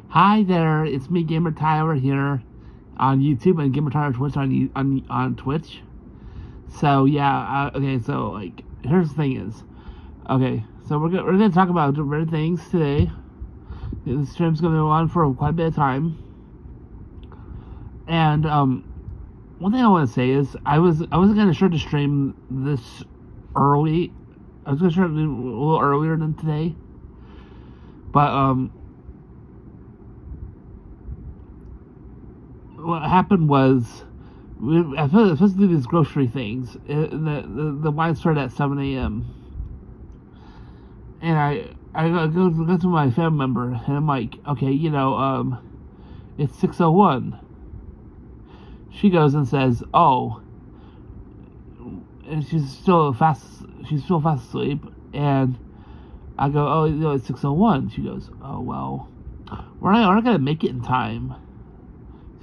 Hi there, it's me, Gamer Tyler, here on YouTube and Gamer Tyler Twitch on Twitch. So yeah, okay. So like, here's the thing is, okay. So we're gonna talk about different things today. The stream's gonna go on for quite a bit of time, and one thing I want to say is I wasn't gonna start the stream this early. I was gonna start a little earlier than today, but what happened was I was supposed to do these grocery things. The line started at 7 a.m. And I go to my family member and I'm like, okay, it's 6:01. She goes and says, oh, and she's still fast asleep. And I go, oh, it's 6:01. She goes, oh well, we're not gonna make it in time.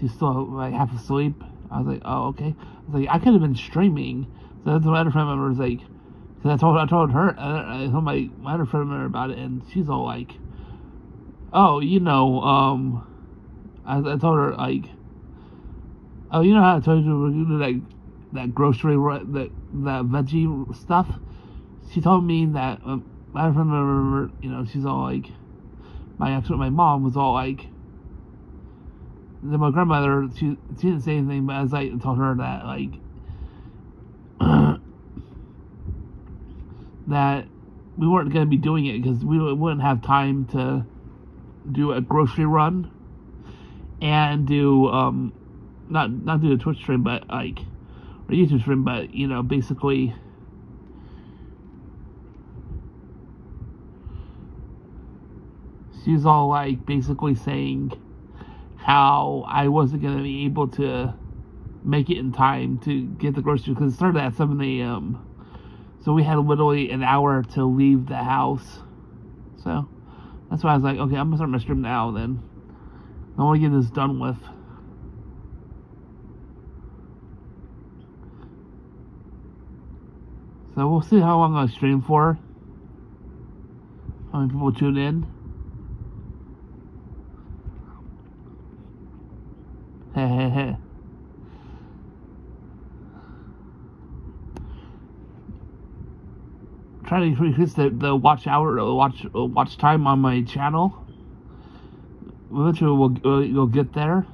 She's still like half asleep. I was like, oh, okay. I was like, I could have been streaming. So that's my other friend member was like, because I told her, I told my other friend member about it, and she's all like, oh, I told her like, oh, you know how I told you we're gonna do that grocery, that veggie stuff. She told me that my other friend member, she's all like, my mom was all like. Then my grandmother, she didn't say anything, but as I told her that, like, that we weren't going to be doing it because we wouldn't have time to do a grocery run and do, not do a Twitch stream, but, like, or YouTube stream, but, basically, she's all, like, basically saying how I wasn't going to be able to make it in time to get the groceries because it started at 7 a.m. So we had literally an hour to leave the house. So that's why I was like, okay, I'm going to start my stream now then. I want to get this done with. So we'll see how long I stream for. How many people tune in. Try to increase the watch time on my channel. Eventually we'll get there.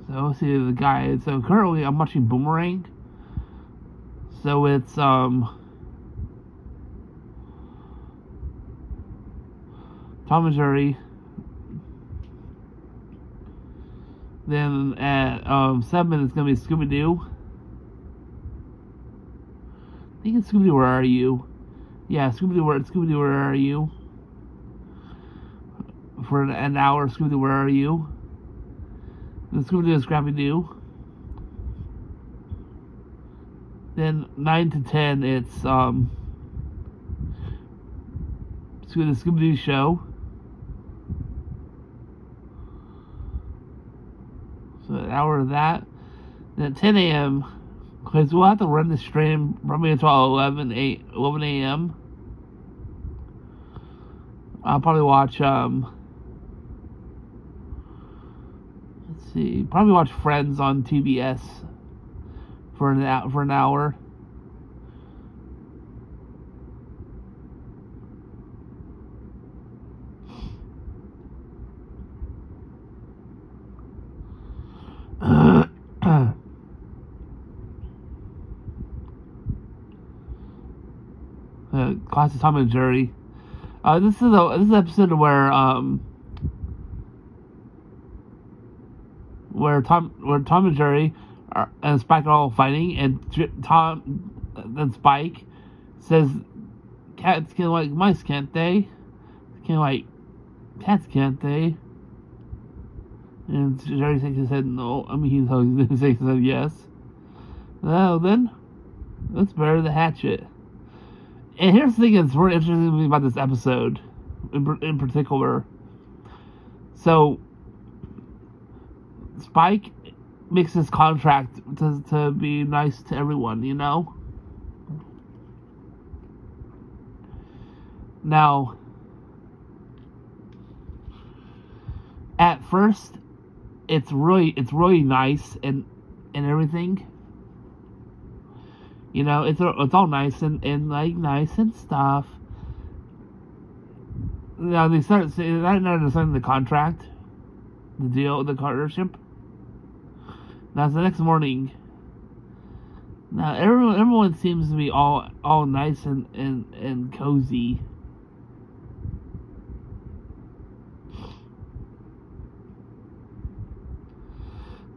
So let's see the guy. So currently I'm watching Boomerang. So it's Tom and Jerry. Then at 7 it's gonna be Scooby Doo. I think it's Scooby Doo. Where are you? Yeah, Scooby Doo. Where are you? For an hour, Scooby Doo. Where are you? Then Scooby Doo is Scrappy Doo. Then 9 to 10 it's Scooby Doo show. So an hour of that. Then at 10 a.m., because we'll have to run the stream probably until 11 a.m. I'll probably watch, let's see, probably watch Friends on TBS for an hour. Classic Tom and Jerry. This is an episode where Tom and Jerry and Spike are all fighting, and Spike says, "Cats can like mice, can't they? Can like cats, can't they?" And Jerry said no. I mean, he said yes. Well then, let's bury the hatchet. And here's the thing that's really interesting to me about this episode, in particular. So, Spike makes this contract to be nice to everyone, you know? Now, at first, it's really nice and everything. You know, it's all nice and like nice and stuff. Now they start saying right now they're signing the contract, the deal, the partnership. Now it's the next morning. Now everyone seems to be all nice and cozy.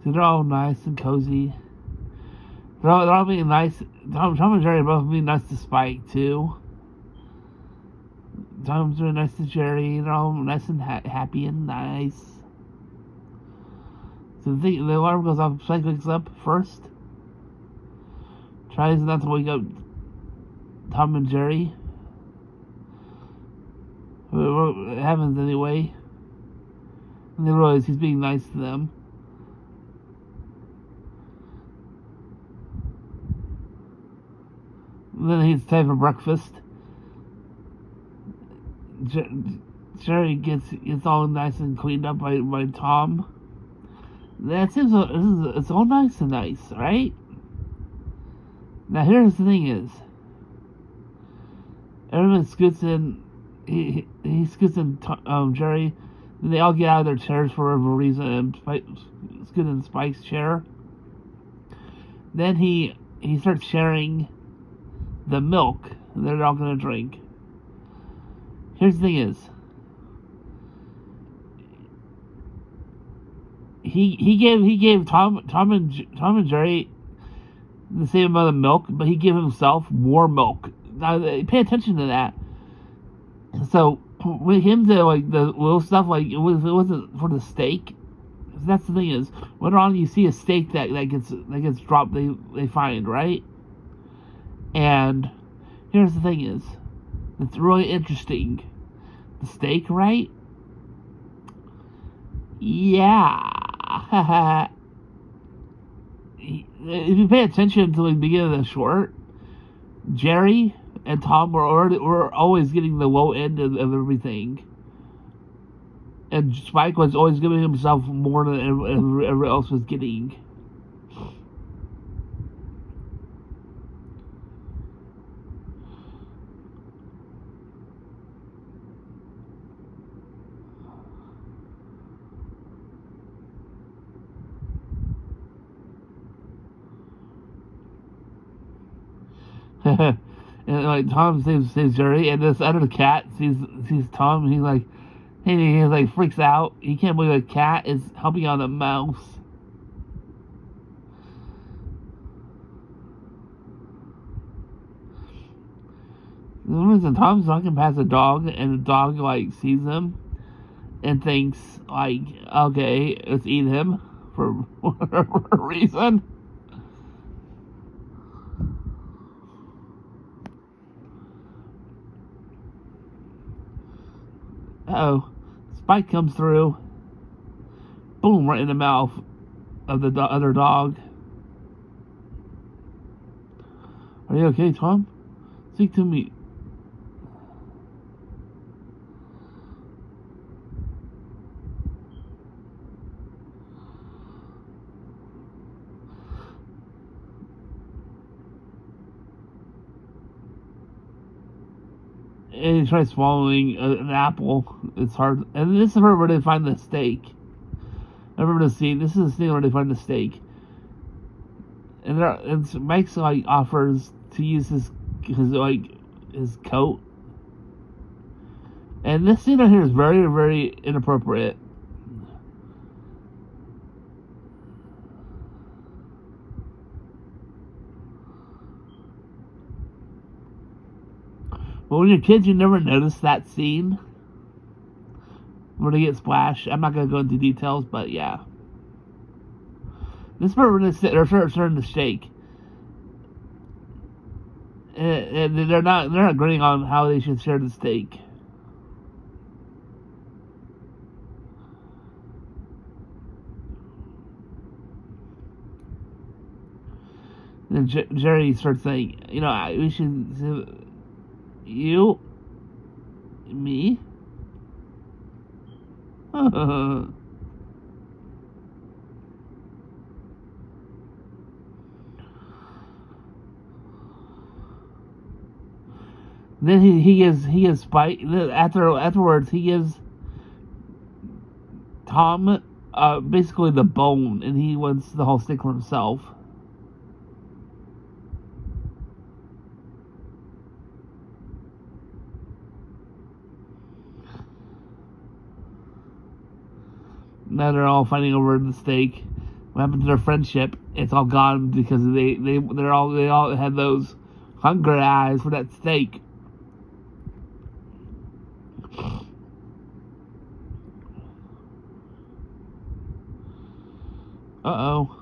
So they're all nice and cozy. They're all being nice. Tom and Jerry are both being nice to Spike too. Tom's really nice to Jerry. They're all nice and happy and nice. So the alarm goes off. Spike wakes up first. Tries not to wake up Tom and Jerry. It happens anyway. And they realize he's being nice to them. And then it's time for breakfast. Jerry gets all nice and cleaned up by Tom. That seems it's all nice and nice, right? Now here's the thing is, everyone scoots in. He scoots in Jerry. Then they all get out of their chairs for whatever reason and scoot in Spike's chair. Then he starts sharing the milk they're all gonna drink. Here's the thing is, he gave Tom and Jerry the same amount of milk, but he gave himself more milk. Now pay attention to that. So with him to like the little stuff, like it wasn't for the steak. That's the thing is, later on you see a steak that gets dropped. They find, right. And here's the thing is, it's really interesting. The steak, right? Yeah. If you pay attention to the beginning of the short, Jerry and Tom were always getting the low end of everything. And Spike was always giving himself more than everyone else was getting. And like Tom saves Jerry, and this other cat sees Tom, and he's like freaks out. He can't believe a cat is helping out a mouse. For some reason, Tom's walking past a dog, and the dog like sees him and thinks like, okay, let's eat him for whatever reason. Uh-oh. Spike comes through. Boom, right in the mouth of the other dog. Are you okay, Tom? Speak to me. And he tries swallowing an apple. It's hard. And this is where they find the steak. I remember the scene. This is the scene where they find the steak. And Mike's like offers to use his coat. And this scene right here is very, very inappropriate. But when you're kids, you never notice that scene where they get splashed. I'm not going to go into details, but yeah. This part where they're starting to shake. And they're not agreeing on how they should share the steak. And then Jerry starts saying, we should, you, me? Then he gives Spike afterwards he gives Tom basically the bone, and he wants the whole stick for himself. Now they're all fighting over the steak. What happened to their friendship? It's all gone because they all had those hunger eyes for that steak. Uh-oh.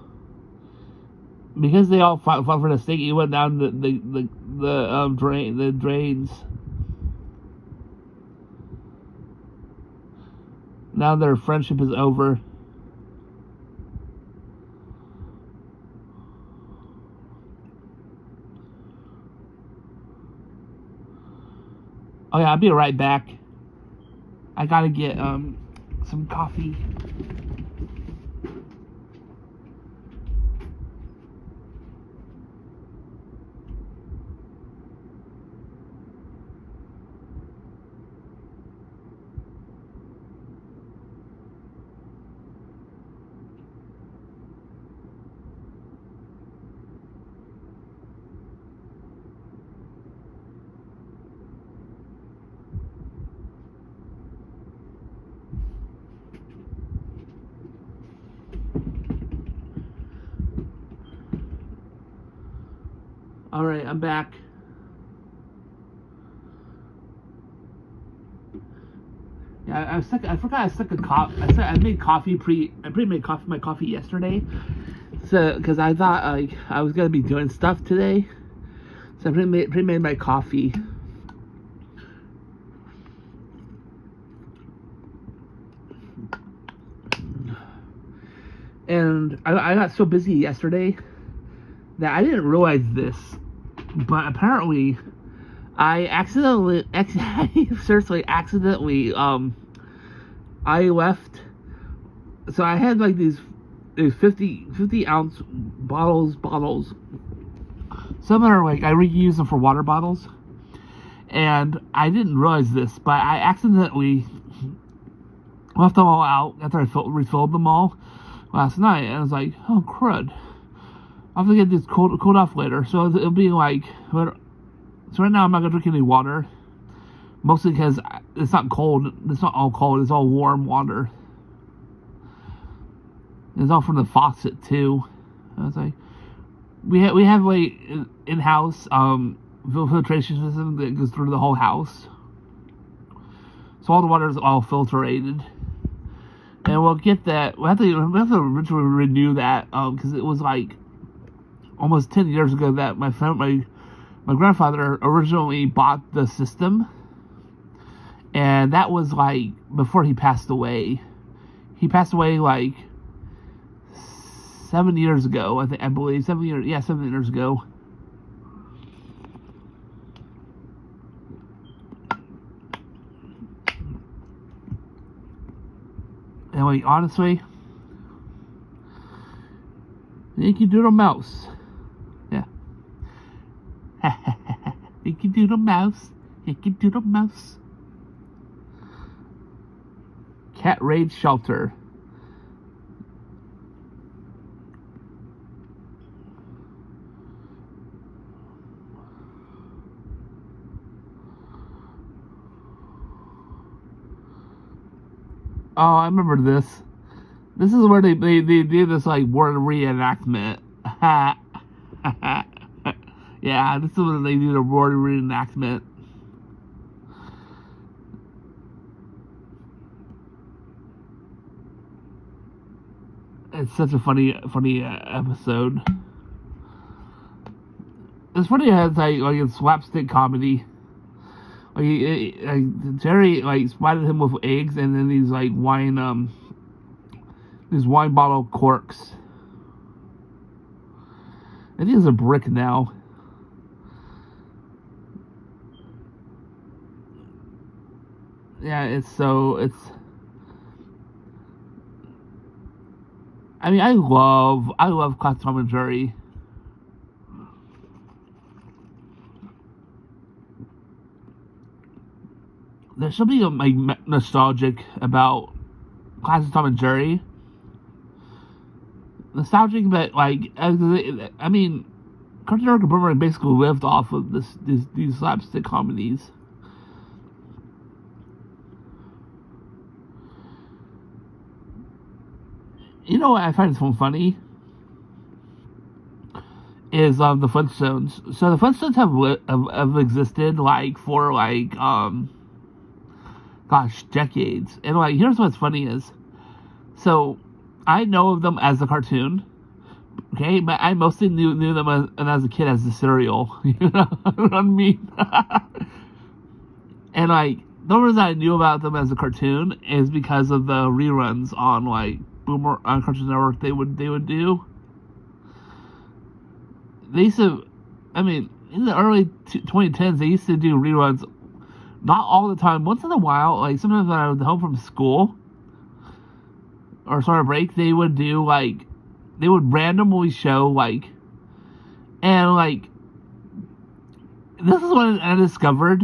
Because they all fought for the steak, he went down the drains. Now their friendship is over. Oh yeah, I'll be right back. I gotta get some coffee. All right, I'm back. Yeah, I forgot I stuck a coffee. I made coffee I pre-made my coffee yesterday. So, because I thought I was gonna be doing stuff today, so I pre-made my coffee. And I got so busy yesterday that I didn't realize this, but apparently I seriously accidentally I left. So I had like these 50 ounce bottles. Some are like I reuse them for water bottles, and I didn't realize this, but I accidentally left them all out after I refilled them all last night, and I was like, oh crud, I'll have to get this cooled off later. So it'll be like, so right now I'm not gonna drink any water, mostly because it's not cold. It's not all cold. It's all warm water. It's all from the faucet too. I was like, we have like in-house filtration system that goes through the whole house, so all the water is all filtrated. And we'll get that. We have to renew that because it was like almost 10 years ago that my grandfather originally bought the system, and that was like before he passed away. He passed away like 7 years ago. I believe 7 years. Yeah, 7 years ago. And like honestly, Yankee Doodle Mouse. Yeah. Yankee Doodle Mouse. Yankee Doodle Mouse. Cat Rage Shelter. Oh, I remember this. This is where they do this like word reenactment. Yeah, this is where they do the word reenactment. It's such a funny episode. It's funny how it's like it's slapstick comedy. Like Jerry like spotted him with eggs and then these like wine bottle corks. I think it's a brick now. Yeah, it's. I mean, I love Class Tom and Jerry. There's something like nostalgic about Classic Tom and Jerry. Nostalgic, but like, I mean, Cartoon Network and Boomerang basically lived off of these slapstick comedies. You know what I find so funny is the Flintstones. So the Flintstones have existed like for like decades. And like, here's what's funny is, so I know of them as a cartoon, okay, but I mostly knew them as a kid as a cereal. You know what I mean? And like, the reason I knew about them as a cartoon is because of the reruns on like on Cartoon Network they would do. They used to, I mean, in the early 2010s, they used to do reruns. Not all the time. Once in a while, like sometimes when I was home from school or summer break, they would do like, they would randomly show like, and like, this is when I discovered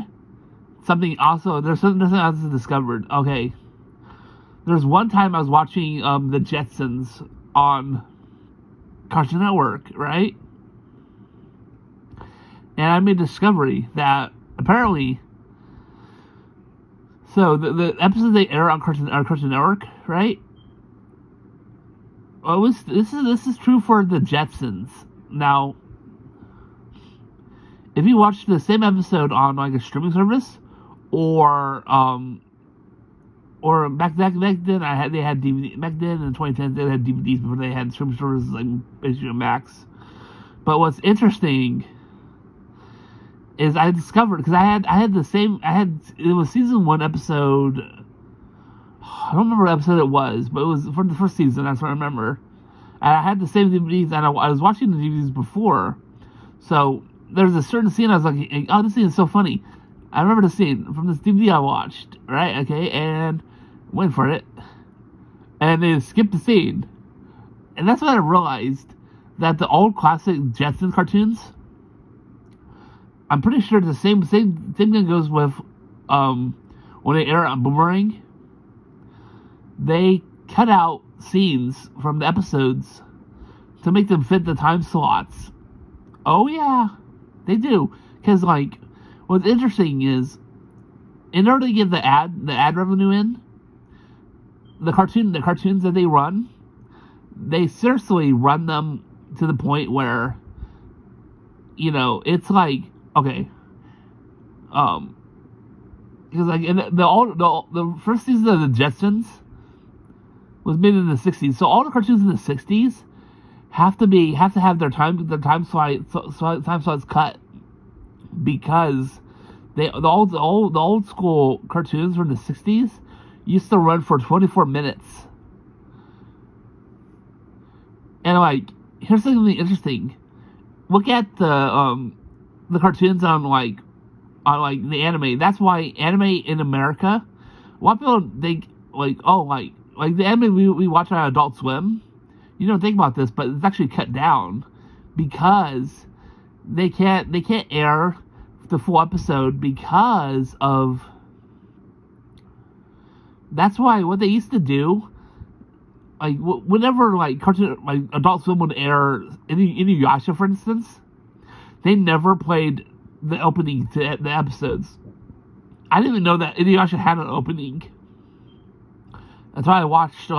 something. Also, there's something else I discovered. Okay, there's one time I was watching the Jetsons on Cartoon Network, right? And I made a discovery that apparently, so the episodes they air on Cartoon Network, right? Well, this is true for the Jetsons. Now, if you watch the same episode on like a streaming service, or back then they had DVD. Back then in 2010 they had DVDs before they had streaming services like HBO Max. But what's interesting is I discovered, because it was season 1 episode, I don't remember what episode it was, but it was from the first season, that's what I remember. And I had the same DVDs, and I was watching the DVDs before, so there's a certain scene I was like, oh, this scene is so funny. I remember the scene from this DVD I watched, right, okay, and went for it, and they skipped the scene. And that's when I realized that the old classic Jetsons cartoons, I'm pretty sure the same thing goes with when they air on Boomerang. They cut out scenes from the episodes to make them fit the time slots. Oh yeah, they do. Because like, what's interesting is, in order to get the ad revenue in, the cartoons that they run, they seriously run them to the point where, you know, it's like, okay, because like the first season of the Jetsons was made in the 60s, so all the cartoons in the 60s have to have their time slots cut, because the old school cartoons from the 60s used to run for 24 minutes. And like, here's something interesting. Look at the cartoons on the anime. That's why anime in America, a lot of people think like, oh, like the anime we watch on Adult Swim, you don't think about this, but it's actually cut down because they can't air the full episode because of. That's why what they used to do, like whenever like cartoon like Adult Swim would air Inuyasha, for instance, they never played the opening to the episodes. I didn't even know that Inuyasha had an opening. That's why I watched it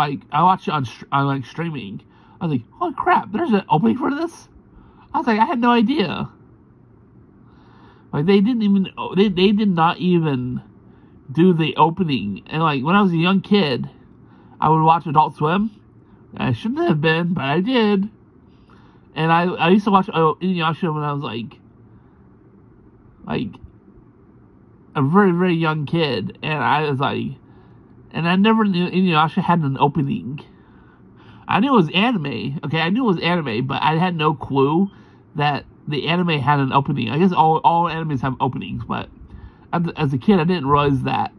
on like streaming. I was like, holy crap, there's an opening for this? I was like, I had no idea. Like they did not even do the opening. And like when I was a young kid, I would watch Adult Swim. I shouldn't have been, but I did. And I used to watch Inuyasha when I was like a very, very young kid, and I was like, and I never knew Inuyasha had an opening. I knew it was anime, okay, but I had no clue that the anime had an opening. I guess all animes have openings, but as a kid, I didn't realize that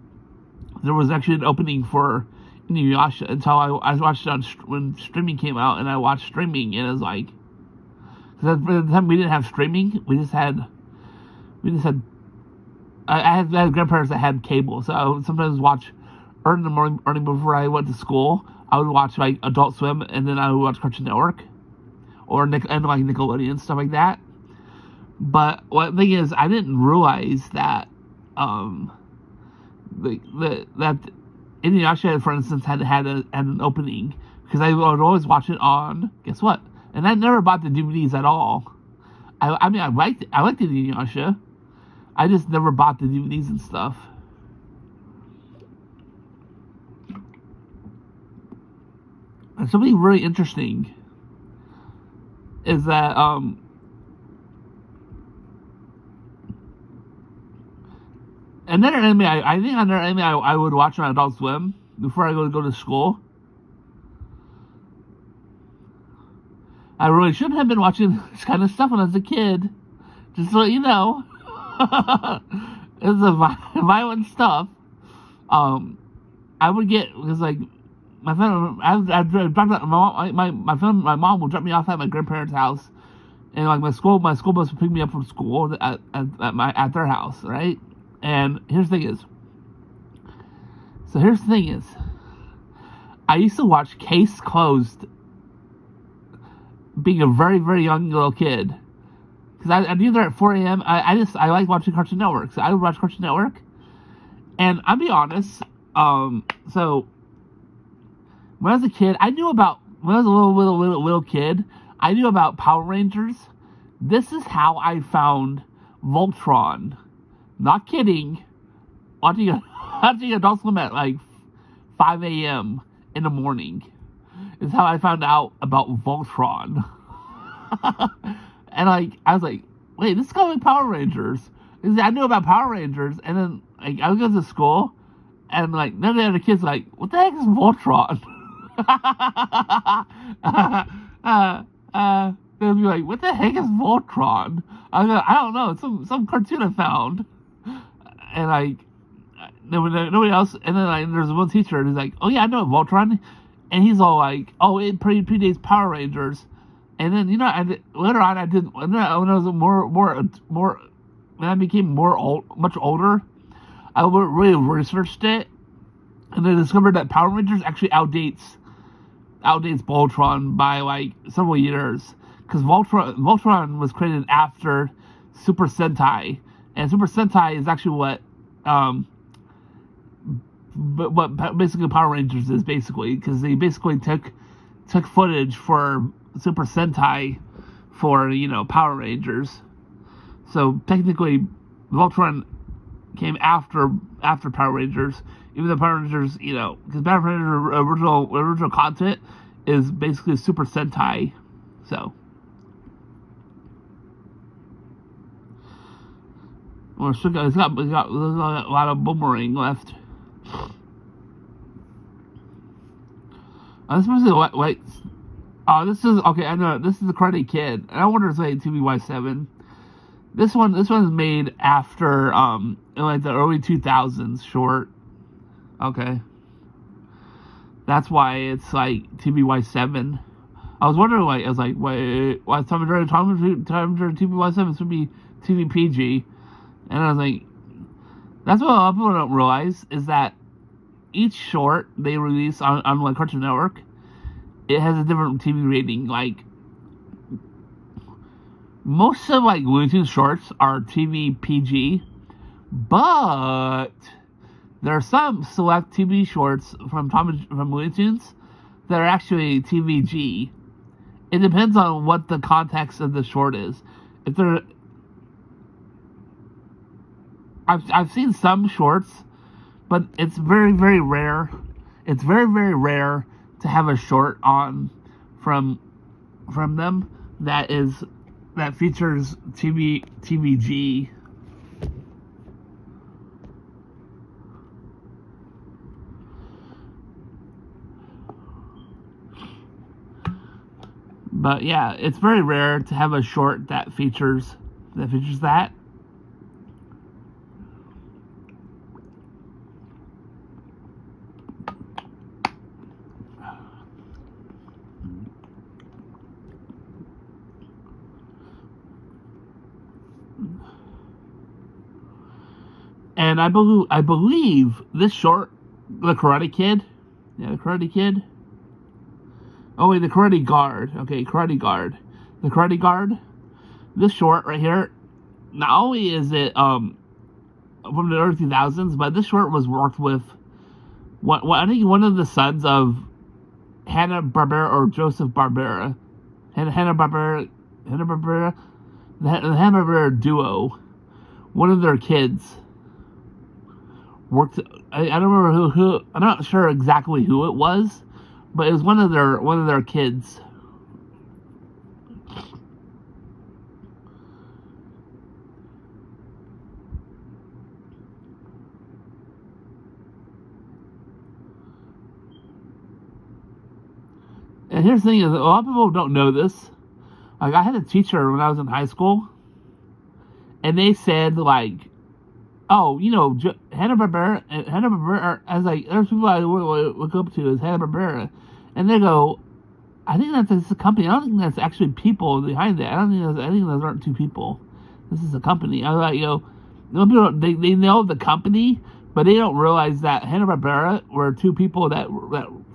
there was actually an opening for Inuyasha until I watched it on when streaming came out, and I watched streaming, and it was like, because at the time we didn't have streaming, I had grandparents that had cable, so I would sometimes watch early in the morning before I went to school. I would watch like Adult Swim, and then I would watch Cartoon Network or like Nickelodeon, stuff like that. But the thing is, I didn't realize that that Inuyasha, for instance, had an opening, because I would always watch it on, guess what? And I never bought the DVDs at all. I mean, I liked Inuyasha. I just never bought the DVDs and stuff. And something really interesting is that another anime I would watch on Adult Swim before I go to school. I really shouldn't have been watching this kind of stuff when I was a kid. Just to let you know. It's a violent stuff. I would get, because like my friend, my mom would drop me off at my grandparents' house, and like my school bus would pick me up from school at their house, right? And here's the thing is, I used to watch Case Closed, being a very, very young little kid. Because I'd be there at 4 a.m. I like watching Cartoon Network. So I would watch Cartoon Network. And I'll be honest, so when I was a kid, when I was a little kid, I knew about Power Rangers. This is how I found Voltron. Not kidding. Watching Adult Swim at like 5 a.m. in the morning is how I found out about Voltron. And like, I was like, wait, this is called Power Rangers. I knew about Power Rangers, and then like I would go to school, and like none of the other kids were like, what the heck is Voltron? They'd be like, what the heck is Voltron? I don't know, it's some cartoon I found. And like nobody else, and then like there's one teacher who's like, oh yeah, I know Voltron, and he's all like, oh, it predates Power Rangers. And then later on I did, when I was when I became much older, I really researched it, and I discovered that Power Rangers actually outdates Voltron by like several years, because Voltron was created after Super Sentai, and Super Sentai is actually what basically Power Rangers is, basically, because they basically took footage for Super Sentai for Power Rangers. So technically Voltron came after Power Rangers, even though Power Rangers, because Power Rangers original content is basically Super Sentai. So it's got a lot of boomerang left. This was wait. Oh, this is okay. I know this is the Karate Kid. I wonder if it's like TVY7. This one is made after in like the early 2000s short. Okay, that's why it's like TVY7. I was wondering, like, I was like, wait, why Tom and Jerry TVY7 should be TVPG? And I was like, that's what a lot of people don't realize, is that each short they release on like Cartoon Network, it has a different TV rating. Like, most of like Looney Tunes shorts are TV PG, but there are some select TV shorts from Looney Tunes that are actually TVG. It depends on what the context of the short is. If they're, I've seen some shorts, but it's very, very rare. It's very, very rare to have a short on from them that features TVG. But yeah, it's very rare to have a short that features that. And I believe this short, The Karate Kid. Yeah, The Karate Kid. Oh wait, The Karate Guard. Okay, Karate Guard. The Karate Guard. This short right here. Not only is it from the early 2000s, but this short was worked with I think one of the sons of Hanna-Barbera or Joseph Barbera. Hanna-Barbera, the Hanna-Barbera duo. One of their kids worked. I don't remember who. I'm not sure exactly who it was, but it was one of their kids. And here's the thing: is a lot of people don't know this. Like, I had a teacher when I was in high school, and they said like, "Oh, you know, Hanna-Barbera." I was like, "There's people I look up to as Hanna-Barbera," and they go, "I think that's a company. I don't think that's actually people behind it. I think those aren't two people. This is a company." I was like, people they know the company, but they don't realize that Hanna-Barbera were two people that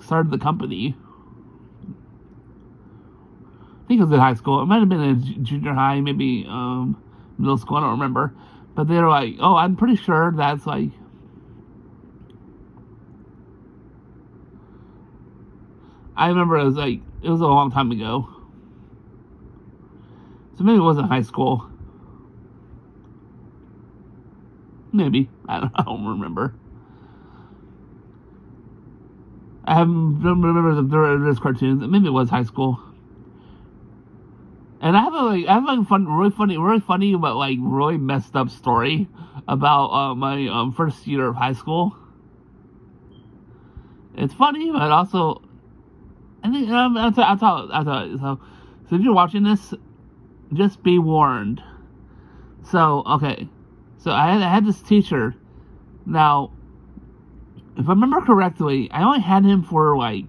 started the company. I think it was in high school. It might have been in junior high, maybe middle school. I don't remember. But they were like, "Oh, I'm pretty sure that's like." I remember it was a long time ago. So maybe it wasn't high school. Maybe. I don't remember. I don't remember the cartoons. Maybe it was high school. And I have really funny, but like really messed up story about my first year of high school. It's funny, but also, I think I'll tell you. So if you're watching this, just be warned. So okay, so I had this teacher. Now, if I remember correctly, I only had him for I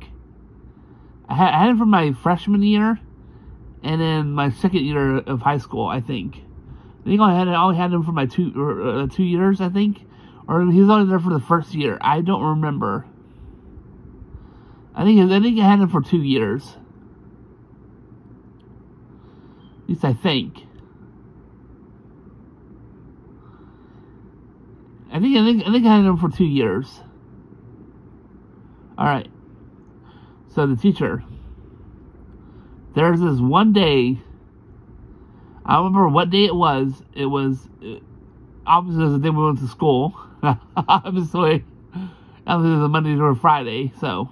had him for my freshman year. And then my second year of high school, I think. I think I only had him for my 2 years, I think. Or he was only there for the first year. I don't remember. I think I had him for 2 years. At least I think. I think I had him for 2 years. Alright. So the teacher. There's this one day, I don't remember what day it was. It was obviously the day we went to school. obviously the Monday or Friday. So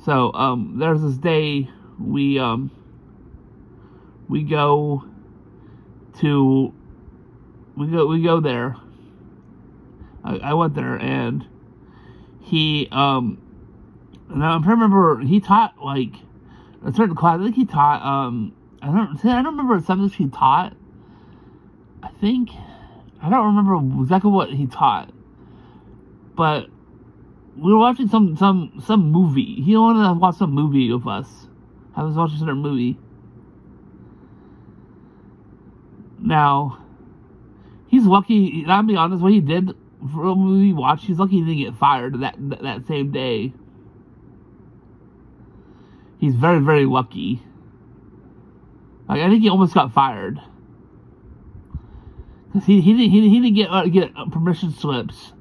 there's this day we go there. I went there, and he now I'm trying to remember, he taught like a certain class. I think he taught I don't remember the subjects he taught. I don't remember exactly what he taught, but we were watching some movie. He wanted to watch some movie with us. I was watching some movie. Now, he's lucky. I'll be honest. What he did for a movie we watched, he's lucky he didn't get fired that same day. He's very, very lucky. Like, I think he almost got fired because he didn't get permission slips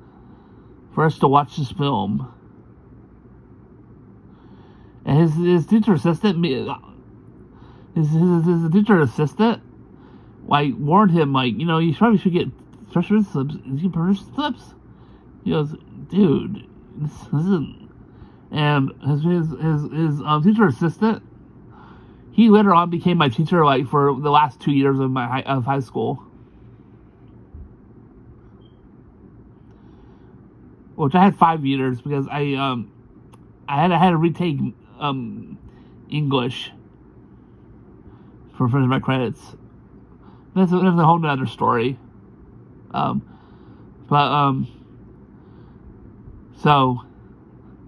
for us to watch this film. And his teacher assistant, his teacher assistant, like warned him, like, you know, you probably should get permission slips. Is he permission slips? He goes, dude, this isn't. And his teacher assistant, he later on became my teacher, like, for the last 2 years of of high school, which I had 5 years because I had to retake English for finishing my credits. That's a whole nother story. So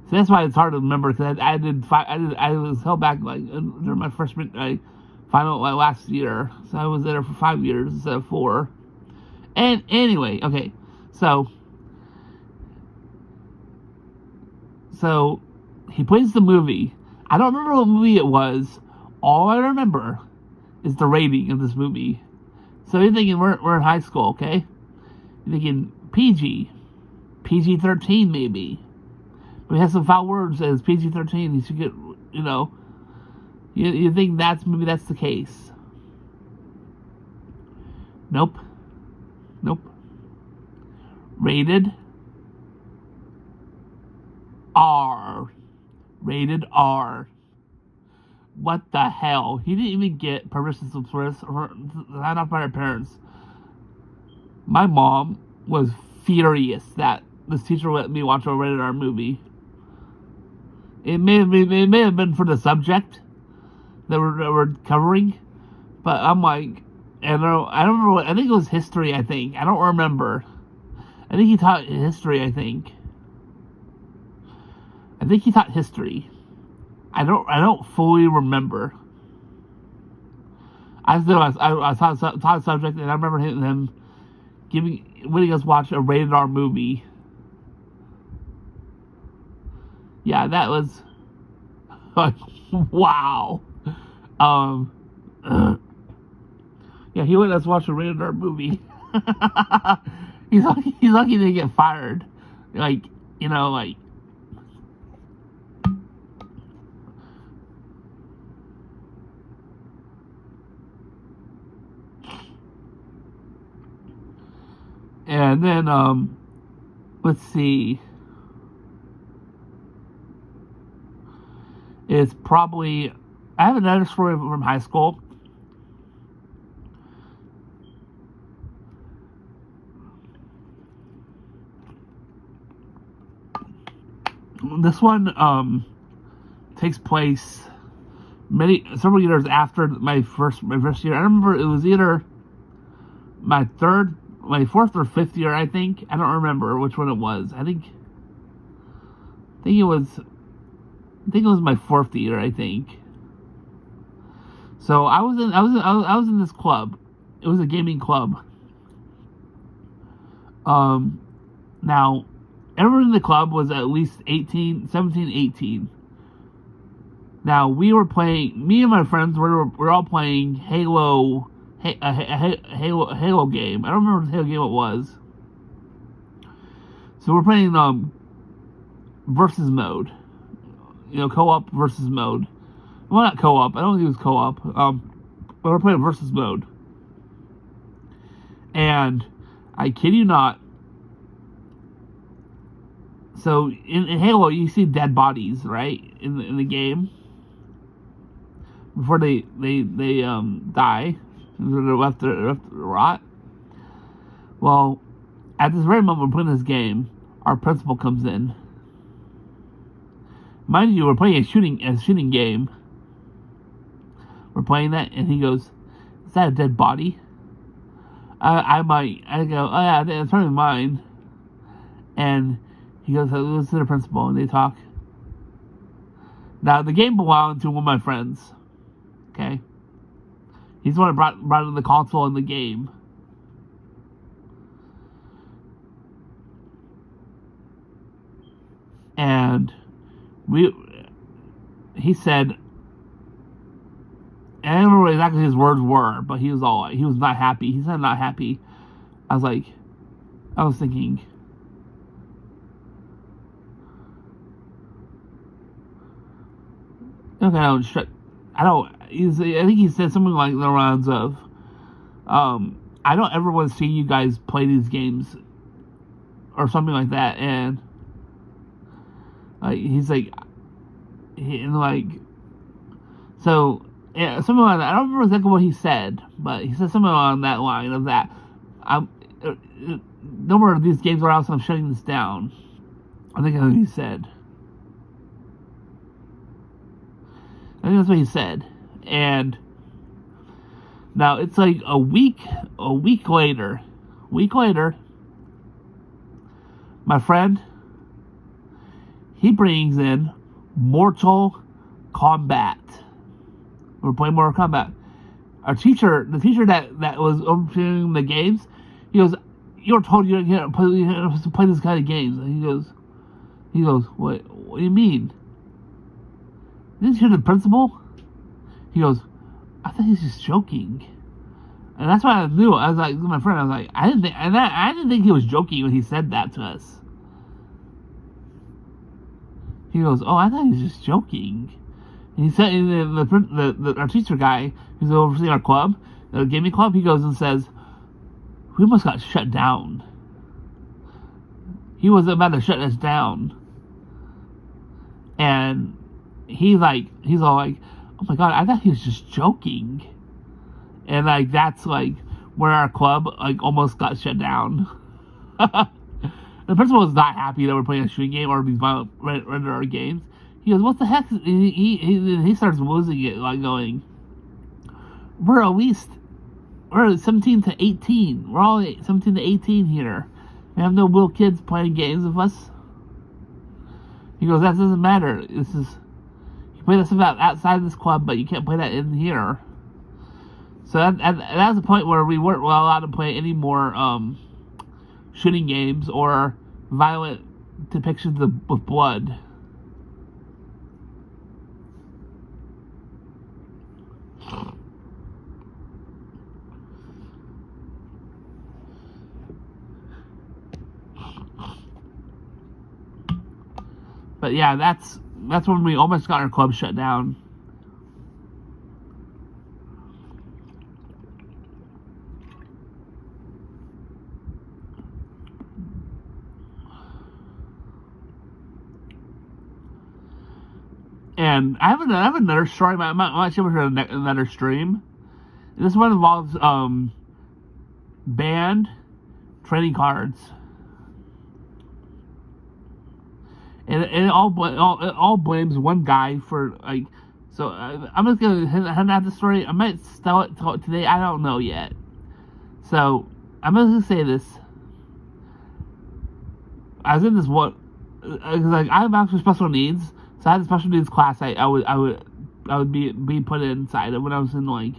that's why it's hard to remember, because I was held back like during my freshman final last year, so I was there for 5 years instead of 4. And anyway, okay, so he plays the movie. I don't remember what movie it was. All I remember is the rating of this movie. So you're thinking we're in high school, okay? You're thinking PG-13 maybe. We have some foul words as PG-13. You should get, you think maybe that's the case. Nope. Rated R. Rated R. What the hell? He didn't even get permission to swear, signed off by her parents. My mom was furious that this teacher let me watch a rated R movie. It may have been for the subject that we're covering, but I'm like, I don't remember I think it was history. I don't remember. I think he taught history. I think he taught history. I don't fully remember. I taught a subject, and I remember him letting us watch a rated R movie. Yeah, that was like, wow. Yeah, he let us watch a rated R movie. He's lucky he didn't get fired. Like. And then, let's see. It's probably, I have another story from high school. This one, takes place several years after my first year. I remember it was either my 4th or 5th year, I think. I don't remember which one it was. I think it was my 4th year, I think. So I was in this club. It was a gaming club. Now everyone in the club was at least 17, 18. Now me and my friends were all playing Halo. Halo game. I don't remember what Halo game it was. So we're playing versus mode. Co-op versus mode. Well, not co-op. I don't think it was co-op. But we're playing versus mode. And I kid you not. So in Halo, you see dead bodies, right? In the game before they die. They're left to rot. Well, at this very moment we're playing this game, our principal comes in. Mind you, we're playing a shooting game. We're playing that, and he goes, "Is that a dead body?" I go, "Oh yeah, that's probably mine." And he goes, "Listen to the principal," and they talk. Now the game belonged to one of my friends. Okay. He's the one that brought in the console and the game. And he said, and I don't remember what exactly his words were, but he was not happy. He said not happy. I was thinking, okay, I think he said something like the rounds of, I don't ever want to see you guys play these games, or something like that. And he's like, so yeah, something like that. I don't remember exactly what he said, but he said something along that line of that. No more of these games are out, so I'm shutting this down. I think that's what he said. I think that's what he said. And Now it's like a week later. My friend, he brings in Mortal Kombat. We're playing Mortal Kombat. The teacher that was overseeing the games, he goes, "You were told you can't play this kind of games." And he goes, What do you mean? Didn't you hear the principal? He goes, "I thought he was just joking." And that's why I knew. I was like, my friend, I was like, I didn't think he was joking when he said that to us. He goes, "Oh, I thought he was just joking." And he said, our teacher guy, who's overseeing our club, the gaming club, he goes and says, "We almost got shut down." He was about to shut us down. And he's all like, "Oh my god, I thought he was just joking." And like that's like where our club like almost got shut down. The principal was not happy that we're playing a shooting game or these violent render games. He goes, "What the heck?" He starts losing it, like going, "We're 17 to 18. We're all 17 to 18 here. We have no little kids playing games with us." He goes, "That doesn't matter. You play this stuff outside this club, but you can't play that in here." So that was the point where we weren't allowed to play any more shooting games or violent depictions with blood. But yeah, that's when we almost got our club shut down. And I have another story. I'm not sure if it's another stream. This one involves banned trading cards. And it all blames one guy for like. So I'm just gonna hand out the story. I might tell it today. I don't know yet. So I'm just gonna say this. I was in this one because like I have actually special needs. So I had a special needs class. I would be put inside of when I was in like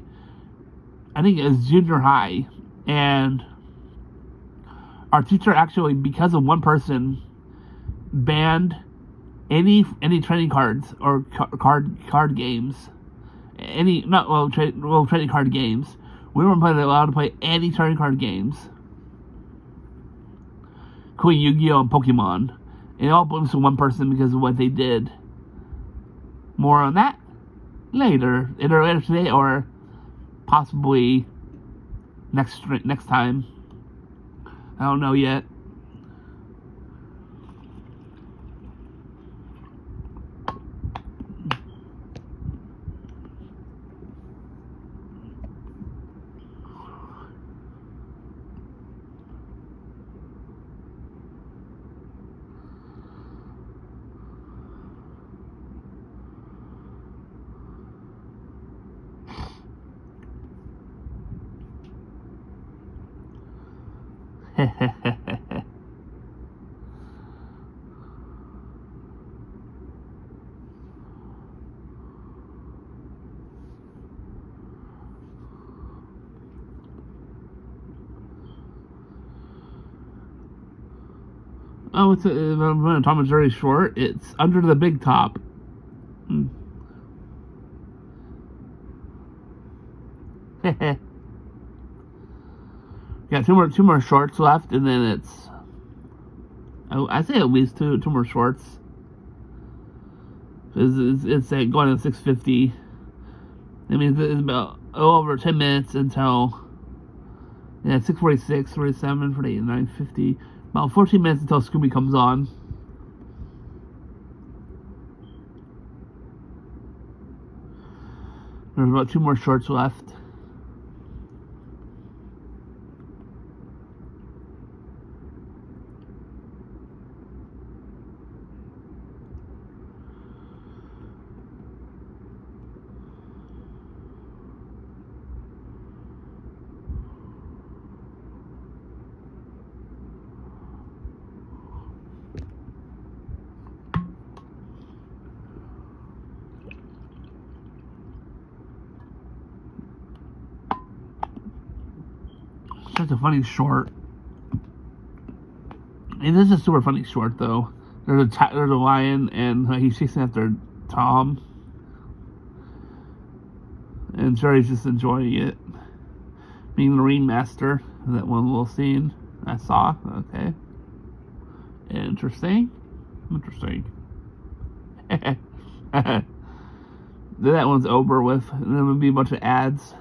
I think it was junior high, and our teacher actually, because of one person, banned any trading cards or card games. Trading card games. We weren't allowed to play any trading card games, including Yu-Gi-Oh and Pokemon. And it all blames to one person because of what they did. More on that later, either later today or possibly next time. I don't know yet. Oh, it's Tom and Jerry short. It's Under the Big Top. Got two more shorts left, and then it's. I say at least two more shorts. It's like going to 6:50. I mean, it's about over 10 minutes until 6:46, 47, 48, 9:50. About 14 minutes until Scooby comes on. There's about two more shorts left. such a funny short. And this is a super funny short, though. There's a lion, and he's chasing after Tom. And Jerry's just enjoying it. Being the ringmaster. That one little scene I saw. Okay. Interesting. Then that one's over with. And then there'll be a bunch of ads.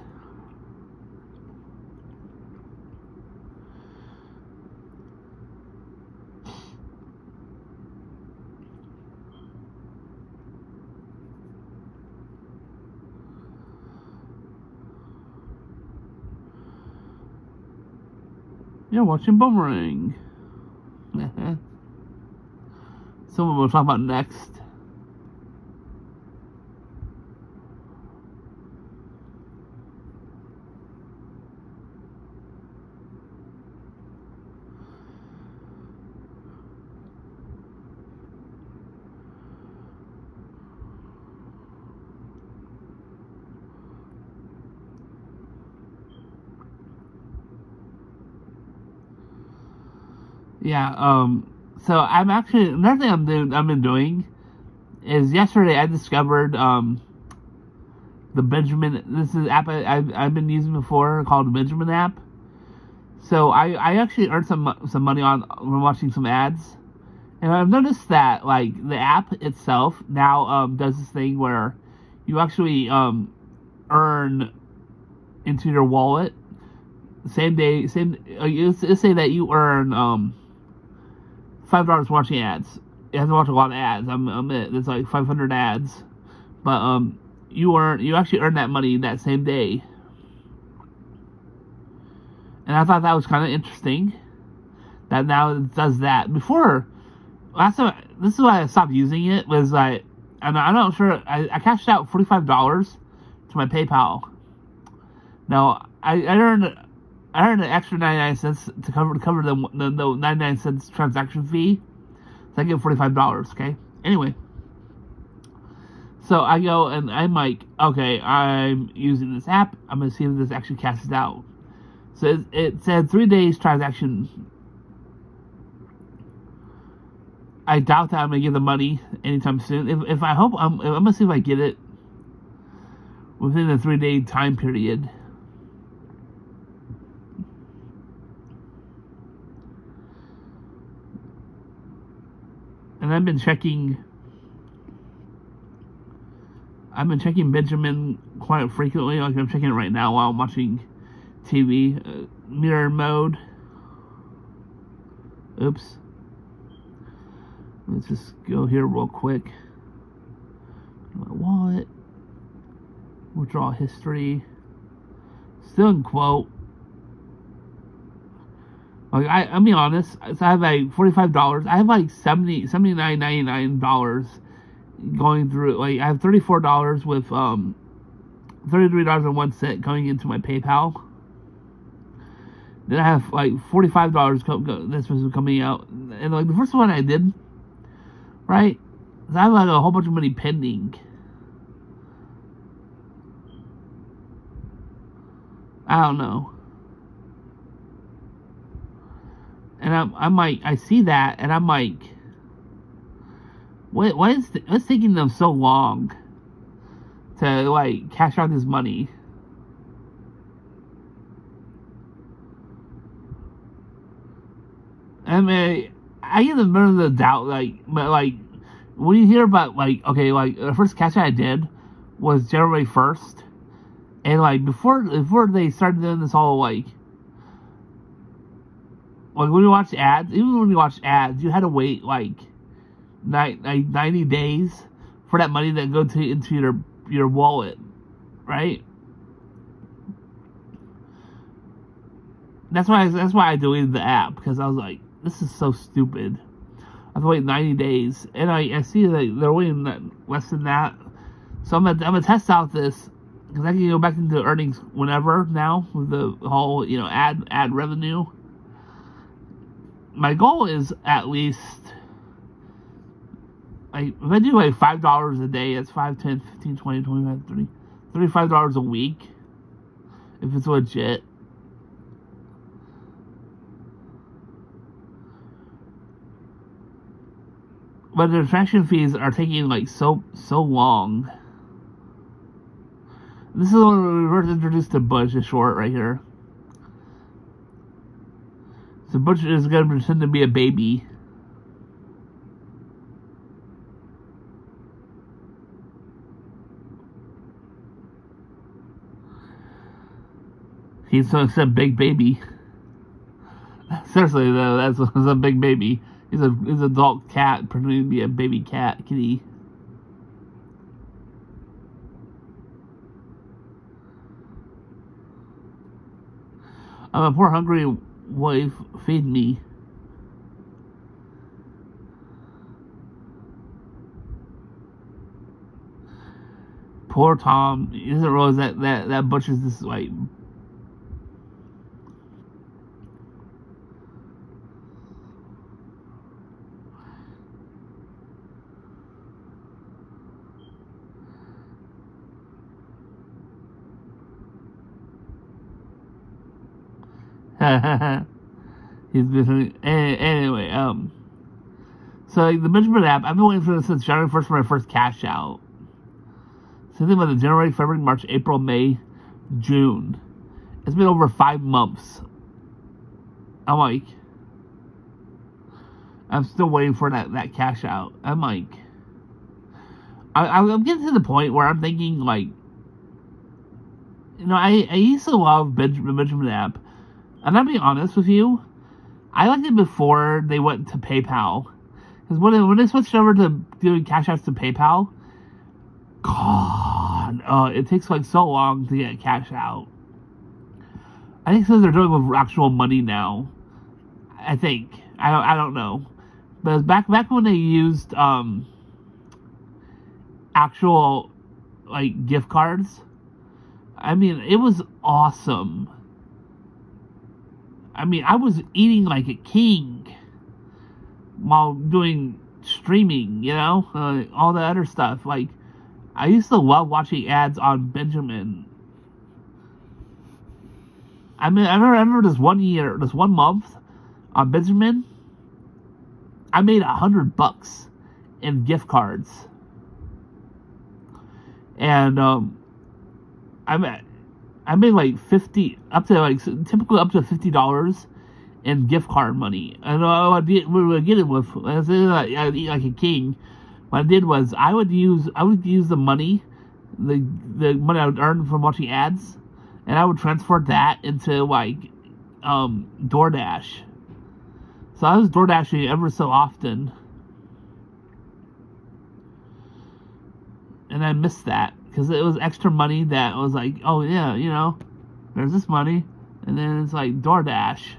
You're watching Boomerang. Someone we'll talk about next. Yeah, so I'm actually, another thing I've been doing is yesterday I discovered, the Benjamin, this is an app I've been using before called the Benjamin app. So I actually earned some money when watching some ads. And I've noticed that, like, the app itself now, does this thing where you actually, earn into your wallet same day, let's say that you earn, $5 watching ads. You have to watch a lot of ads. There's like 500 ads, but you actually earn that money that same day. And I thought that was kind of interesting. That now it does that. Before, last time, this is why I stopped using it. Was like, and I'm not sure. I cashed out $45 to my PayPal. Now I earned an extra 99 cents to cover the 99 cents transaction fee. So I get $45, okay? Anyway. So I go and I'm like, okay, I'm using this app. I'm going to see if this actually cashes out. So it said 3 days transaction. I doubt that I'm going to get the money anytime soon. If I hope, I'm going to see if I get it within the 3-day time period. And I've been checking Benjamin quite frequently. Like I'm checking it right now while I'm watching TV. Mirror mode. Oops. Let's just go here real quick. My wallet. Withdraw history. Still in quote. Like I'll be honest, so I have like $45. I have like $79.99 going through. Like I have $34 with $33.01 going into my PayPal. Then I have like $45 this was coming out, and like the first one I did, right? So I have like a whole bunch of money pending. I don't know. And I'm like, I see that, and I'm like, what's taking them so long to like cash out this money? I mean, I get the benefit of the doubt, but when you hear about okay, the first cash out I did was January 1st, and like before they started doing this whole like when you watch ads, even when you watch ads, you had to wait like 90 days for that money to go into your wallet, right? That's why I deleted the app, because I was like, this is so stupid. I have to wait 90 days, and I see that they're waiting less than that. So I'm gonna test out this, because I can go back into earnings whenever now with the whole ad revenue. My goal is at least, like, if I do like $5 a day, it's 5, 10, 15, 20, 25, 30, $35 a week, if it's legit. But the attraction fees are taking like so long. This is when we were introduced to Butch, the short right here. So Butch is going to pretend to be a baby. He's a big baby. Seriously, though, that's a big baby. He's an adult cat pretending to be a baby cat kitty. I'm a poor hungry wife, feed me. Poor Tom. He doesn't realize that Butch is this like. He's been anyway. So like, the Benjamin app, I've been waiting for this since January 1st for my first cash out. Something about the January, February, March, April, May, June. It's been over 5 months. I'm still waiting for that cash out. I'm getting to the point where I'm thinking like, I used to love the Benjamin app. And I'll be honest with you, I liked it before they went to PayPal. Because when they switched over to doing cash outs to PayPal, God, it takes like so long to get cash out. I think they're doing with actual money now. I think. I don't know. But back when they used actual like gift cards, I mean, it was awesome. I mean, I was eating like a king while doing streaming, all the other stuff. Like, I used to love watching ads on Benjamin. I mean, I remember this one month on Benjamin, I made $100 in gift cards. And, I made like typically up to $50 in gift card money. And I would get it with, I'd eat like a king. What I did was I would use the money, the money I would earn from watching ads, and I would transfer that into like DoorDash. So I was DoorDashing ever so often, and I missed that. Because it was extra money that was like, oh yeah, there's this money, and then it's like DoorDash.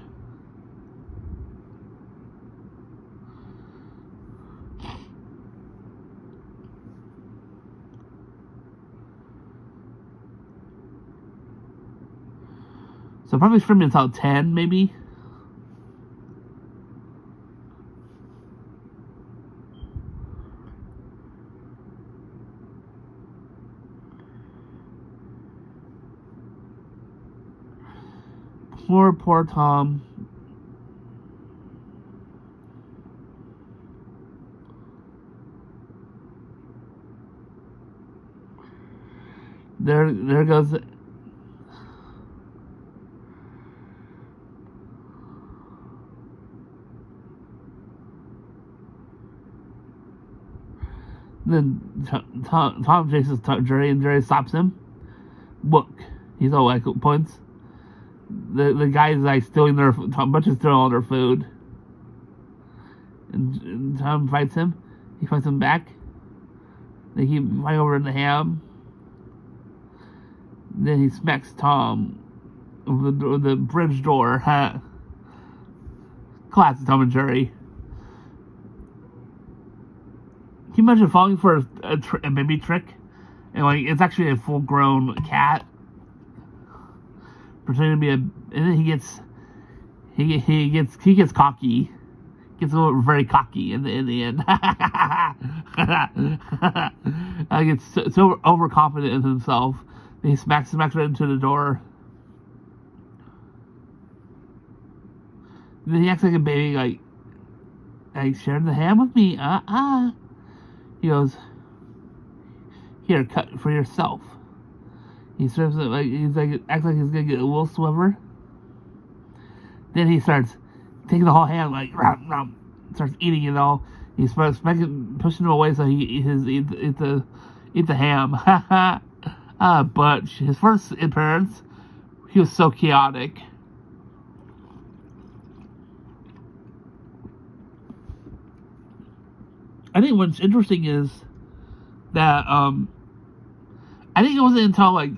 So probably streaming until 10, maybe. Poor Tom. There goes. Then Tom chases Jerry, and Jerry stops him. Look, he's all like points. The guy's like stealing Butch is stealing all their food. And Tom fights him. He fights him back. They keep fighting over in the ham. Then he smacks Tom over the bridge door. Classic Tom and Jerry. Can you imagine falling for a baby trick? And like it's actually a full grown cat. Pretending to be and then he gets cocky, gets a little very cocky in the end. Gets so overconfident in himself. He smacks right into the door. Then he acts like a baby, like like, share the ham with me. He goes, here, cut for yourself. He serves it like he's like acts like he's gonna get a little sliver. Then he starts taking the whole ham, like starts eating it all. He starts pushing it away so he eat the ham. But his first appearance, he was so chaotic. I think what's interesting is that I think it wasn't until like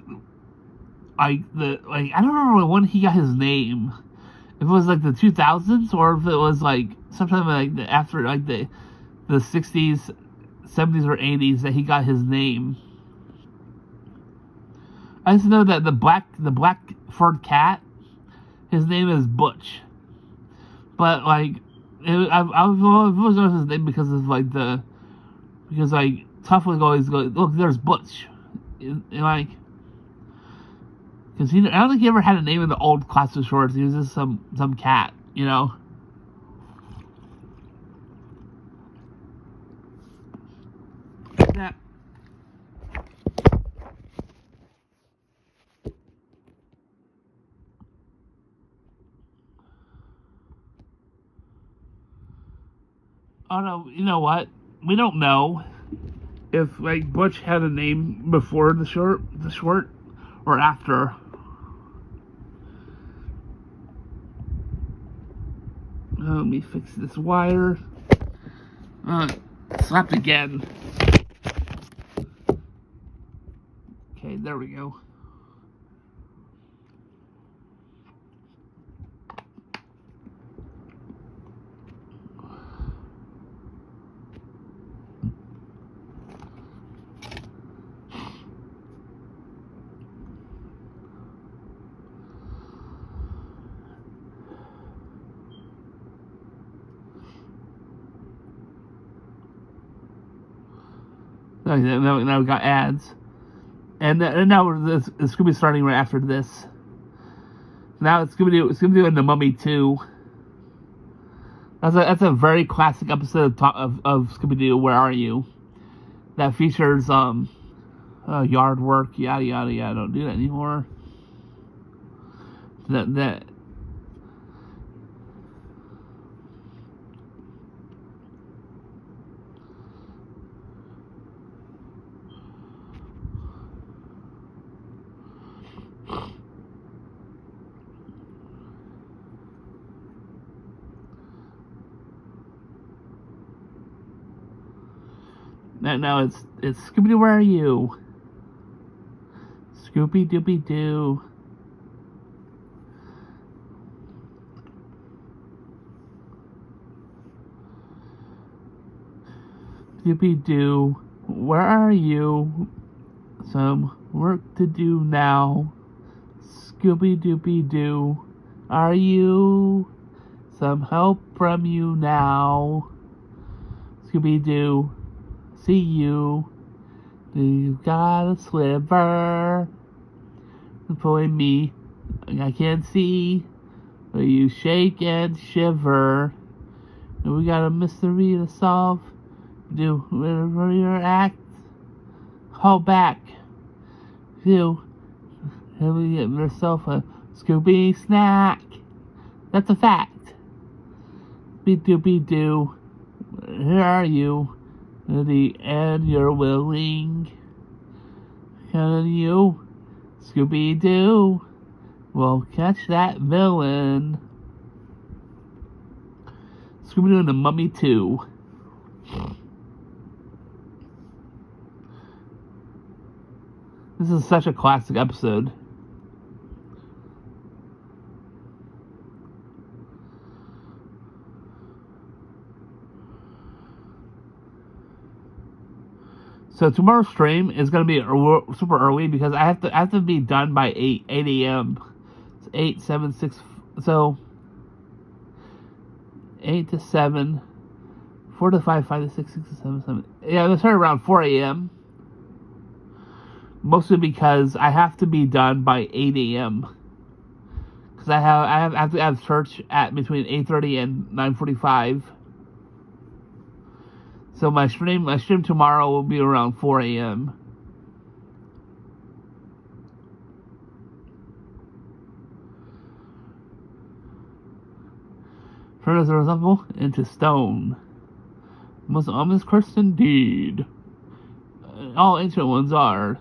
I don't remember when he got his name. If it was like the 2000s or if it was like sometime like after like the 60s, 70s or 80s that he got his name. I just know that the black furred cat, his name is Butch. But like I've always known his name because of like Tough would always go, look, there's Butch. And like, because I don't think he ever had a name in the old classic shorts. He was just some cat, you know. Yeah. Oh no, you know what? We don't know if like Butch had a name before the short, or after. Let me fix this wire. Slapped again. Okay, there we go. Now we got ads, and now it's gonna be starting right after this. Now it's gonna be in the Mummy 2. That's a very classic episode of Scooby-Doo. Where Are You? That features yard work, yada yada yada. Don't do that anymore. That. Now it's Scooby-Doo, where are you? Scooby-Dooby-Doo. Scooby-Doo, where are you? Some work to do now. Scooby-Dooby-Doo, are you? Some help from you now. Scooby-Doo, see you. You got a sliver. For me, I can't see. But you shake and shiver. And we got a mystery to solve. Do whatever your act. Hold back. Do. And we get yourself a Scooby snack. That's a fact. Be-do-be-do. Here are you. At the end, you're willing. Can you, Scooby-Doo, will catch that villain. Scooby-Doo and the Mummy 2. This is such a classic episode. So tomorrow's stream is gonna be super early because I have to be done by 8 a.m. It's 8, 7, 6. So 8 to 7, 4 to 5, 5 to 6, 6 to 7, 7. Yeah, I'm gonna start around 4 a.m. Mostly because I have to be done by 8 a.m. Because I have to have church at between 8:30 and 9:45. So my stream tomorrow will be around 4 a.m. Turn as a resemble into stone. Most ominous curse indeed. All ancient ones are.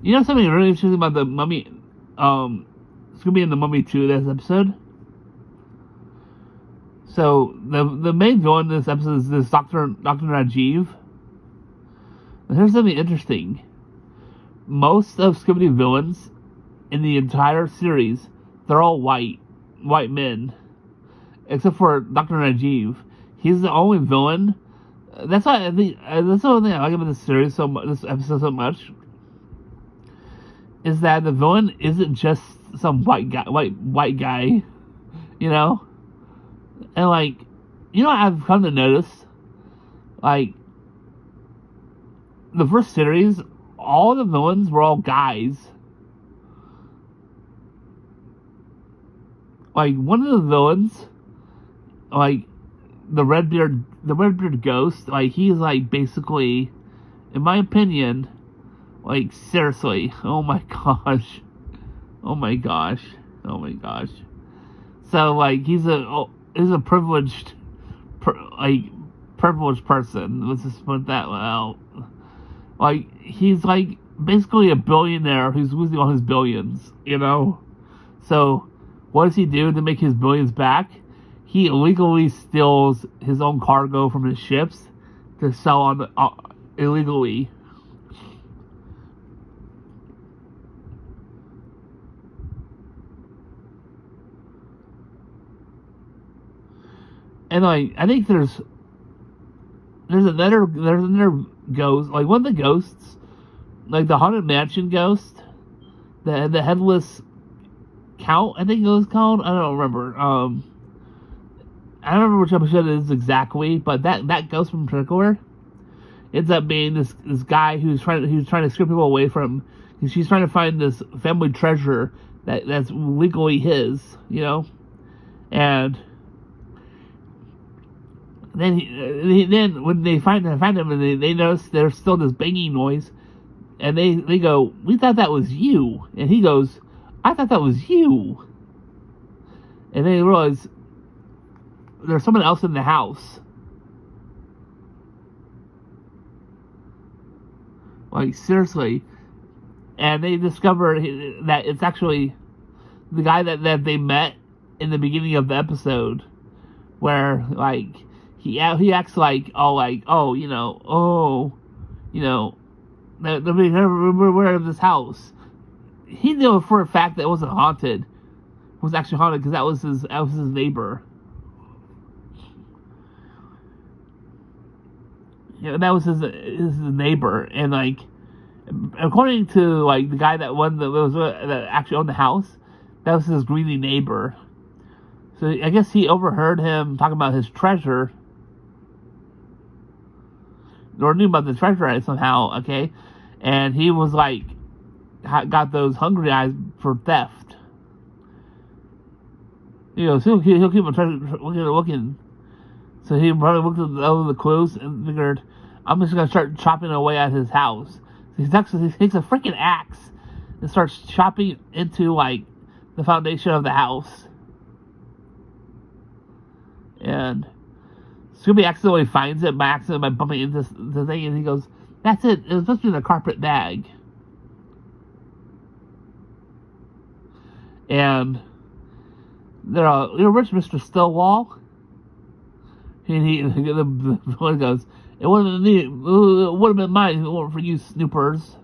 You know something really interesting about the Mummy? It's gonna be in the Mummy 2 this episode. So the main villain in this episode is this Dr. Rajiv. And here's something interesting. Most of Scooby-Doo villains in the entire series, they're all white men, except for Dr. Rajiv. He's the only villain. That's why I think that's the only thing I like about this series this episode so much, is that the villain isn't just some white guy, you know. And like, you know, I've come to notice, like, the first series, all the villains were all guys. Like, one of the villains, like, the Redbeard Ghost, like, he's like basically, in my opinion, like, seriously, oh my gosh. So like, he's a privileged person. Let's just put that out. Like, he's like basically a billionaire who's losing all his billions, you know. So what does he do to make his billions back? He illegally steals his own cargo from his ships to sell on illegally. And like, I think there's another ghost, like one of the ghosts, like the Haunted Mansion ghost, the headless count, I think it was called. I don't remember. I don't remember which episode it is exactly, but that ghost from particular ends up being this guy who's trying to scare people away from. She's trying to find this family treasure that's legally his, you know, and then when they find him and they notice there's still this banging noise, and they go, "We thought that was you," and he goes, "I thought that was you," and they realize there's someone else in the house. Like, seriously. And they discover that it's actually the guy that they met in the beginning of the episode, where like he acts like, we're aware of this house. He knew for a fact that it wasn't haunted. It was actually haunted because that was his neighbor. Yeah, that was his neighbor, and like, according to like the guy that actually owned the house, that was his greedy neighbor. So I guess he overheard him talking about his treasure, or knew about the treasure somehow. Okay, and he was like, got those hungry eyes for theft. You know, so he'll keep looking. So he probably looked at all the clues and figured, I'm just gonna start chopping away at his house. So he takes a freaking axe and starts chopping into like the foundation of the house. And Scooby accidentally finds it by bumping into the thing, and he goes, "That's it. It was supposed to be in a carpet bag." And they're all, "You're rich, Mr. Stillwell." And the villain goes, "It would have been mine if it weren't for you snoopers."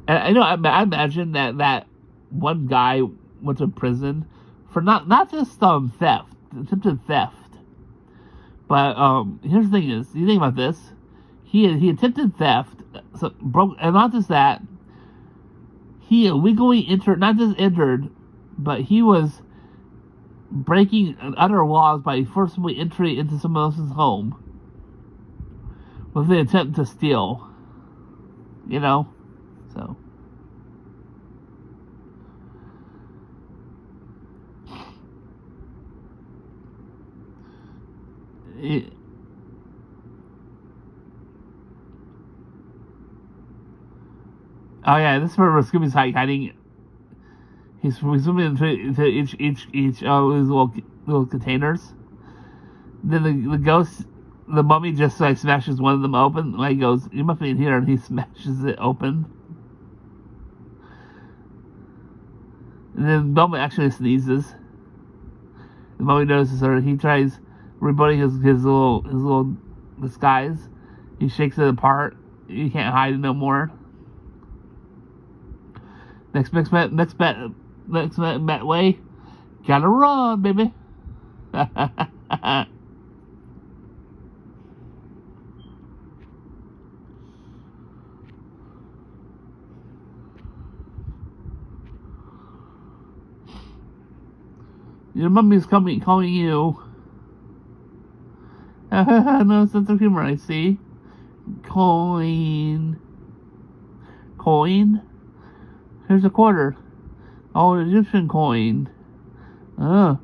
And I know, I imagine that one guy went to prison for not just theft, attempted theft. But here's the thing: is you think about this, he attempted theft, so broke, and not just that, he illegally not just entered, but he was breaking other laws by forcibly entry into someone else's home with the attempt to steal. You know? So. Oh yeah, this is where Scooby's hiding. He's zooming into each his little containers. Then the ghost, the mummy, just like smashes one of them open. Like goes, "You must be in here," and he smashes it open. And then the mummy actually sneezes. The mummy notices her. He tries rebutting his little disguise. He shakes it apart. You can't hide it no more. Next way, gotta run, baby. Your mummy's calling you. No sense of humor, I see. Coin. Here's a quarter. Oh, Egyptian coin. Don't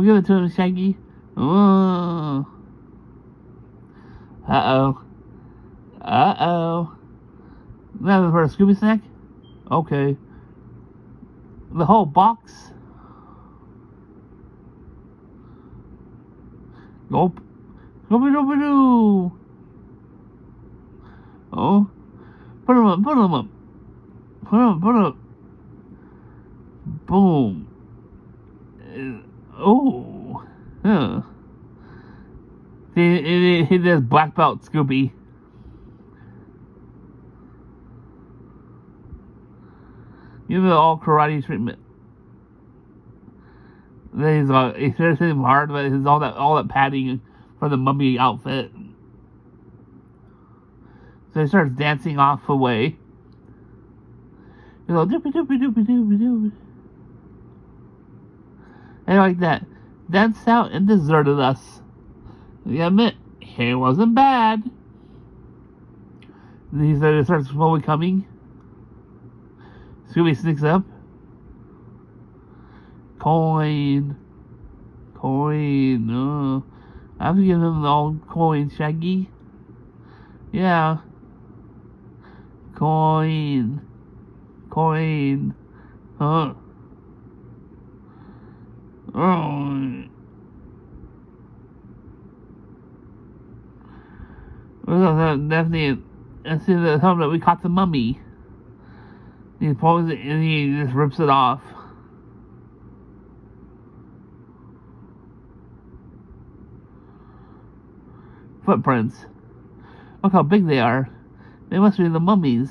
give it to him, Shaggy. Uh-oh. That for a Scooby snack? Okay. The whole box? Nope. Scooby-Dooby-Doo! Oh. Put him up. Boom. Oh. Huh. He does black belt Scooby. Give it all karate treatment. Then he's hitting him hard, but he's all that padding for the mummy outfit. So he starts dancing off away. He's like, doopy. And like that. Danced out and deserted us. We admit, he wasn't bad. And he starts slowly coming. Scooby sneaks up. Coin. I have to give him the old coin, Shaggy. Yeah. Coin. Huh. Oh. Definitely. I see the time that we caught the mummy. He pulls it and he just rips it off. Footprints. Look how big they are. They must be the mummies.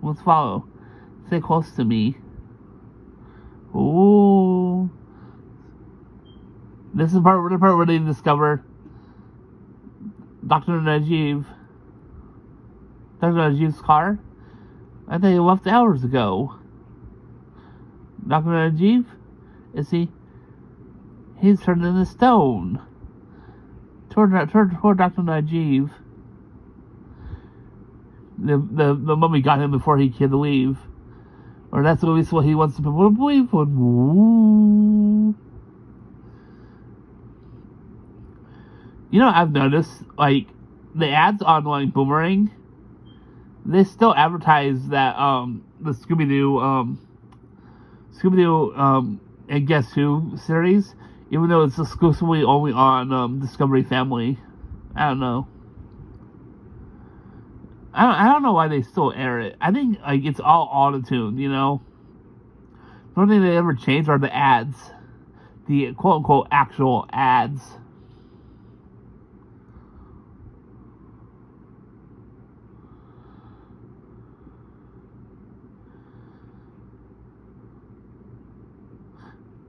Let's follow. Stay close to me. Ooh. This is the part where they discover Dr. Najiv's car. I think he left hours ago. Dr. Najiv? Is he? He's turned into stone. Toward Dr. Najiv. The mummy got him before he could leave. Or that's at least what he wants people to believe. Ooh. You know, I've noticed, like, the ads on, like, Boomerang, they still advertise that, the Scooby-Doo, and Guess Who series, even though it's exclusively only on, Discovery Family. I don't know. I don't know why they still air it. I think, like, it's all auto-tuned, you know? The only thing they ever changed are the ads. The quote-unquote actual ads.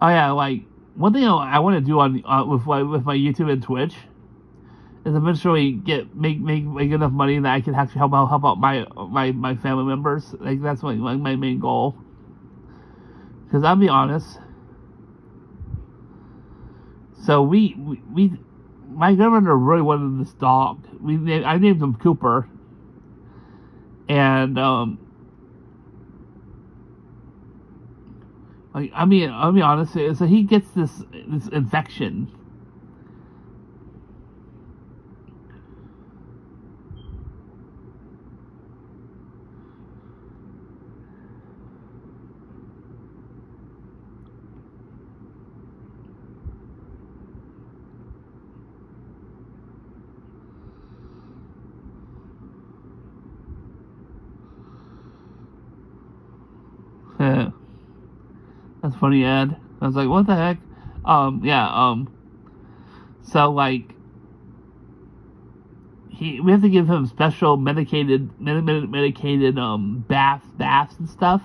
Oh yeah, like, one thing I want to do on with my YouTube and Twitch is eventually make enough money that I can actually help out my family members. Like, that's my main goal. Because I'll be honest. So my grandmother really wanted this dog. I named him Cooper. And Like, I mean, I'll be honest. So he gets this infection. That's funny, Ed. I was like, what the heck? Yeah. So like, we have to give him special medicated baths and stuff.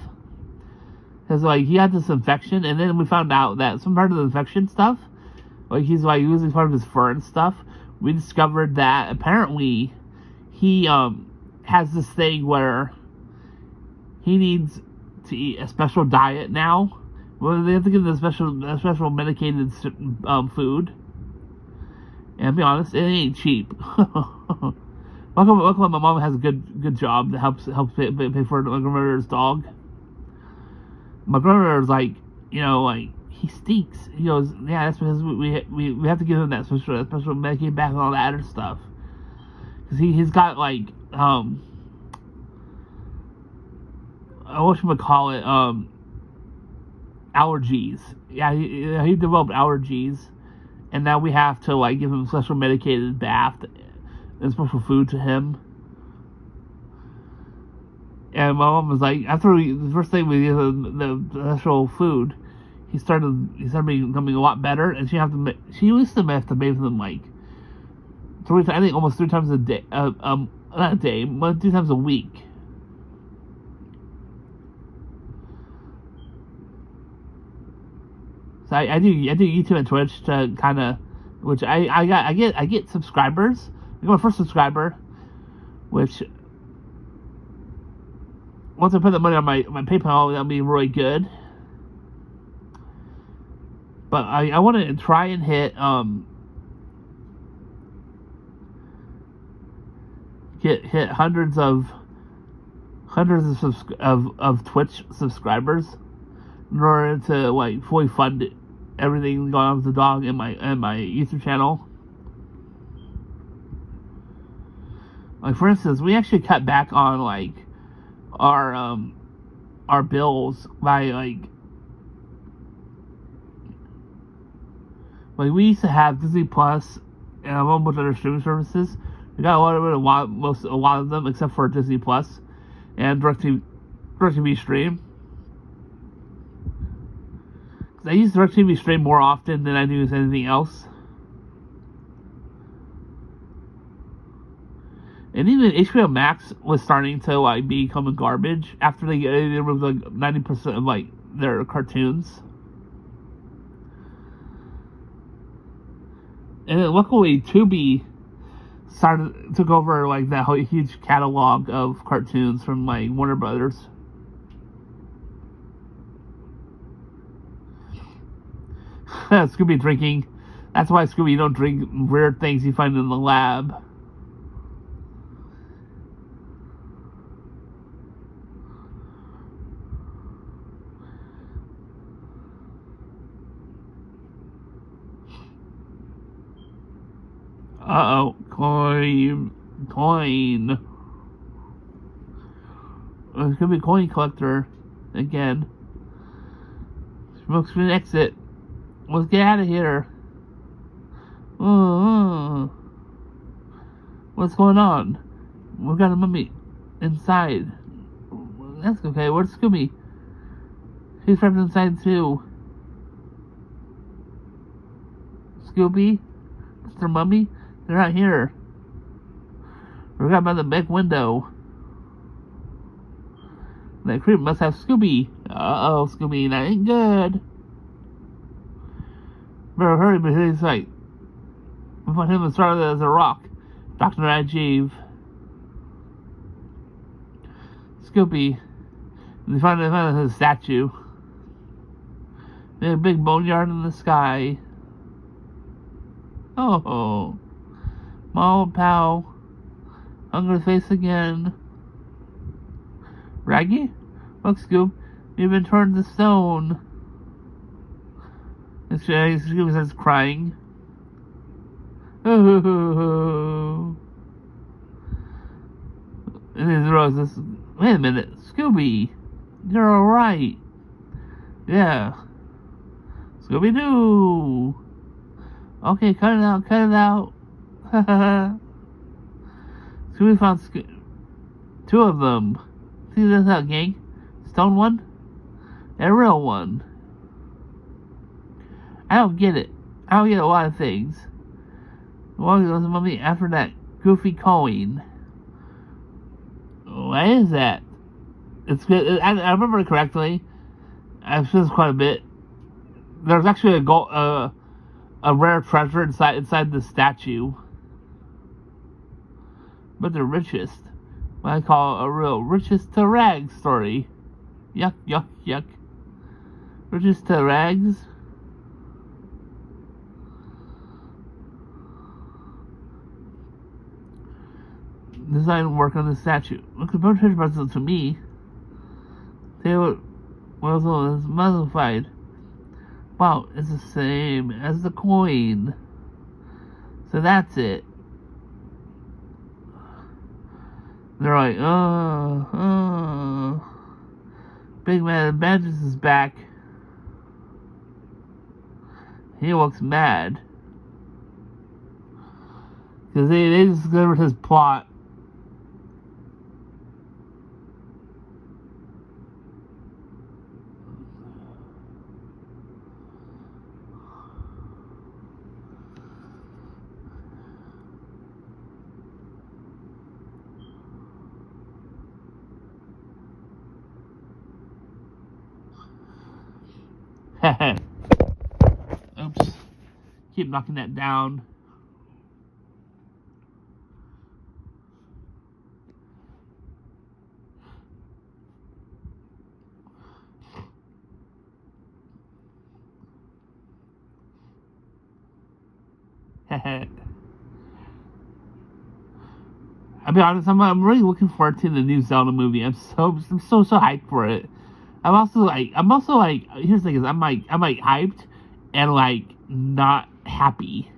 Because like he had this infection, and then we found out that some part of the infection stuff, like he's like losing part of his fur and stuff. We discovered that apparently he has this thing where he needs to eat a special diet now. Well, they have to give him a special medicated food. And to be honest, it ain't cheap. Luckily, my mom has a good job that helps pay for my grandmother's dog. My grandmother's like, like he stinks. He goes, yeah, that's because we have to give him that special medicated bath and all that other stuff. Because he's got like whatchamacallit, allergies. Yeah, he developed allergies, and now we have to like give him a special medicated bath and special food to him. And my mom was like, after the first thing we gave him the special food, he started becoming a lot better, and she used to have to bathe him like almost 3 times a day, not a day, but 3 times a week. So I do YouTube and Twitch to kind of, which I get subscribers. I got my first subscriber, which once I put the money on my PayPal, that'll be really good. But I want to try and hit hit hundreds of Twitch subscribers in order to like fully fund everything going on with the dog and my YouTube channel. Like for instance, we actually cut back on like our bills by like we used to have Disney Plus and a whole bunch of other streaming services. We got a lot of them except for Disney Plus and DirecTV Stream. I use DirecTV Stream more often than I do anything else. And even HBO Max was starting to like become garbage after they removed like 90% of like their cartoons. And then luckily Tubi took over like that whole huge catalog of cartoons from like Warner Brothers. Scooby drinking. That's why Scooby, you don't drink weird things you find in the lab. Uh-oh. Coin. It's gonna be a coin collector again. Smoke screen exit. Let's get out of here. What's going on? We got a mummy inside. That's okay. Where's Scooby? He's trapped inside too. Scooby? Mr. Mummy? They're not here. We're got by the back window. That creep must have Scooby. Uh-oh, Scooby, that ain't good. Better hurry, but he's like, we find him as solid as a rock. Dr. Rajiv. Scooby. They find his statue. There's a big boneyard in the sky. Oh. My old pal. Hungry face again. Raggy? Look, Scoop. You've been turned to stone. Scooby starts crying. And then Rose says, "Wait a minute, Scooby, you're alright." "Yeah." "Scooby-Doo." "Okay, cut it out, cut it out." Scooby found two of them. See this out, gang? Stone one? And a real one. I don't get it. I don't get a lot of things. What was the mummy after that goofy coin? What is that? It's good. I remember it correctly. I've seen this quite a bit. There's actually a rare treasure inside the statue. But the richest. What I call a real richest to rags story. Yuck, yuck, yuck. Richest to rags. Design work on the statue. Look at the treasure puzzle to me. They were mummified. Wow, it's the same as the coin. So that's it. They're like, Big Man Badges is back. He looks mad. Because they discovered his plot. Oops. Keep knocking that down. I'll be honest, I'm really looking forward to the new Zelda movie. I'm so hyped for it. I'm also like, here's the thing is, I'm hyped and like not happy.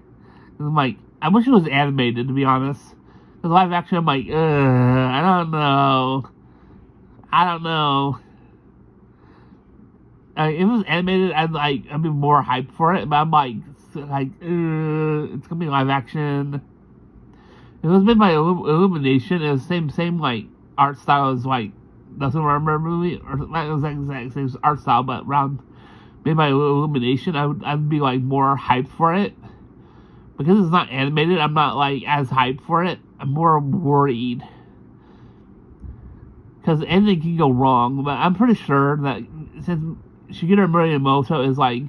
I'm like, I wish it was animated, to be honest. Because live action, I'm like, I don't know. If it was animated, I'd be more hyped for it. But I'm like, it's gonna be live action. It was made by Illumination. It was same like art style as like the Super Mario movie, or not exact same art style, but made by Illumination. I'd be like more hyped for it. Because it's not animated, I'm not like as hyped for it. I'm more worried. Because anything can go wrong, but I'm pretty sure that since Shigeru Miyamoto is like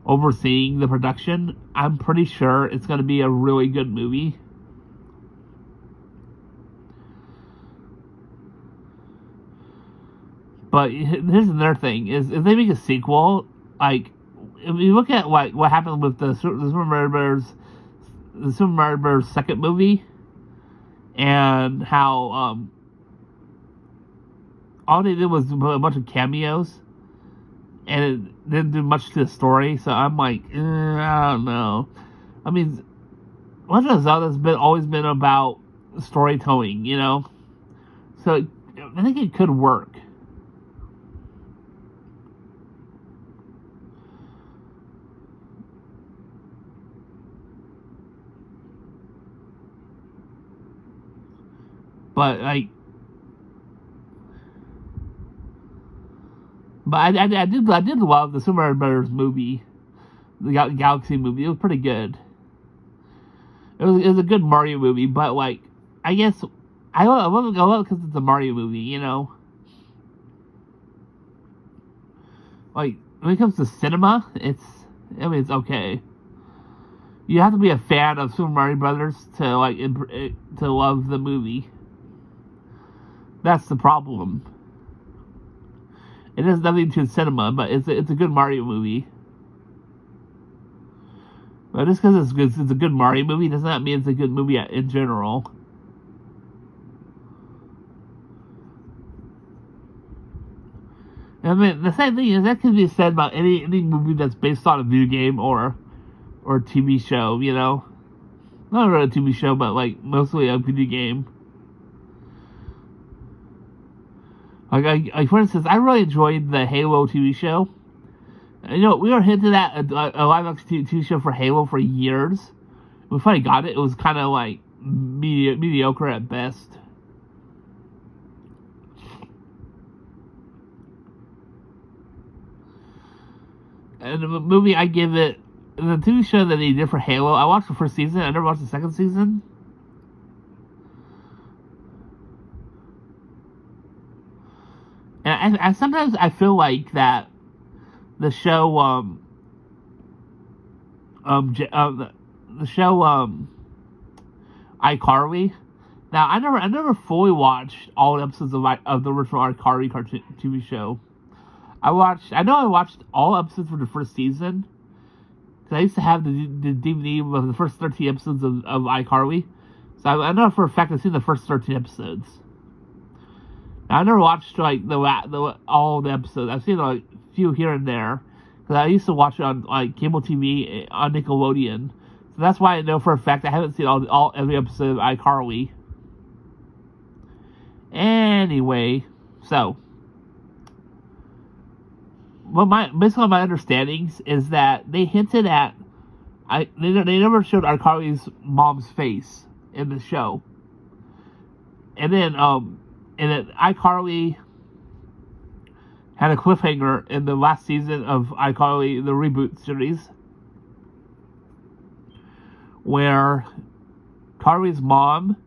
overseeing the production, I'm pretty sure it's going to be a really good movie. But here's another thing: is if they make a sequel, like if you look at what happened with the Super Mario Bros. Second movie, and how all they did was put a bunch of cameos, and it didn't do much to the story. So I'm like, I don't know. I mean, Legend of Zelda's always been about storytelling, you know. So I think it could work. But I did love the Super Mario Brothers movie, the Galaxy movie. It was pretty good. It was a good Mario movie, but like I guess I love it because it's a Mario movie, you know. Like when it comes to cinema, it's okay. You have to be a fan of Super Mario Brothers to love the movie. That's the problem. It has nothing to cinema, but it's a good Mario movie. But just because it's a good Mario movie does not mean it's a good movie in general. I mean, the same thing is that can be said about any movie that's based on a video game or TV show. You know, not really a TV show, but like mostly a video game. Like for instance, I really enjoyed the Halo TV show. You know, we were hinted at a live action TV show for Halo for years. We finally got it. It was kind of like mediocre at best. And the movie, I give it, the TV show that they did for Halo, I watched the first season. I never watched the second season. And I sometimes I feel like that the show the show iCarly. Now I never fully watched all episodes of the original iCarly cartoon TV show. I know I watched all episodes for the first season because I used to have the DVD of the first 13 episodes of iCarly. So I know for a fact I've seen the first 13 episodes. Now, I never watched like all the episodes. I've seen like a few here and there because I used to watch it on like cable TV on Nickelodeon. So that's why I know for a fact I haven't seen every episode of iCarly. Anyway, so basically my understandings is that they hinted at they never showed iCarly's mom's face in the show, and then iCarly had a cliffhanger in the last season of iCarly, the reboot series, where Carly's mom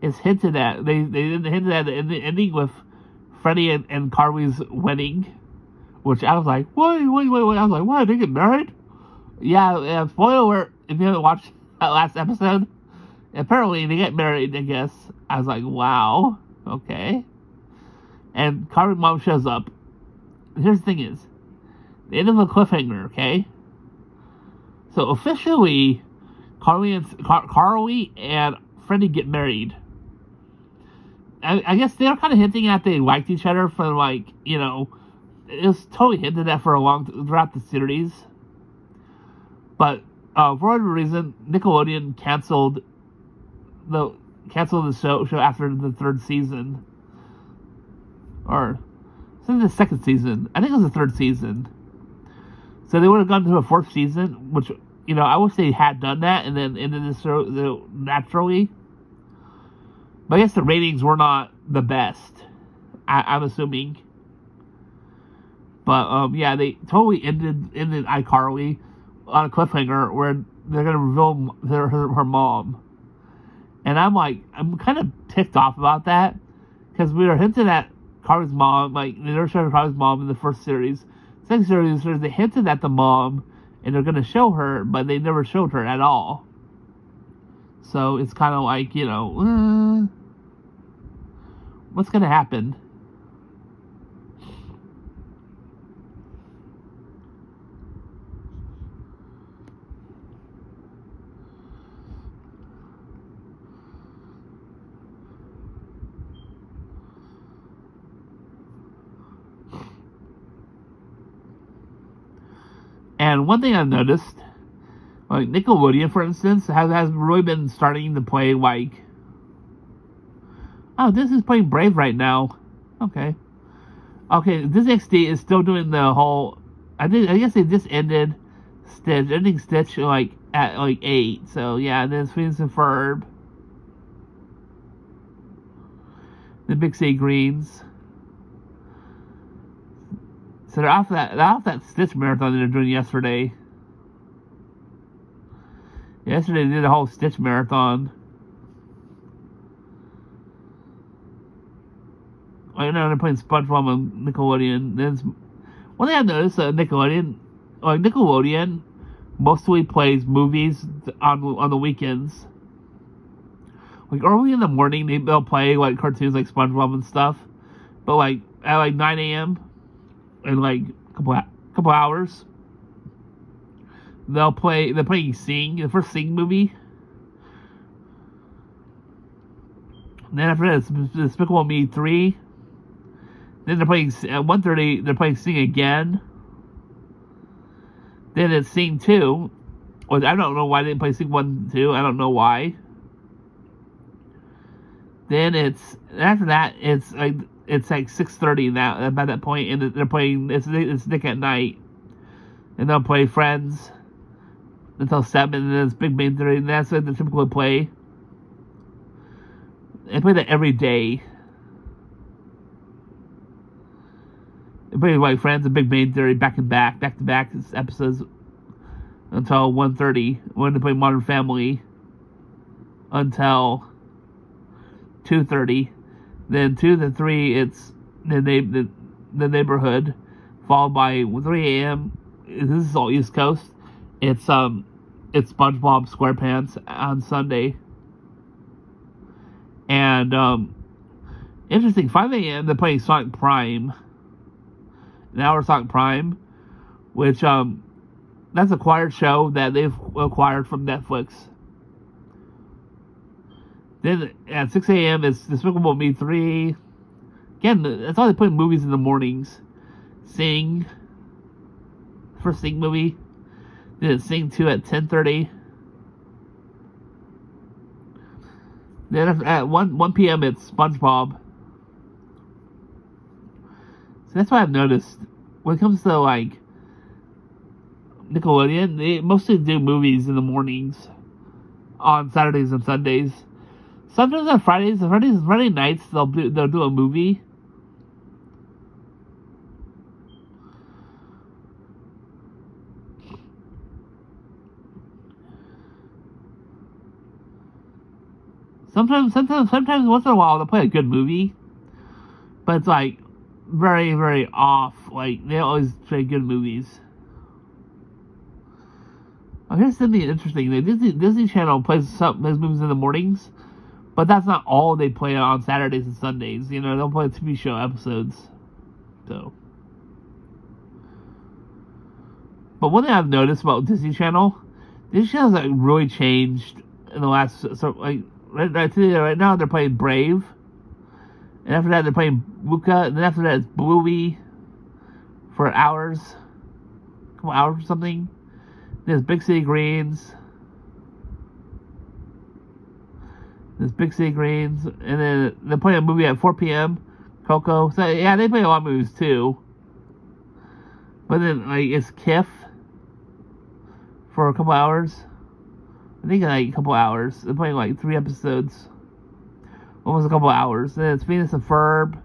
is hinted at. They hinted at the ending with Freddie and Carly's wedding, which I was like, wait. I was like, what? They get married? Yeah, spoiler alert, if you haven't watched that last episode, apparently they get married, I guess. I was like, wow, okay. And Carly's mom shows up. Here's the thing is, the end of a cliffhanger, okay? So officially, Carly and Freddie get married. I guess they're kind of hinting at they liked each other for like, you know, it was totally hinted at for throughout the series. But for whatever reason, Nickelodeon canceled the show after the third season. Or since the second season. I think it was the third season. So they would have gone to a fourth season, which, you know, I wish they had done that and then ended the show naturally. But I guess the ratings were not the best, I'm assuming. But yeah, they totally ended iCarly on a cliffhanger where they're gonna reveal her mom, and I'm kind of ticked off about that because we were hinted at Carly's mom, like they never showed Carly's mom in the first series. Second series, they hinted at the mom and they're gonna show her, but they never showed her at all. So it's kind of like, you know, what's gonna happen? And one thing I've noticed, like Nickelodeon, for instance, has really been starting to play like, oh, this is playing Brave right now. Okay, Disney XD is still doing the whole. I guess they just ending Stitch like at like 8. So yeah, and then Phineas and Ferb, the Big City Greens. So they're off that Stitch marathon they were doing yesterday. Yesterday they did a whole Stitch marathon. Right now they're playing SpongeBob on Nickelodeon. Then one thing I noticed, Nickelodeon mostly plays movies on the weekends. Like early in the morning they'll play like cartoons like SpongeBob and stuff, but like at like 9 a.m. in like a couple hours, they're playing Sing, the first Sing movie. And then after that, it's Despicable Me 3. Then they're playing at 1:30. They're playing Sing Again. Then it's Sing 2. Or I don't know why they didn't play Sing 1 2. I don't know why. Then after that it's like 6:30 now by that point, and they're playing it's Nick at Night, and they'll play Friends until 7, and then it's Big Bang Theory, and that's like the typical play. They play that every day. They play like Friends and Big Bang Theory back to back episodes until 1:30. When they play Modern Family until 2:30. Then 2 to 3 it's the Neighborhood, followed by 3 a.m. This is all East Coast. It's SpongeBob SquarePants on Sunday. And interesting, 5 a.m. they're playing Sonic Prime. An hour of Sonic Prime, which that's a acquired show that they've acquired from Netflix. Then at 6 a.m. it's Despicable Me 3. Again, that's all they put in movies in the mornings. Sing. First Sing movie. Then it's Sing 2 at 10:30. Then at 1 p.m. it's SpongeBob. So that's what I've noticed. When it comes to like Nickelodeon, they mostly do movies in the mornings on Saturdays and Sundays. Sometimes on Friday nights they'll do a movie. Sometimes once in a while they'll play a good movie, but it's like very, very off. Like they always play good movies. I guess something interesting. The Disney Channel plays movies in the mornings, but that's not all they play on Saturdays and Sundays. You know, they'll play TV show episodes. So, but one thing I've noticed about Disney Channel has like really changed in the last right now they're playing Brave, and after that they're playing Luca, and then after that it's Bluey for a couple hours or something. There's Big City Greens. And then they're playing a movie at 4 p.m. Coco. So yeah, they play a lot of movies too. But then like it's Kif for a couple hours. I think like a couple hours. They're playing like 3 episodes. Almost a couple hours. Then it's Phineas and Ferb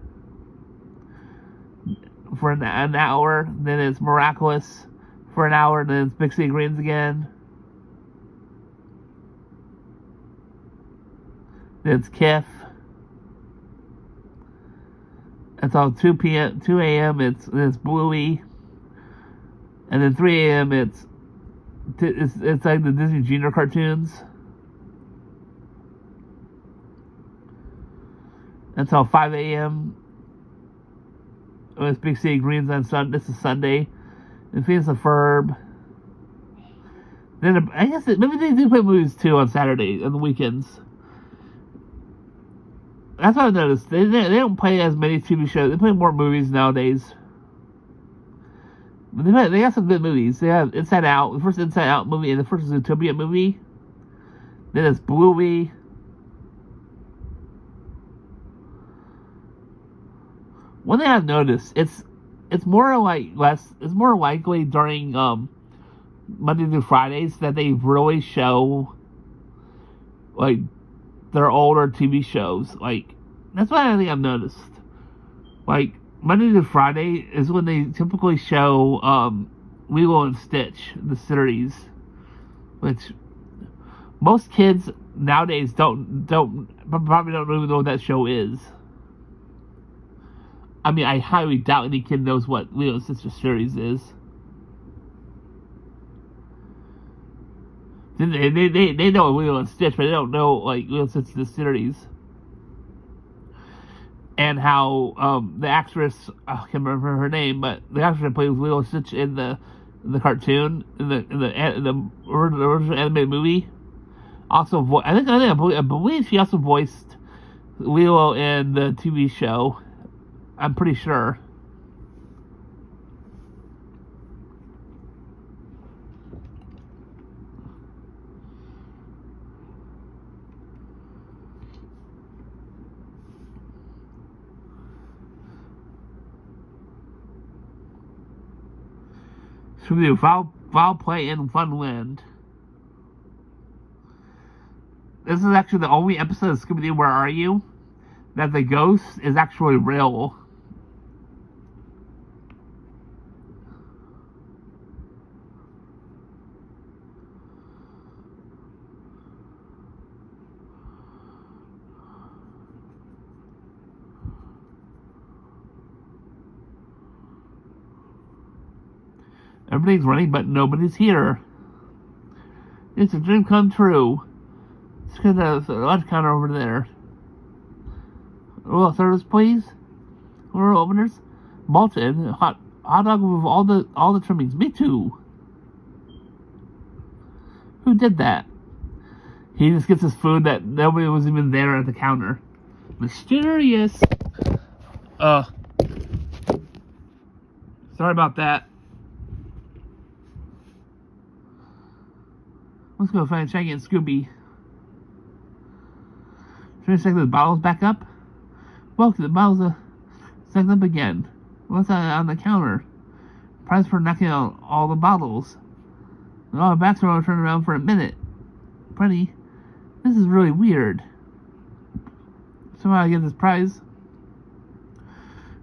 for an hour. Then it's Miraculous for an hour. And then it's Big City Greens again. Then it's Kif. Until 2 a.m. it's Bluey. And then 3 a.m. it's like the Disney Junior cartoons. Until 5 a.m. It's Big City Greens on Sunday. This is Sunday. And Phineas and Ferb. Then I guess maybe they do play movies too on Saturday on the weekends. That's what I've noticed. They don't play as many TV shows. They play more movies nowadays. But they got some good movies. They have Inside Out, the first Inside Out movie, and the first Zootopia movie. Then it's Bluey. One thing I've noticed, it's more likely during Monday through Fridays that they really show like their older TV shows. Like that's what I think I've noticed. Like Monday to Friday is when they typically show Lilo and Stitch, the series, which most kids nowadays probably don't even know what that show is. I mean, I highly doubt any kid knows what Lilo and Stitch series is. They know Lilo and Stitch, but they don't know like Lilo and Stitch the series. And how the actress, I can't remember her name, but the actress that plays Lilo and Stitch in the cartoon, in the original animated movie, also I believe she also voiced Lilo in the TV show I'm pretty sure. Scooby-Doo, foul play and fun wind. This is actually the only episode of Scooby-Doo, Where Are You? That the ghost is actually real. Everything's running, but nobody's here. It's a dream come true. Let's get the lunch counter over there. Well, service, please. Order openers. Malted hot dog with all the trimmings. Me too. Who did that? He just gets his food that nobody was even there at the counter. Mysterious. Sorry about that. Let's go find Shaggy and Scooby. Should we stack those bottles back up? Well, the bottles are stacked up again. What's on the counter? Price for knocking out all the bottles. And all the backs are all turned around for a minute. Pretty. This is really weird. Somehow I get this prize.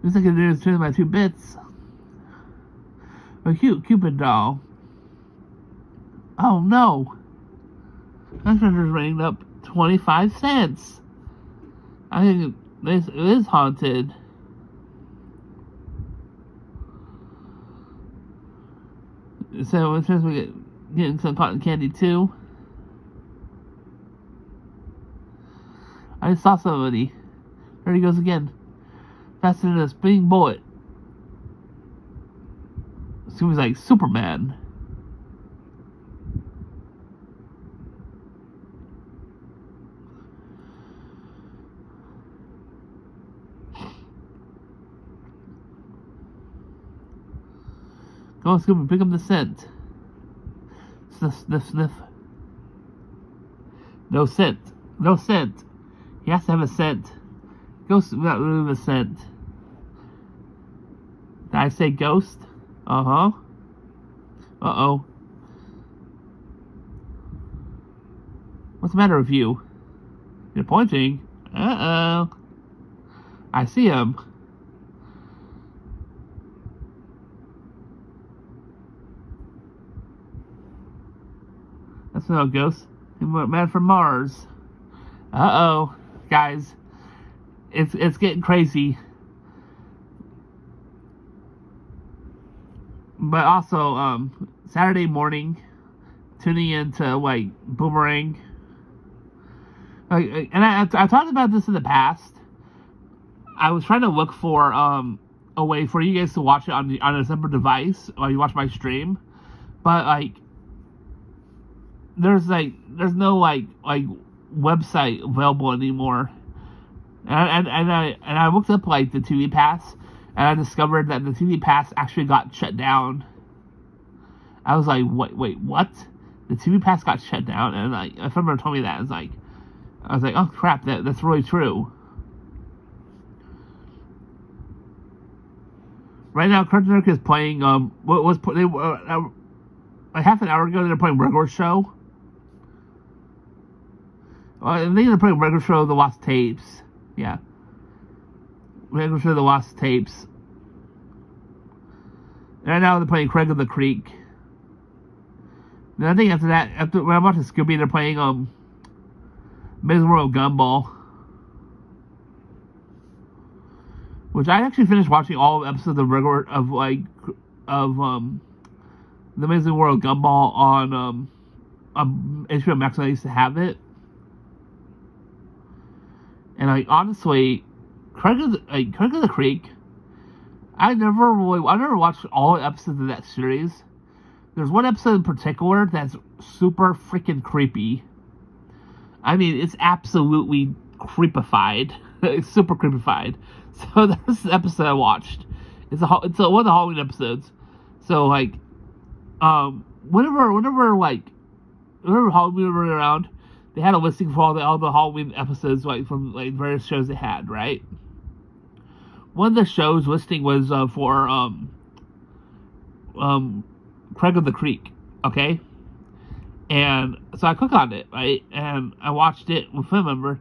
Looks like it is turned by 2 bits. A cute Cupid doll. Oh no! That treasure's rating up 25 cents. I think this is haunted. So it says we getting some cotton candy too. I just saw somebody. There he goes again. Faster than a spinning bullet. Seems like Superman. Go on, Scooby, pick up the scent. Sniff, sniff, sniff. No scent. No scent. He has to have a scent. Ghost without really a scent. Did I say ghost? Uh-huh. Uh-oh. What's the matter with you? You're pointing. Uh-oh. I see him. That's no ghost. He went mad from Mars. Uh-oh. Guys. It's getting crazy. But also, Saturday morning, tuning into, like, Boomerang. And I talked about this in the past. I was trying to look for, a way for you guys to watch it on a separate device while you watch my stream. But, like, there's no website available anymore. And I looked up, like, the TV Pass, and I discovered that the TV Pass actually got shut down. I was like, wait, what? The TV Pass got shut down? And, like, a friend told me that. I was like, oh crap, that's really true. Right now, Cartoon Network is playing, like half an hour ago, they were playing Regular Show. I think they're playing Regular Show, The Lost Tapes. Yeah. Regular Show, The Lost Tapes. And right now they're playing Craig of the Creek. Then I think after that, when I'm watching Scooby, they're playing, Amazing World Gumball. Which I actually finished watching all episodes of The Amazing World Gumball on HBO Max when I used to have it. And, like, honestly, Craig of the Creek, I never watched all episodes of that series. There's one episode in particular that's super freaking creepy. I mean, it's absolutely creepified. It's super creepified. So there's this episode I watched. It's one of the Halloween episodes. So like, whenever Halloween were around, they had a listing for all the Halloween episodes like from like various shows they had, right? One of the shows listing was for Craig of the Creek, okay? And so I click on it, right? And I watched it with a family member.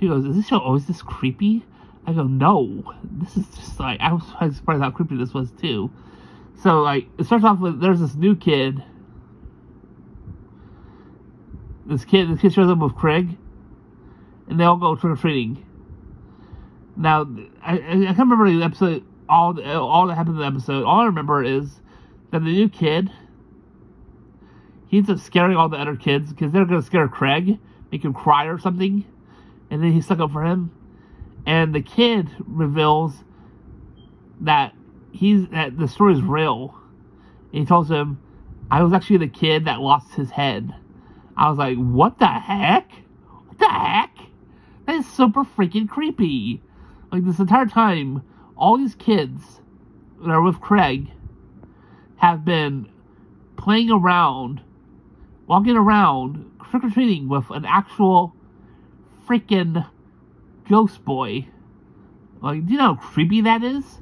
She goes, "Is this show always this creepy?" I go, "No, this is just like," I was surprised how creepy this was too. So like, it starts off with there's this new kid. This kid shows up with Craig, and they all go trick or treating. Now, I can't remember the episode, all that happened in the episode. All I remember is that the new kid, he ends up scaring all the other kids because they're going to scare Craig, make him cry or something, and then he stuck up for him. And the kid reveals that the story is real. And he tells him, "I was actually the kid that lost his head." I was like, what the heck? What the heck? That is super freaking creepy. Like, this entire time, all these kids that are with Craig have been playing around, walking around, trick-or-treating with an actual freaking ghost boy. Like, do you know how creepy that is?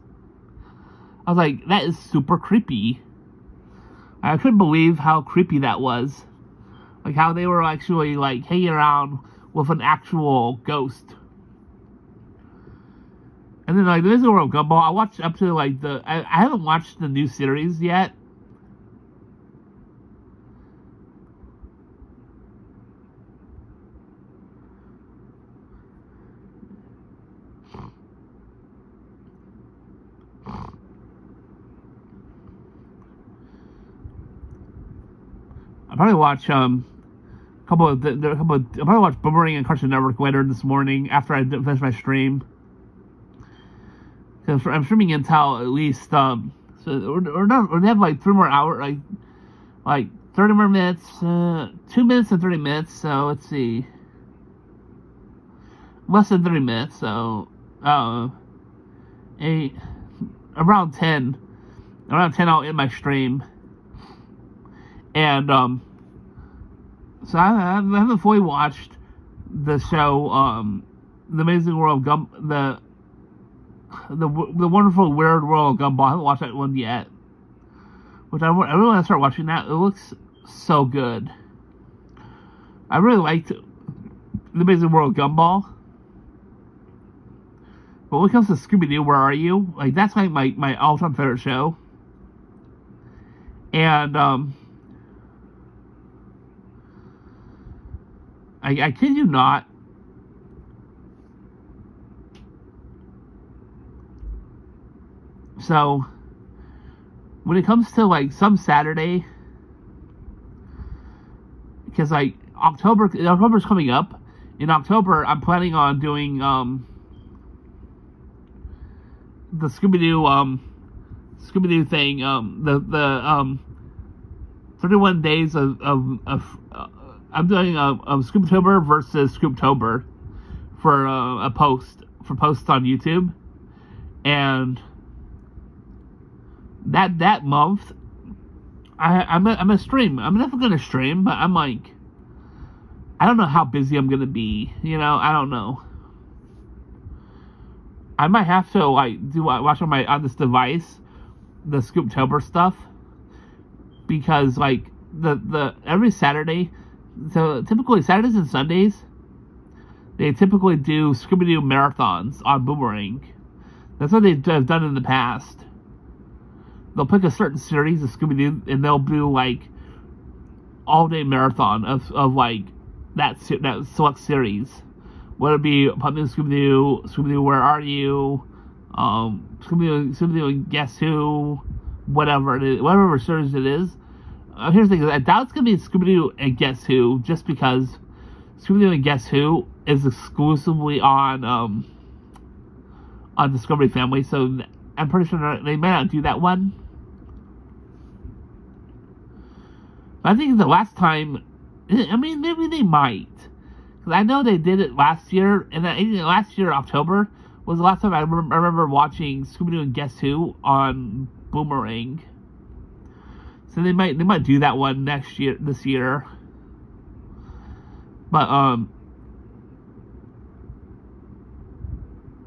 I was like, that is super creepy. I couldn't believe how creepy that was. Like, how they were actually, like, hanging around with an actual ghost. And then, like, the Amazing World of Gumball, I watched up to, like, I haven't watched the new series yet. I'll probably watch, I'll probably watch Boomerang and Cartoon Network later this morning after I finish my stream. Because I'm streaming until at least, so we have like 3 more hours, like 30 more minutes, 2 minutes and 30 minutes, so let's see. Less than 30 minutes, so, around 10 I'll end my stream. And, so I haven't fully watched the show, The Amazing World of the Wonderful Weird World of Gumball. I haven't watched that one yet. Which I really want to start watching that. It looks so good. I really liked The Amazing World of Gumball. But when it comes to Scooby-Doo, Where Are You? Like, that's my all-time favorite show. And, I kid you not. So, when it comes to, like, some Saturday, because, like, October's coming up. In October, I'm planning on doing, the Scooby-Doo thing, the 31 days of I'm doing a Scooptober versus Scooptober for posts on YouTube, and that month I'm gonna stream. I'm never gonna stream, but I'm like, I don't know how busy I'm gonna be. You know, I don't know. I might have to like watch on this device the Scooptober stuff, because like the every Saturday. So typically Saturdays and Sundays, they typically do Scooby-Doo marathons on Boomerang. That's what they've done in the past. They'll pick a certain series of Scooby-Doo and they'll do like all-day marathon of like that select series. Whether it be Pumpkin Scooby-Doo, Where Are You, Scooby-Doo Guess Who, whatever it is, whatever series it is. Here's the thing, I doubt it's going to be Scooby-Doo and Guess Who, just because Scooby-Doo and Guess Who is exclusively on Discovery Family, so I'm pretty sure they may not do that one. But I think the last time, I mean, maybe they might. Because I know they did it last year, and last year, October, was the last time I remember watching Scooby-Doo and Guess Who on Boomerang. So they might do that one this year. But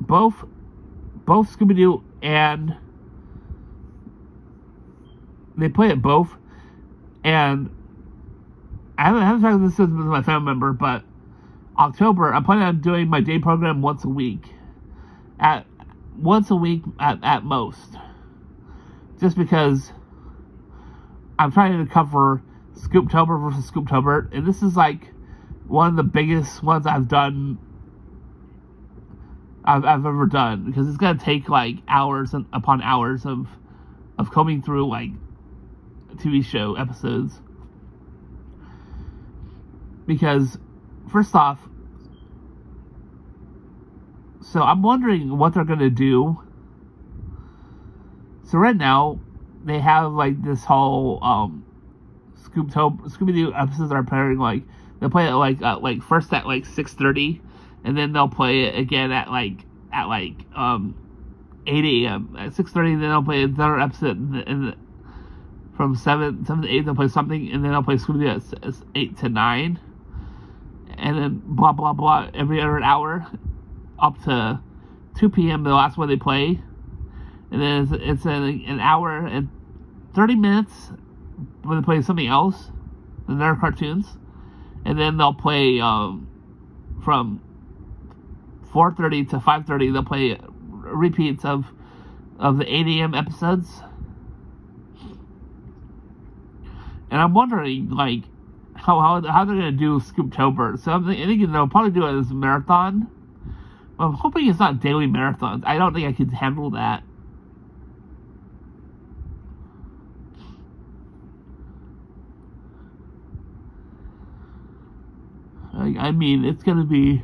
both Scooby-Doo and they play it both, and I haven't talked this with my family member, but October I'm planning on doing my day program once a week, at most, just because I'm trying to cover Scooptober versus Scooptober, and this is like one of the biggest ones I've ever done, because it's gonna take like hours upon hours of combing through like TV show episodes. Because first off, so I'm wondering what they're gonna do. So right now they have like this whole Scooby-Doo episodes are pairing, like they'll play it like first at like 6:30, and then they'll play it again at 8 a.m. at 6:30. Then they'll play another episode from 7 to 8. They'll play something, and then they'll play Scooby-Doo at 8 to 9, and then blah blah blah every other hour up to 2 p.m. the last one they play, and then it's an hour and 30 minutes when they play something else, and their cartoons, and then they'll play from 4:30 to 5:30. They'll play repeats of the 8 a.m. episodes, and I'm wondering like how they're gonna do Scooptober. So I'm thinking they'll probably do it as a marathon. I'm hoping it's not daily marathons. I don't think I could handle that. I mean, it's gonna be.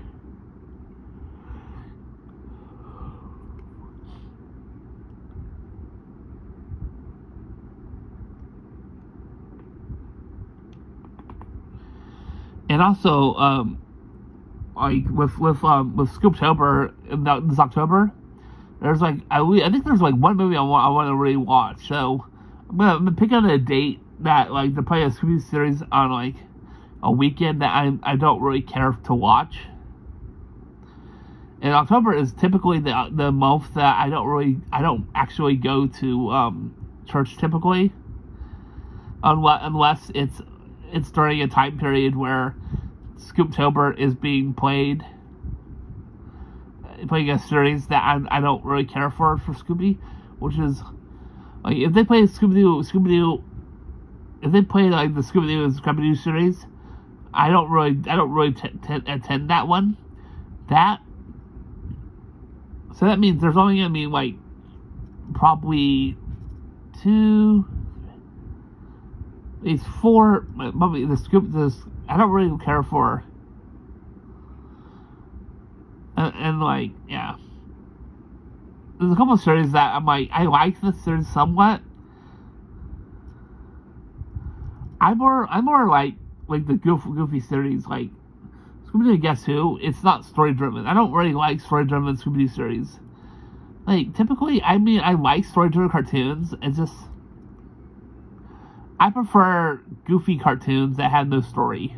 And also, like with Scooptober this October, there's like I think there's like one movie I want to really watch. So I'm gonna pick out a date that like to play a Scooby series on like a weekend that I don't really care to watch. And October is typically the month that I don't actually go to church typically, unless it's during a time period where Scooptober is being playing a series that I don't really care for Scooby, which is like if they play Scooby-Doo, if they play like the Scooby-Doo series, I don't really attend that one. So that means there's only gonna be like probably at least 4, probably I don't really care for, and like yeah, there's a couple of series that I'm like I like the series somewhat. I'm more like the goofy series, like Scooby-Doo Guess Who. It's not story driven. I don't really like story driven Scooby-Doo series. Like typically, I mean, I like story driven cartoons. It's just I prefer goofy cartoons that have no story.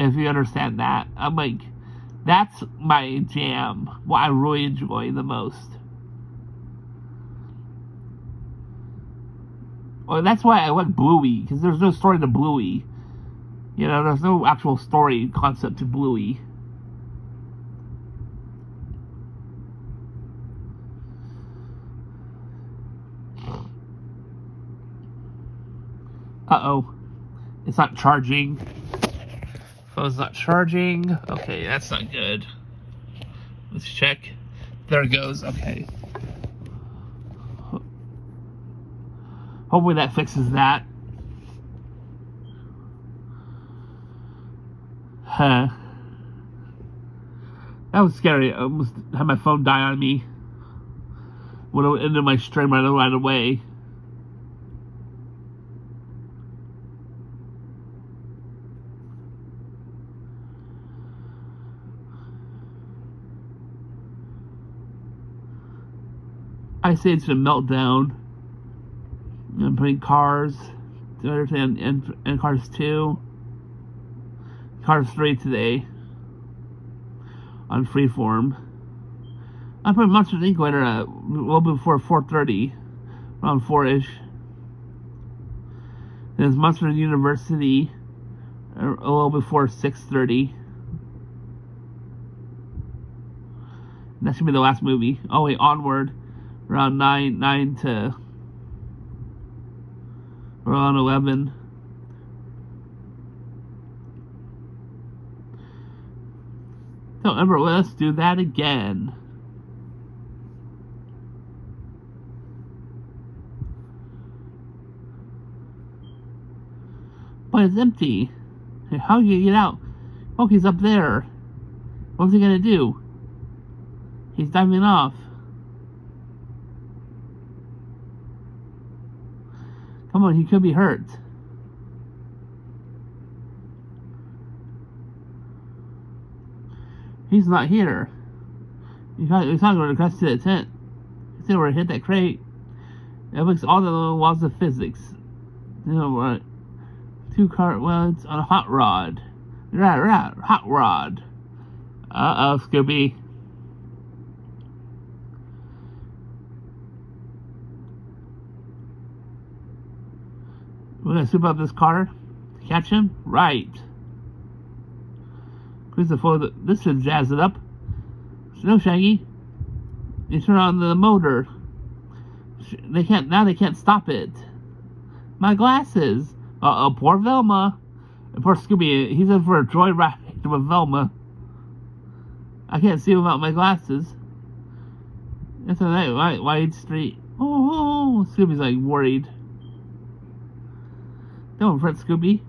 If you understand that, I'm like, that's my jam. What I really enjoy the most. Well, that's why I like Bluey, because there's no story to Bluey. You know, there's no actual story concept to Bluey. Uh-oh. It's not charging. Phone's not charging. Okay, that's not good. Let's check. There it goes. Okay. Hopefully that fixes that. Huh. That was scary. I almost had my phone die on me. Would have ended my stream right away. I say it's a meltdown. I'm putting Cars, and Cars 2, Cars 3 today on Freeform. I put Monsters Inc. later a little before 4:30, around 4-ish. There's Monsters University a little before 6:30. That should be the last movie. Oh wait, Onward, around 9 to around 11. Don't ever let us do that again. But it's empty. How do you get out? Oh, he's up there. What's he gonna do? He's diving off. Come on, he could be hurt. He's not here. He's not going to crash to the tent. He's going to hit that crate. It looks all the laws of physics. You know what? Well, it's on a hot rod. Right, hot rod. Uh-oh, Scooby. We're gonna swoop up this car to catch him? Right. This should jazz it up. No, Shaggy. You turn on the motor. They can't stop it. My glasses. Uh-oh, poor Velma. And poor Scooby, he's in for a joyride with Velma. I can't see without my glasses. It's a nice wide street. Oh, Scooby's like worried. Don't fret, Scooby.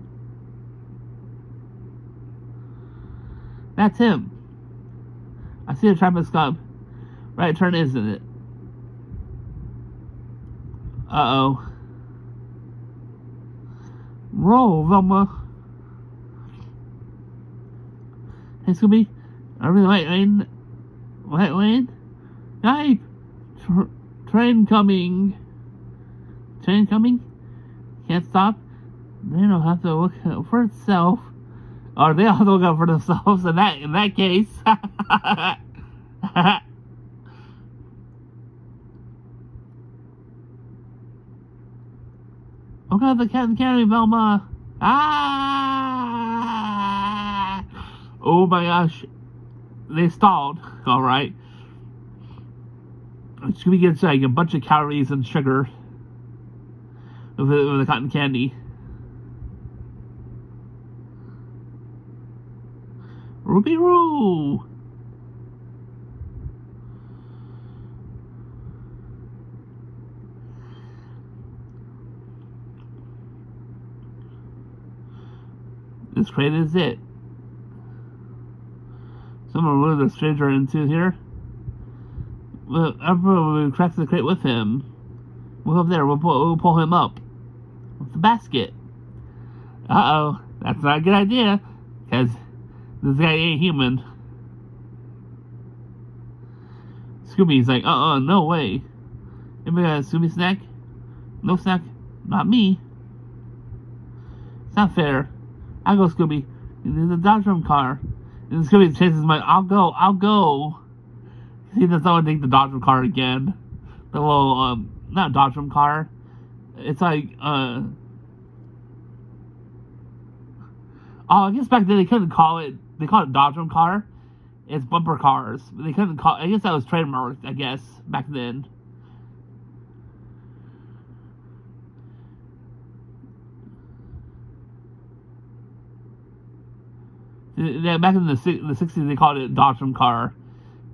That's him. I see a traffic stop. Right turn, isn't it? Uh-oh. Roll, Velma. Hey, Scooby. Are we in the right lane? Right lane? Hey! Train coming. Train coming? Can't stop? They don't have to look out for itself. Or they have to look out for themselves in that case. Look at the Cat Academy, Velma. Ah! Oh my gosh. They stalled. Alright. Scooby gets like a bunch of calories and sugar with the cotton candy. Ruby Roo! This crate is it. Someone lure the stranger into here. Well, everyone will crack the crate with him. We'll go up there. We'll pull him up with the basket. Uh-oh. That's not a good idea. Because this guy ain't human. Scooby's like, no way. Anybody got a Scooby snack? No snack? Not me. It's not fair. I'll go, Scooby. There's a Dodge Drum car. And Scooby chases him like, I'll go. He doesn't want to take the Dodge Drum car again. The little, not Dodge Drum car. It's like, I guess back then they couldn't call it, they called it Dodge Drum car. It's bumper cars. They couldn't call, I guess that was trademarked, I guess, back then. Yeah, back in the 60s, they called it Dodge Drum car.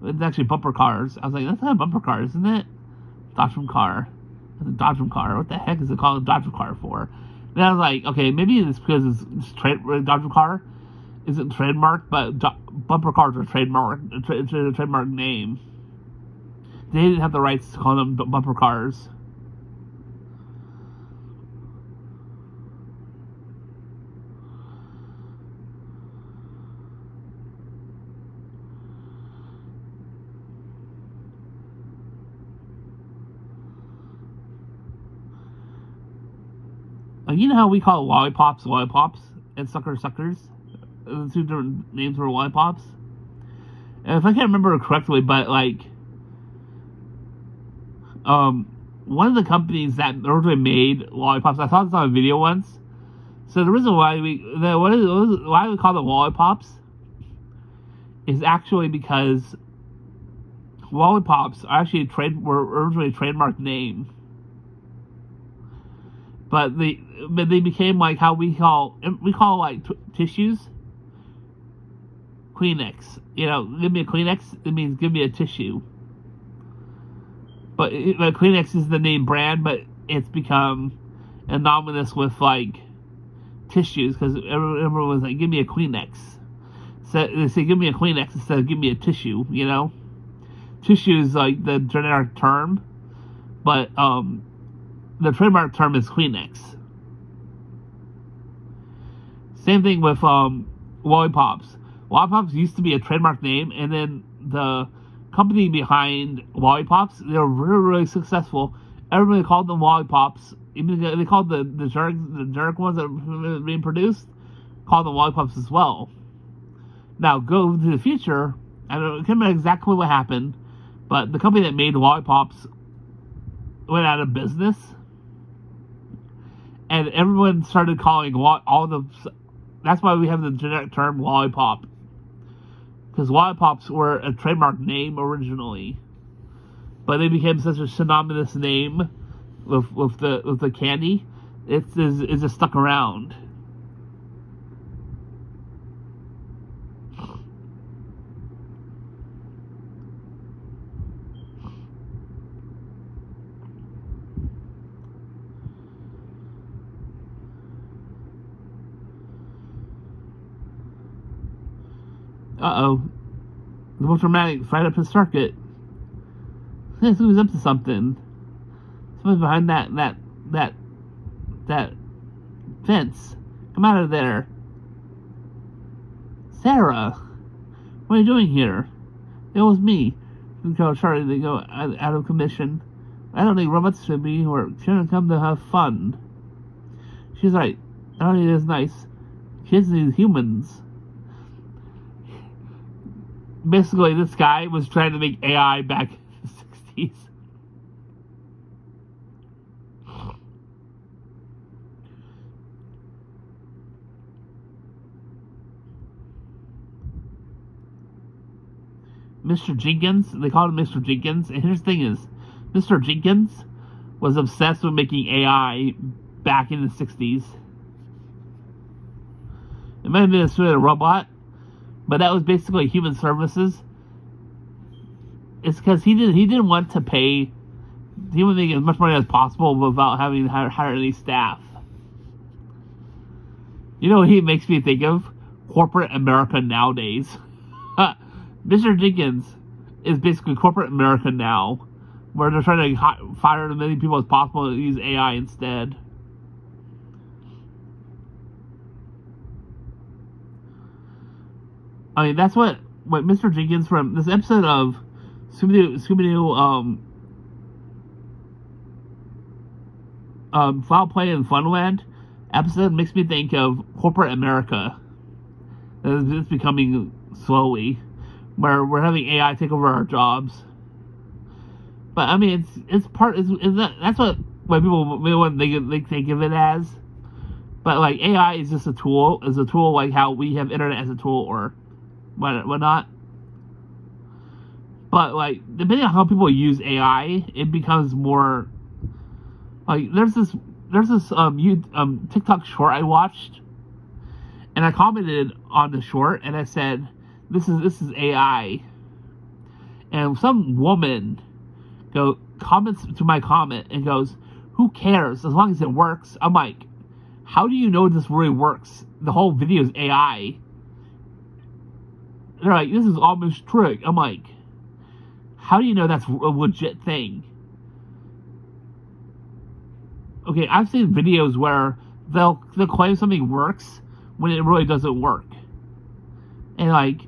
It's actually bumper cars. I was like, that's not a bumper car, isn't it? Dodge Drum car. That's a Dodge Drum car. What the heck is it called a Dodge Drum car for? And I was like, okay, maybe it's because it's Dodge Drum car isn't trademarked, but bumper cars are trademarked. It's a trademark name. They didn't have the rights to call them bumper cars. You know how we call lollipops and suckers? The two different names for lollipops. And if I can't remember correctly, but one of the companies that originally made lollipops, I saw this on a video once. So the reason why we call them lollipops is actually because lollipops are actually were originally a trademark name, but they became like how we call tissues. Kleenex, give me a Kleenex. It means give me a tissue. But Kleenex is the name brand, but it's become synonymous with tissues because everyone was like, give me a Kleenex. So they say give me a Kleenex instead of give me a tissue. Tissue is like the generic term, but the trademark term is Kleenex. Same thing with lollipops. Lollipops used to be a trademark name, and then the company behind lollipops, they were really, really successful. Everybody called them lollipops. Even they called the generic ones that were being produced, called them lollipops as well. Now, go to the future, I can't remember exactly what happened, but the company that made lollipops went out of business, and everyone started calling that's why we have the generic term lollipop. Because lollipops were a trademark name originally, but they became such a synonymous name with the candy. It's just stuck around. Uh-oh. The most dramatic right up his circuit. This was up to something. Someone's behind that fence. Come out of there. Sarah! What are you doing here? It was me. Charlie, they go out of commission. I don't think robots should be or shouldn't come to have fun. She's right. Not only is nice. Kids need humans. Basically, this guy was trying to make AI back in the 60s. Mr. Jenkins, they called him Mr. Jenkins, and here's the thing is, Mr. Jenkins was obsessed with making AI back in the 60s. It might have been a robot, but that was basically human services. It's because he didn't want to pay. He wanted to make as much money as possible without having to hire any staff. You know what he makes me think of? Corporate America nowadays. Mr. Jenkins is basically corporate America now, where they're trying to fire as many people as possible and use AI instead. I mean, that's what Mr. Jenkins from this episode of Scooby-Doo Foul Play in Funland episode makes me think of corporate America. It's becoming slowly, where we're having AI take over our jobs. But I mean, that's what people think of it as. But like AI is just a tool, like how we have internet as a tool or whatnot. But like depending on how people use AI, it becomes more like there's this TikTok short I watched, and I commented on the short and I said, This is AI. And some woman comments to my comment and goes, who cares as long as it works? I'm like, how do you know this really works? The whole video is AI. They're like, this is almost trick. I'm like, how do you know that's a legit thing? Okay, I've seen videos where they'll claim something works when it really doesn't work. And like,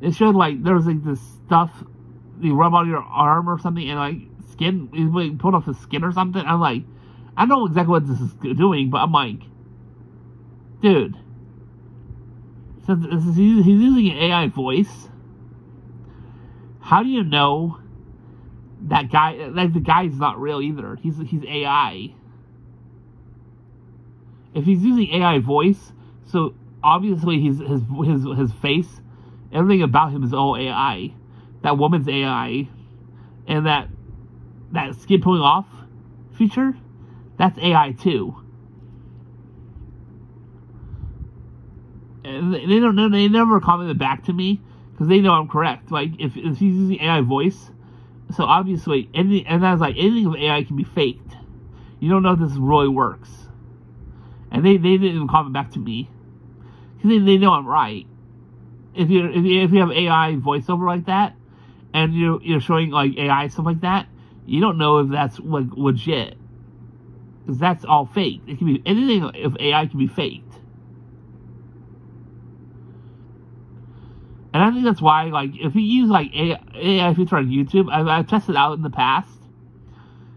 it showed like there was like this stuff you rub on your arm or something, and like skin, you pulled off the skin or something. I'm like, I know exactly what this is doing, but I'm like, dude, since he's using an AI voice, how do you know that guy? Like, the guy's not real either. He's AI. If he's using AI voice, so obviously his face, everything about him is all AI. That woman's AI, and that skin pulling off feature, that's AI too. And they don't know. They never commented back to me because they know I'm correct. Like, if he's using AI voice, so obviously anything, and I was like, anything with AI can be faked. You don't know if this really works. And they didn't even comment back to me because they know I'm right. If you have AI voiceover like that, and you're showing like AI stuff like that, you don't know if that's like legit, because that's all fake. It can be anything. If AI can be faked, and I think that's why, like, if you use like AI feature on YouTube, I've tested out in the past.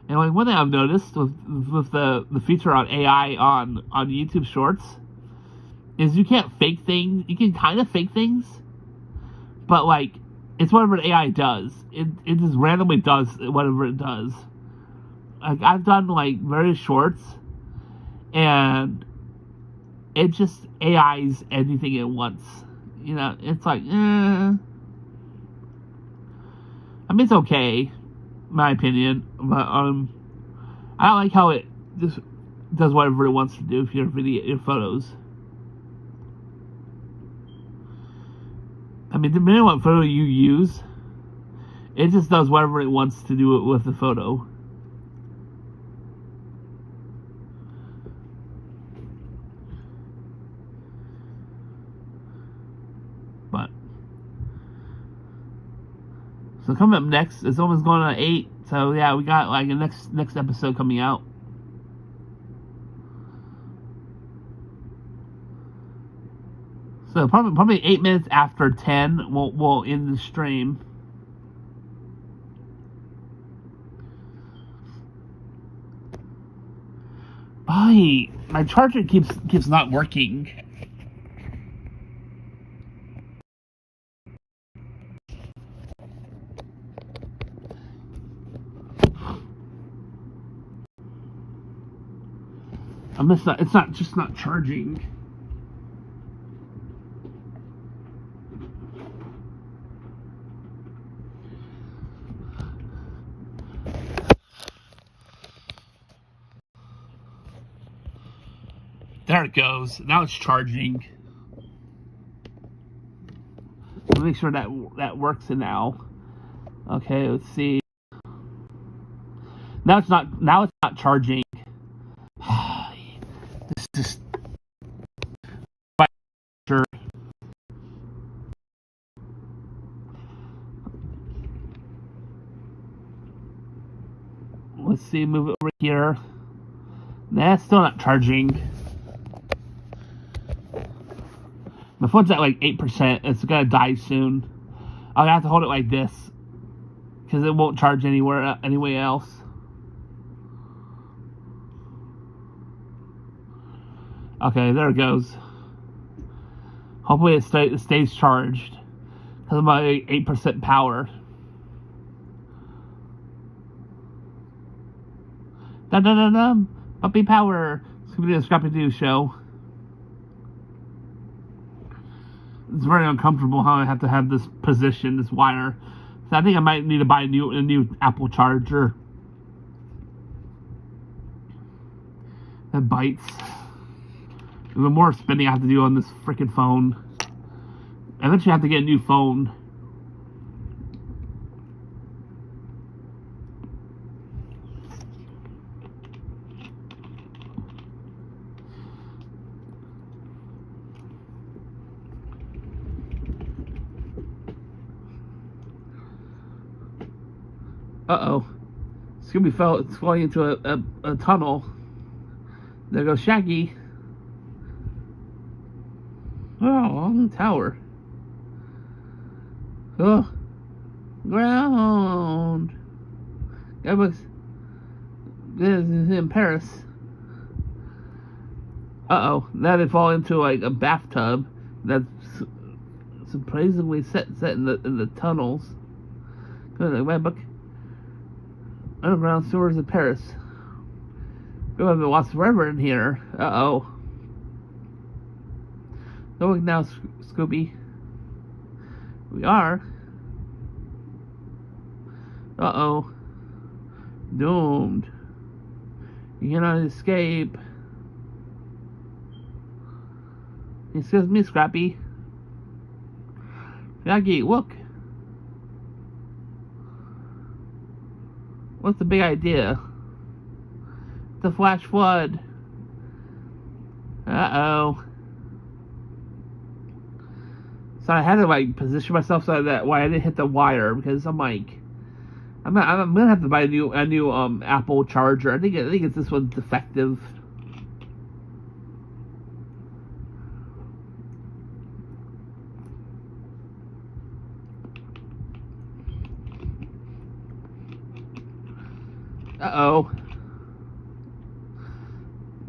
And like, one thing I've noticed with the feature on AI on YouTube Shorts is you can't fake things. You can kind of fake things, but like, it's whatever AI does. It just randomly does whatever it does. Like, I've done like various shorts, and it just AIs anything it wants. You know, it's like, I mean, it's okay, my opinion, but I don't like how it just does whatever it wants to do for your photos. I mean, depending on what photo you use, it just does whatever it wants to do with the photo. But so coming up next, it's almost going on 8. So yeah, we got like a next episode coming out. So probably 8 minutes after 10, we'll end the stream. Boy, my charger keeps not working. It's not charging. There it goes. Now it's charging. Let me make sure that works now. Okay, let's see. Now it's not charging. This is sure. Let's see, move it over here. Nah, it's still not charging. My phone's at like 8%. It's gonna die soon. I'll have to hold it like this because it won't charge anywhere else. Okay, there it goes. Hopefully it stays charged because of my 8% power. Dun dun dun dun! Puppy power. It's gonna be a Scrappy-Doo show. It's very uncomfortable how I have to have this position, this wire. So I think I might need to buy a new Apple charger. That bites. The more spending I have to do on this freaking phone. I eventually have to get a new phone. Uh-oh. Scooby it's falling into a tunnel. There goes Shaggy. Oh, on the tower. Oh. Ground. in Paris. Now they fall into like a bathtub that's surprisingly set in the tunnels. My book, Underground Sewers of Paris. We haven't been lost forever in here. No look now, Scooby. We are. Doomed. You cannot escape. Excuse me, Scrappy. Shaggy, look. What's the big idea? The flash flood. So I had to like position myself so that why I didn't hit the wire, because I'm like, I'm gonna have to buy a new Apple charger. I think it's this one's defective.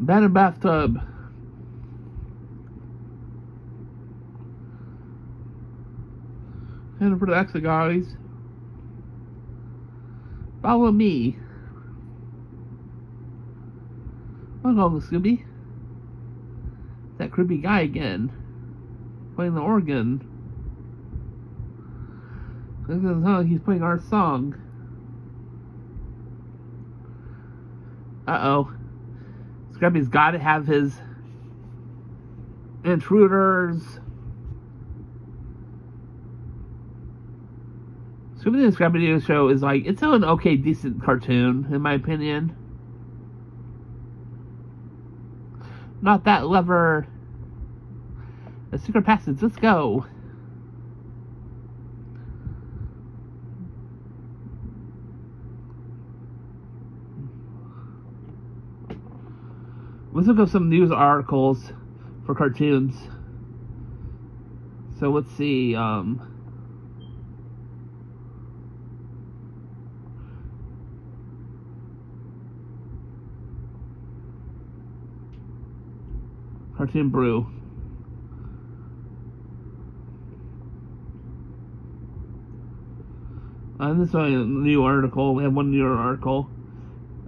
Abandoned bathtub. And for the exit, guys, follow me. Welcome, Scooby. That creepy guy again, playing the organ. He's playing our song. Scrappy's got to have his intruders. Scooby and Scrappy Doo show is like, it's an okay, decent cartoon, in my opinion. Not that lever. The secret passage, let's go. Let's look up some news articles for cartoons. So let's see, Cartoon Brew. This is a new article. We have one new article.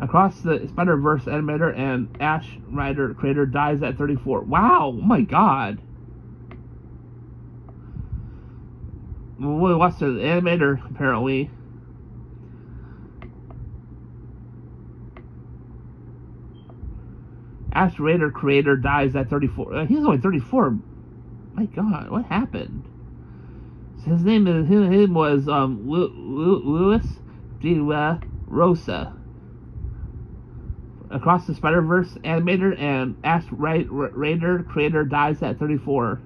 Across the Spider-Verse animator and Ash Rider creator dies at 34. Wow! Oh my god! We watched the animator, apparently. Ash Rider creator dies at 34. He's only 34. My god, what happened? So his name was Luis de la Rosa. Across the Spider-Verse animator and Ash Rider creator dies at 34.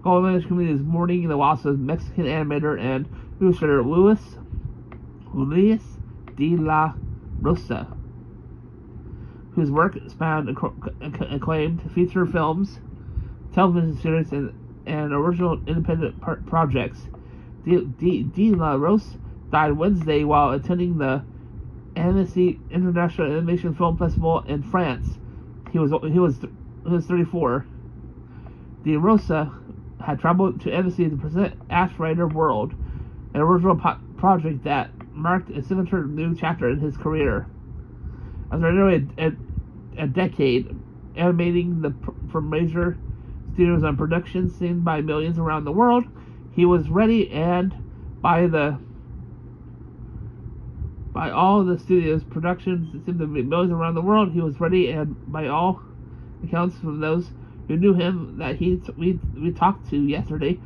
Colombian community is mourning the loss of Mexican animator and illustrator Luis de la Rosa, whose work spanned acclaimed feature films, television series, and original independent projects. De la Rosa died Wednesday while attending the Annecy International Animation Film Festival in France. He was 34. De Rosa had traveled to Annecy to present Ash Rider World, an original project that marked a signature new chapter in his career. After nearly a decade animating for major studios and productions seen by millions around the world, he was ready, and by all the studios' productions that seemed to be millions around the world, he was ready, and by all accounts from those who knew him that we talked to yesterday,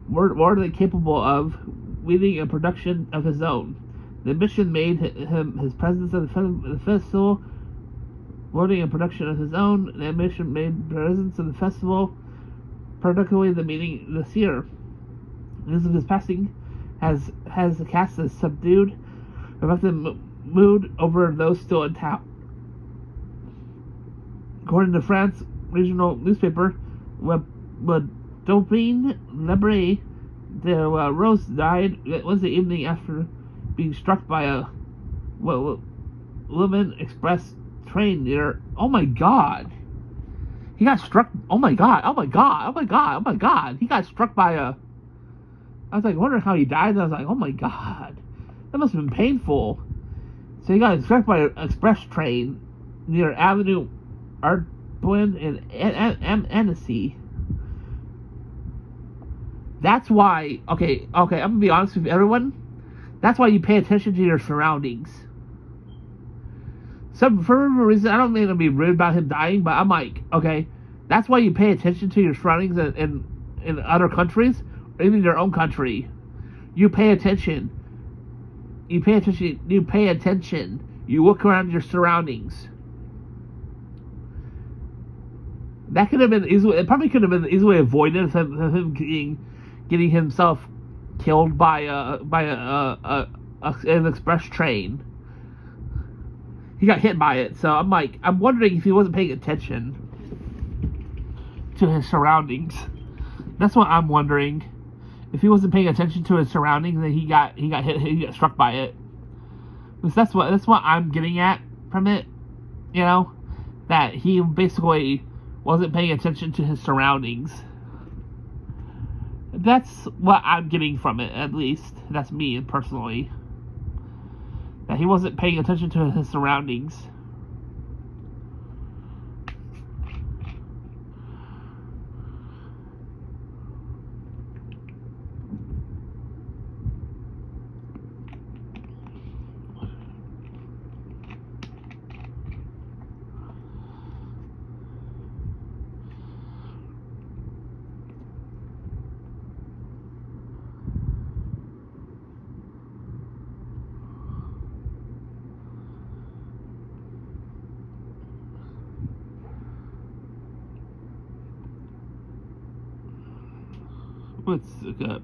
were more than capable of leading a production of his own. The mission made him his presence at the festival, loading a production of his own. The mission made presence of the festival, particularly the meeting this year. News of his passing has the cast a subdued, affected mood over those still in town. According to France regional newspaper, Le Libre de la Rose died Wednesday evening after being struck by a Lumen Express train near. Oh my god. He got struck. Oh my god. Oh my god. Oh my god. Oh my god. He got struck by a. I was like, wondering how he died. And I was like, oh my god. That must have been painful. So he got struck by an express train near Avenue Ardwin in Annecy. That's why. Okay. I'm gonna be honest with everyone. That's why you pay attention to your surroundings. For whatever reason, I don't mean to be rude about him dying, but I'm like, okay, that's why you pay attention to your surroundings in other countries, or even your own country. You pay attention. You pay attention. You look around your surroundings. That could have been easily. It probably could have been easily avoided of him getting himself killed by an express train. He got hit by it, so I'm wondering if he wasn't paying attention to his surroundings. That's what I'm wondering. If he wasn't paying attention to his surroundings, then he got hit. He got struck by it. Because that's what I'm getting at from it. You know, that he basically wasn't paying attention to his surroundings. That's what I'm getting from it, at least. That's me personally. That he wasn't paying attention to his surroundings. Let's look up.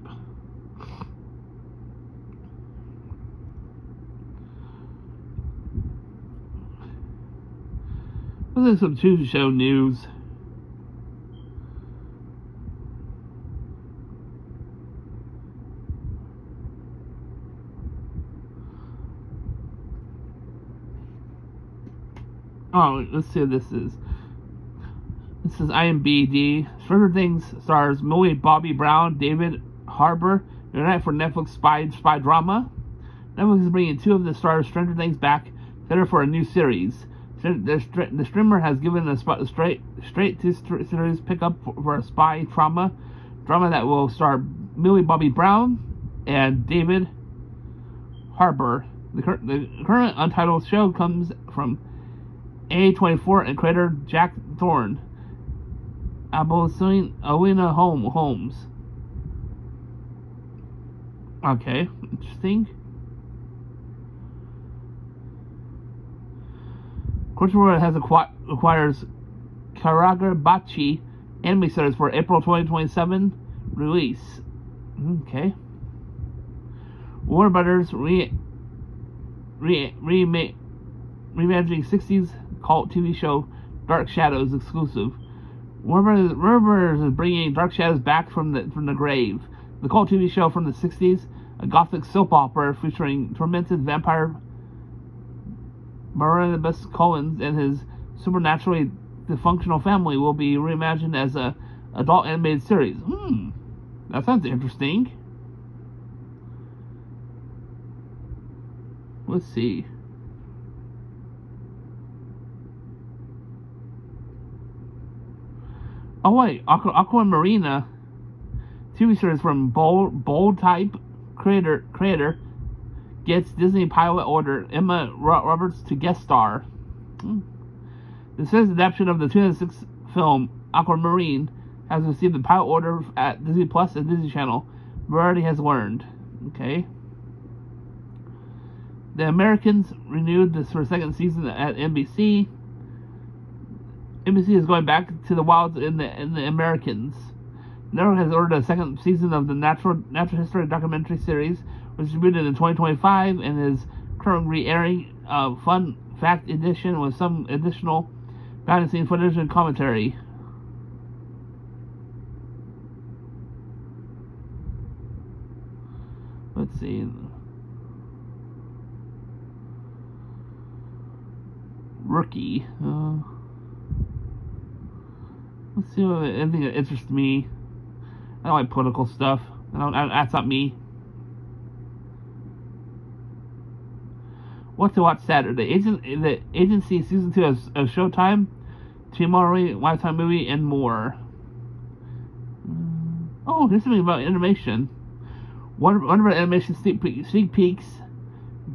Let's look some Tuesday Show news. Oh, let's see what this is. This is IMBD. Stranger Things stars Millie Bobby Brown, David Harbour, unite for Netflix spy drama. Netflix is bringing two of the stars of Stranger Things back together for a new series. The streamer has given a straight to series pickup for a spy drama that will star Millie Bobby Brown and David Harbour. The current untitled show comes from A24 and creator Jack Thorne. Alina Holmes. Okay, interesting. Crunchyroll has acquires Karagarabachi anime series for April 2027 release. Okay. Warner Brothers reimagining 60s cult TV show Dark Shadows exclusive. Warner Brothers is bringing Dark Shadows back from the grave. The cult TV show from the 60s, a gothic soap opera featuring tormented vampire Barnabas Collins and his supernaturally dysfunctional family, will be reimagined as a adult animated series. That sounds interesting. Let's see. Oh wait, Aquamarina TV series from Bold Type creator gets Disney pilot order Emma Roberts to guest star. The series adaptation of the 2006 film Aquamarine has received the pilot order at Disney Plus and Disney Channel. Variety has learned. Okay. The Americans renewed this for a second season at NBC. NBC is going back to the wilds in the Americans. Network has ordered a second season of the natural history documentary series, which debuted in 2025 and is currently re-airing a fun fact edition with some additional behind-the-scenes footage and commentary. Let's see. Rookie. Let's see anything that interests me. I don't like political stuff. That's not me. What to watch Saturday? The Agency Season 2 of Showtime, Tomorrow Lifetime movie, and more. Oh, here's something about animation. One of our animation sneak peeks.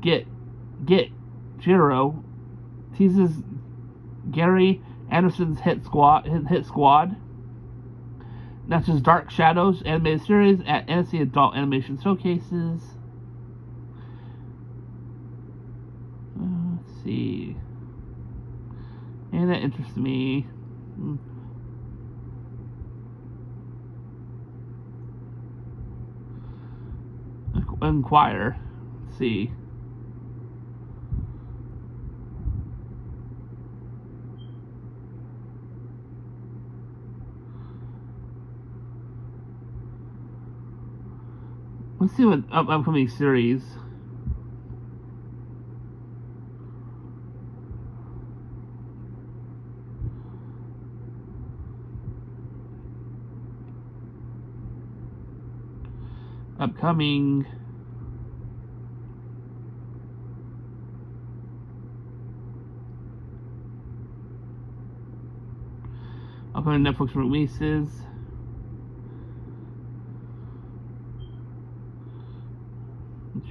Get Jiro teases Gary Anderson's hit squad. That's just Dark Shadows animated series at NSC Adult Animation Showcases. Let's see. And that interests me. Inquire. Let's see. Let's see what upcoming series. Upcoming Netflix releases.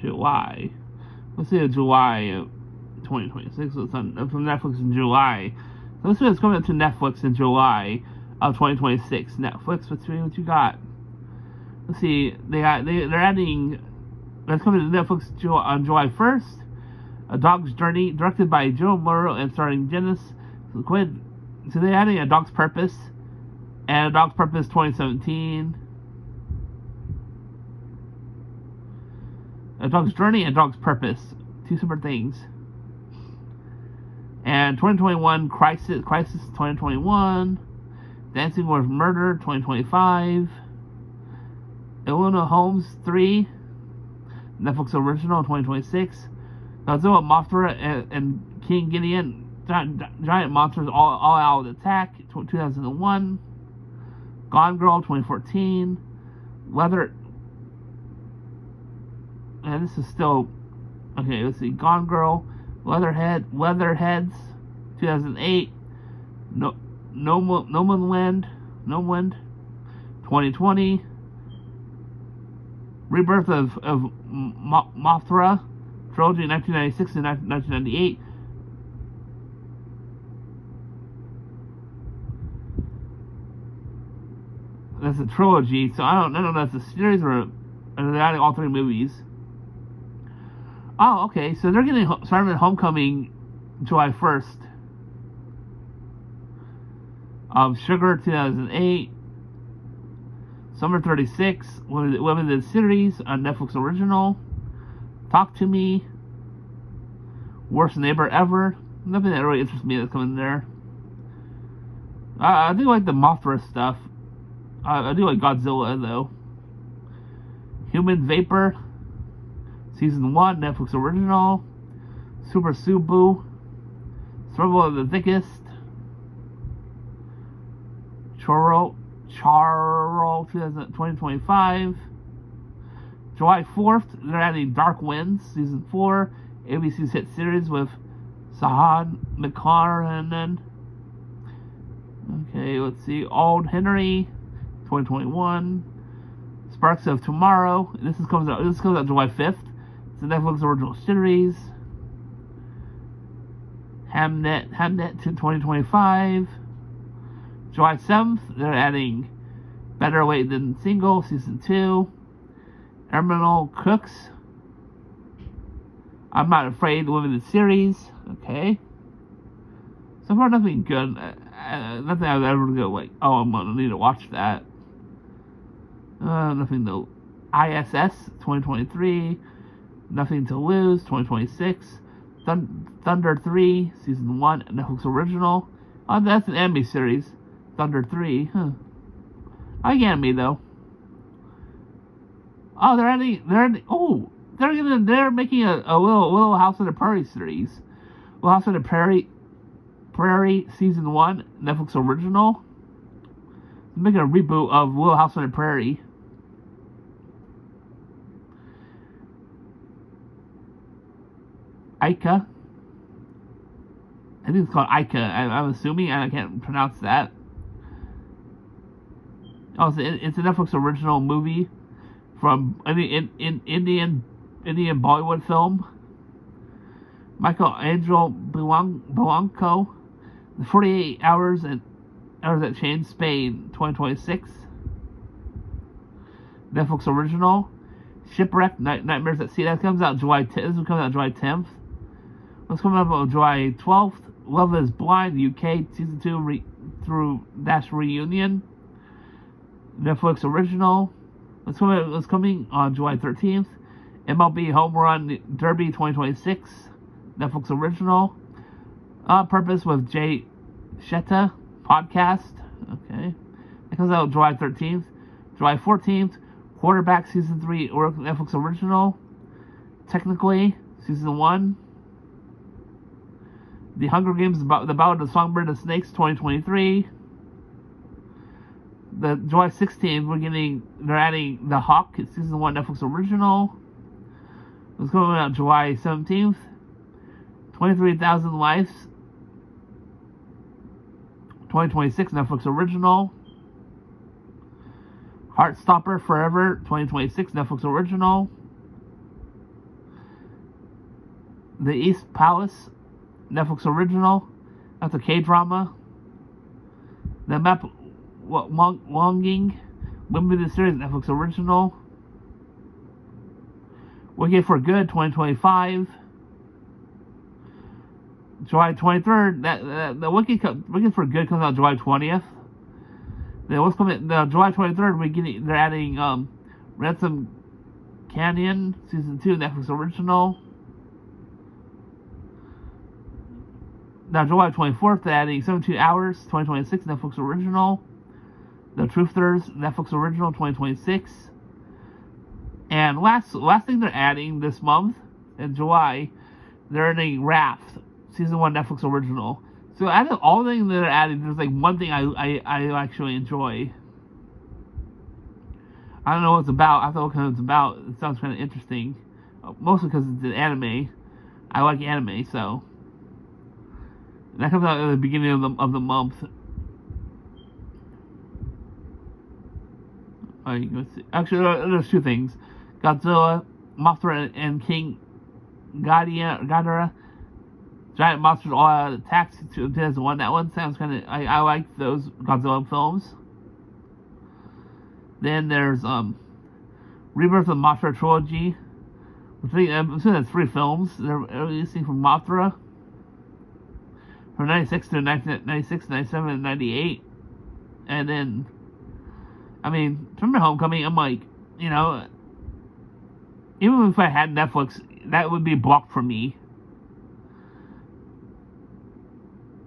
July. Let's see, July 2026. It's on from Netflix in July. So let's see what's coming to Netflix in July of 2026. Netflix, what you got? Let's see. They're adding. That's coming to Netflix on July 1st. A Dog's Journey, directed by Joe Murrow and starring Janice Quinn. So they're adding A Dog's Purpose and A Dog's Purpose 2017. A Dog's Journey and A Dog's Purpose, two separate things. And 2021 Crisis 2021, Dancing with Murder 2025, Enola Holmes 3, Netflix original 2026, Godzilla, Mothra, and King Gideon, Giant Monsters All Out Attack 2001, Gone Girl 2014, and this is still okay. Let's see, Gone Girl, Leatherheads, 2008, Nomadland, 2020, Rebirth of Mothra, trilogy 1996 and 1998. That's a trilogy, so I don't know if that's a series or they're adding all three movies. Oh, okay, so they're getting Spider-Man Homecoming July 1st. Sugar 2008. Summer 36, limited series on Netflix original. Talk to Me. Worst Neighbor Ever. Nothing that really interests me that's coming there. I do like the Mothra stuff. I do like Godzilla though. Human Vapor. Season 1, Netflix original. Super Subu. Survival of the Thickest. Choro 2025. July 4th, they're adding Dark Winds, Season 4. ABC's hit series with Sahan McCarran. Okay, let's see. Old Henry 2021. Sparks of Tomorrow. This comes out July 5th. It's a Netflix original series. Hamnet 2025. July 7th, they're adding Better Late Than Single, Season 2. Terminal Cooks. I'm Not Afraid, limited series. Okay. So far, nothing good. Nothing I was ever go like, oh, I'm gonna need to watch that. Nothing to ISS 2023. Nothing to Lose 2026. Thunder 3 Season 1 Netflix original. Oh, that's an anime series. Thunder 3. I like anime though. Oh, they're making a Little House on the Prairie series. Little House on the Prairie Prairie Season 1, Netflix original. They're making a reboot of Little House on the Prairie. Ica. I think it's called Ica. I'm assuming. I can't pronounce that. Oh, it's a Netflix original movie from Indian Bollywood film. Michelangelo Blanco, The 48 Hours That Changed Spain, 2026. Netflix original. Shipwreck, Nightmares at Sea. That comes out July 10th. This one comes out July 10th. What's coming up on July 12th? Love is Blind, UK Season 2 through Reunion. Netflix original. What's coming on July 13th? MLB Home Run Derby 2026. Netflix original. On Purpose with Jay Sheta podcast. Okay. That comes out July 13th. July 14th. Quarterback Season 3 Netflix original. Technically, Season 1. The Hunger Games, The Ballad of the Songbird and Snakes 2023. The July 16th, they're adding The Hawk, Season 1 Netflix original. It's coming out July 17th. 23,000 Lives 2026 Netflix original. Heartstopper Forever 2026 Netflix original. The East Palace Netflix original. That's a K-drama. The Map Longing Women series Netflix original. Wicked for Good 2025. July 23rd. The Wicked for Good comes out July 20th. The July 23rd, they're adding Ransom Canyon Season 2 Netflix original. Now July 24th, they're adding 72 Hours 2026 Netflix original. The Truthers Netflix original 2026. And last thing they're adding this month in July, they're adding Raft Season 1 Netflix original. So out of all the things that are added, there's like one thing I actually enjoy. I don't know what it's about. I thought what it's about. It sounds kind of interesting. Mostly because it's an anime. I like anime, so. And that comes out at the beginning of the month. Let's see. Actually, there's two things. Godzilla, Mothra, and King Ghidorah. Giant monsters all out attacks to 2001. That one sounds kind of. I like those Godzilla films. Then there's Rebirth of Mothra trilogy. I'm assuming that's 3 films. They're releasing from Mothra from 96 to 1996, 97, and 98. And then, I mean, remember Homecoming? I'm like, even if I had Netflix, that would be blocked for me.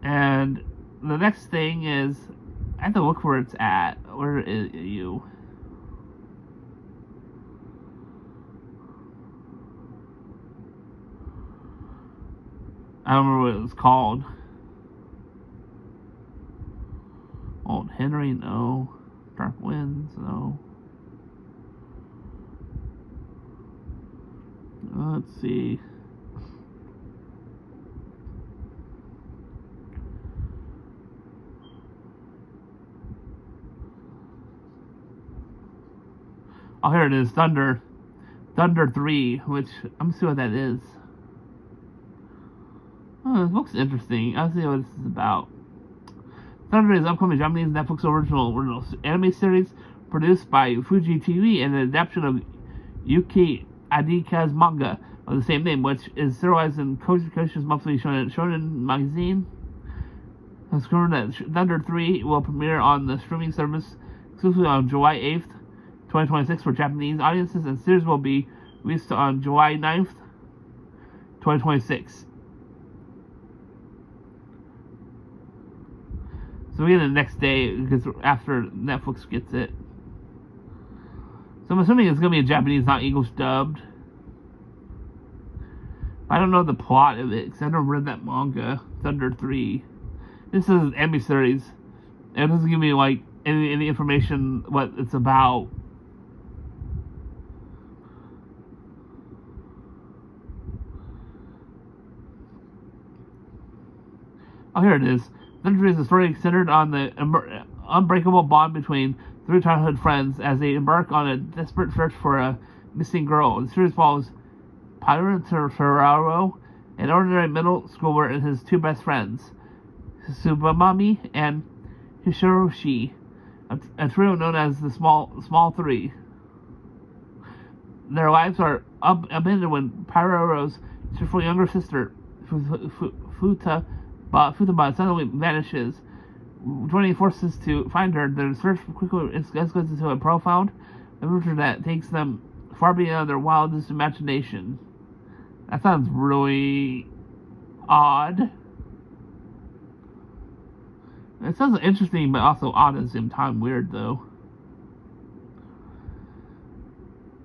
And the next thing is, I have to look where it's at. Where is you? I don't remember what it was called. Old Henry, no. Dark Winds, no. Let's see. Oh, here it is. Thunder 3, which I'm see what that is. Oh, it looks interesting. I'll see what this is about. Thunder is an upcoming Japanese Netflix original anime series produced by Fuji TV and an adaptation of Yuki Adika's manga of the same name, which is serialized in Koshi's monthly shonen magazine. It's confirmed that Thunder 3 will premiere on the streaming service exclusively on July 8th, 2026 for Japanese audiences, and the series will be released on July 9th, 2026. So we get it the next day because after Netflix gets it. So I'm assuming it's going to be a Japanese, not English dubbed. I don't know the plot of it because I never read that manga, Thunder 3. This is an Emmy series. And it doesn't give me like any information what it's about. Oh, here it is. Century is a story centered on the unbreakable bond between three childhood friends as they embark on a desperate search for a missing girl. The series follows Pyro Ferraro, an ordinary middle schooler, and his two best friends, Subamami and Hishiroshi, a trio known as the Small Three. Their lives are upended when Pyro's cheerful younger sister, Futaba, suddenly vanishes. Joining forces to find her, their search quickly escalates into a profound adventure that takes them far beyond their wildest imagination. That sounds really odd. It sounds interesting, but also odd at the same time. Weird, though.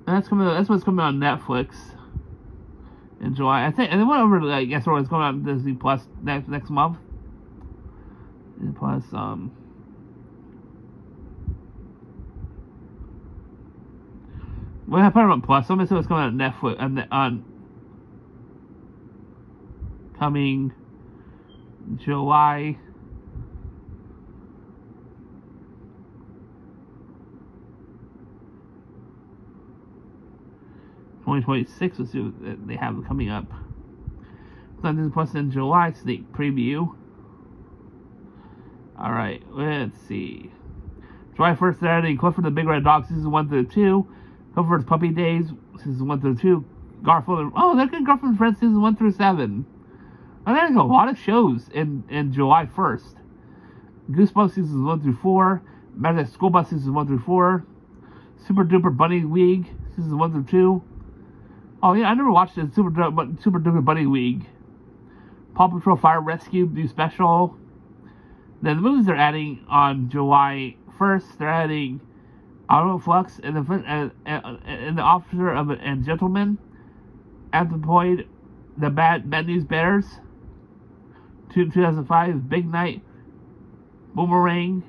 And that's what's coming on Netflix in July. I think, and then went over to, I guess, what's going on Disney Plus next month. Disney Plus, well, I put it on Plus. So let me see what's coming on Netflix on coming July. '26. Let's see what they have coming up. So on Disney Plus in July, sneak preview. Alright, let's see. July 1st, they're adding Clifford the Big Red Dog season 1 through 2. Clifford's Puppy Days season 1 through 2. Garfield. Oh, they're getting Garfield and Friends season 1 through 7. Oh, there's a lot of shows in July 1st. Goosebumps seasons 1 through 4. Magic School Bus seasons 1 through 4. Super Duper Bunny League seasons 1 through 2. Oh yeah, I never watched the Super Duper Bunny League. Paw Patrol Fire Rescue new special. Then the movies they're adding on July 1st, they're adding Auto Flux and the Officer and Gentleman, Anthropoid, the Bad News Bears, 2005, Big Night, Boomerang,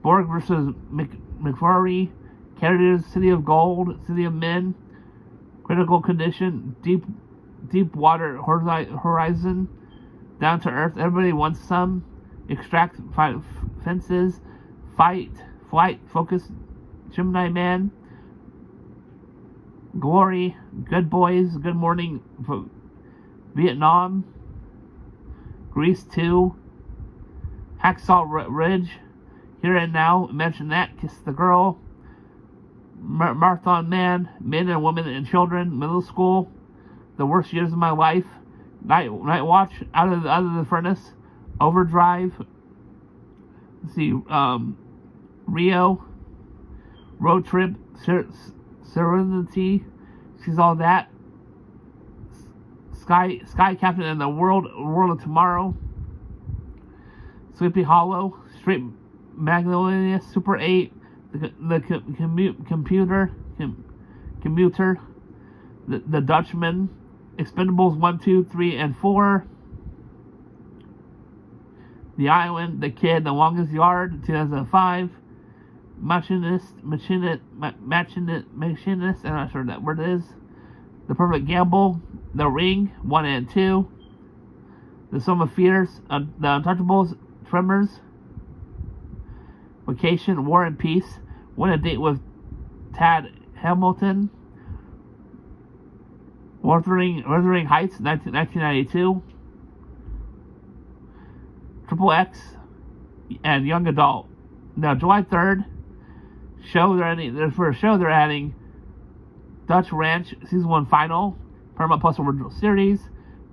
Borg vs. McFurry, Carriers, City of Gold, City of Men, Critical Condition, Deep Water Horizon, Down to Earth, Everybody Wants Some, Extract, Fences, Fight, Flight, Focus, Gemini Man, Glory, Good Boys, Good Morning, Vietnam, Grease 2, Hacksaw Ridge, Here and Now, Mention That, Kiss the Girl, Marathon Man, Men and Women and Children, Middle School, The Worst Years of My Life, Night Watch, Out of the Furnace, Overdrive, let's see, Rio, Road Trip, Serenity, She's All That, Sky Captain and the World of Tomorrow, Sleepy Hollow, Straight Magnolia, Super 8, the Commuter, the Dutchman, Expendables 1, 2, 3, and 4, The Island, The Kid, The Longest Yard, 2005, Machinist, I'm not sure that word is, The Perfect Gamble, The Ring, 1 and 2, The Sum of Fears, The Untouchables, Tremors, Vacation, War and Peace, Win a Date with Tad Hamilton, Wuthering Heights, 1992, Triple X, and Young Adult. Now, July 3rd, they're adding Dutch Ranch Season 1 Final, Paramount Plus Original Series.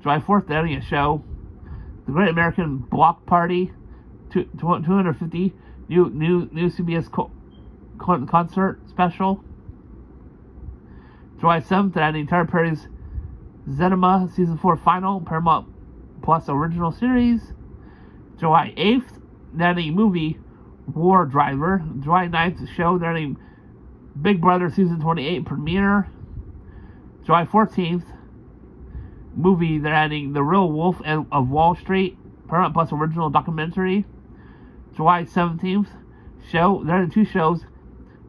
July 4th, they're adding a show, The Great American Block Party, 250, new CBS concert special. July 7th, they're adding Tyler Perry's Zenema Season 4 Final, Paramount Plus Original Series. July 8th, they're adding movie War Driver. July 9th, show, they're adding Big Brother Season 28 premiere. July 14th, movie, they're adding The Real Wolf of Wall Street Paramount Plus original documentary. July 17th, show. There are 2 shows.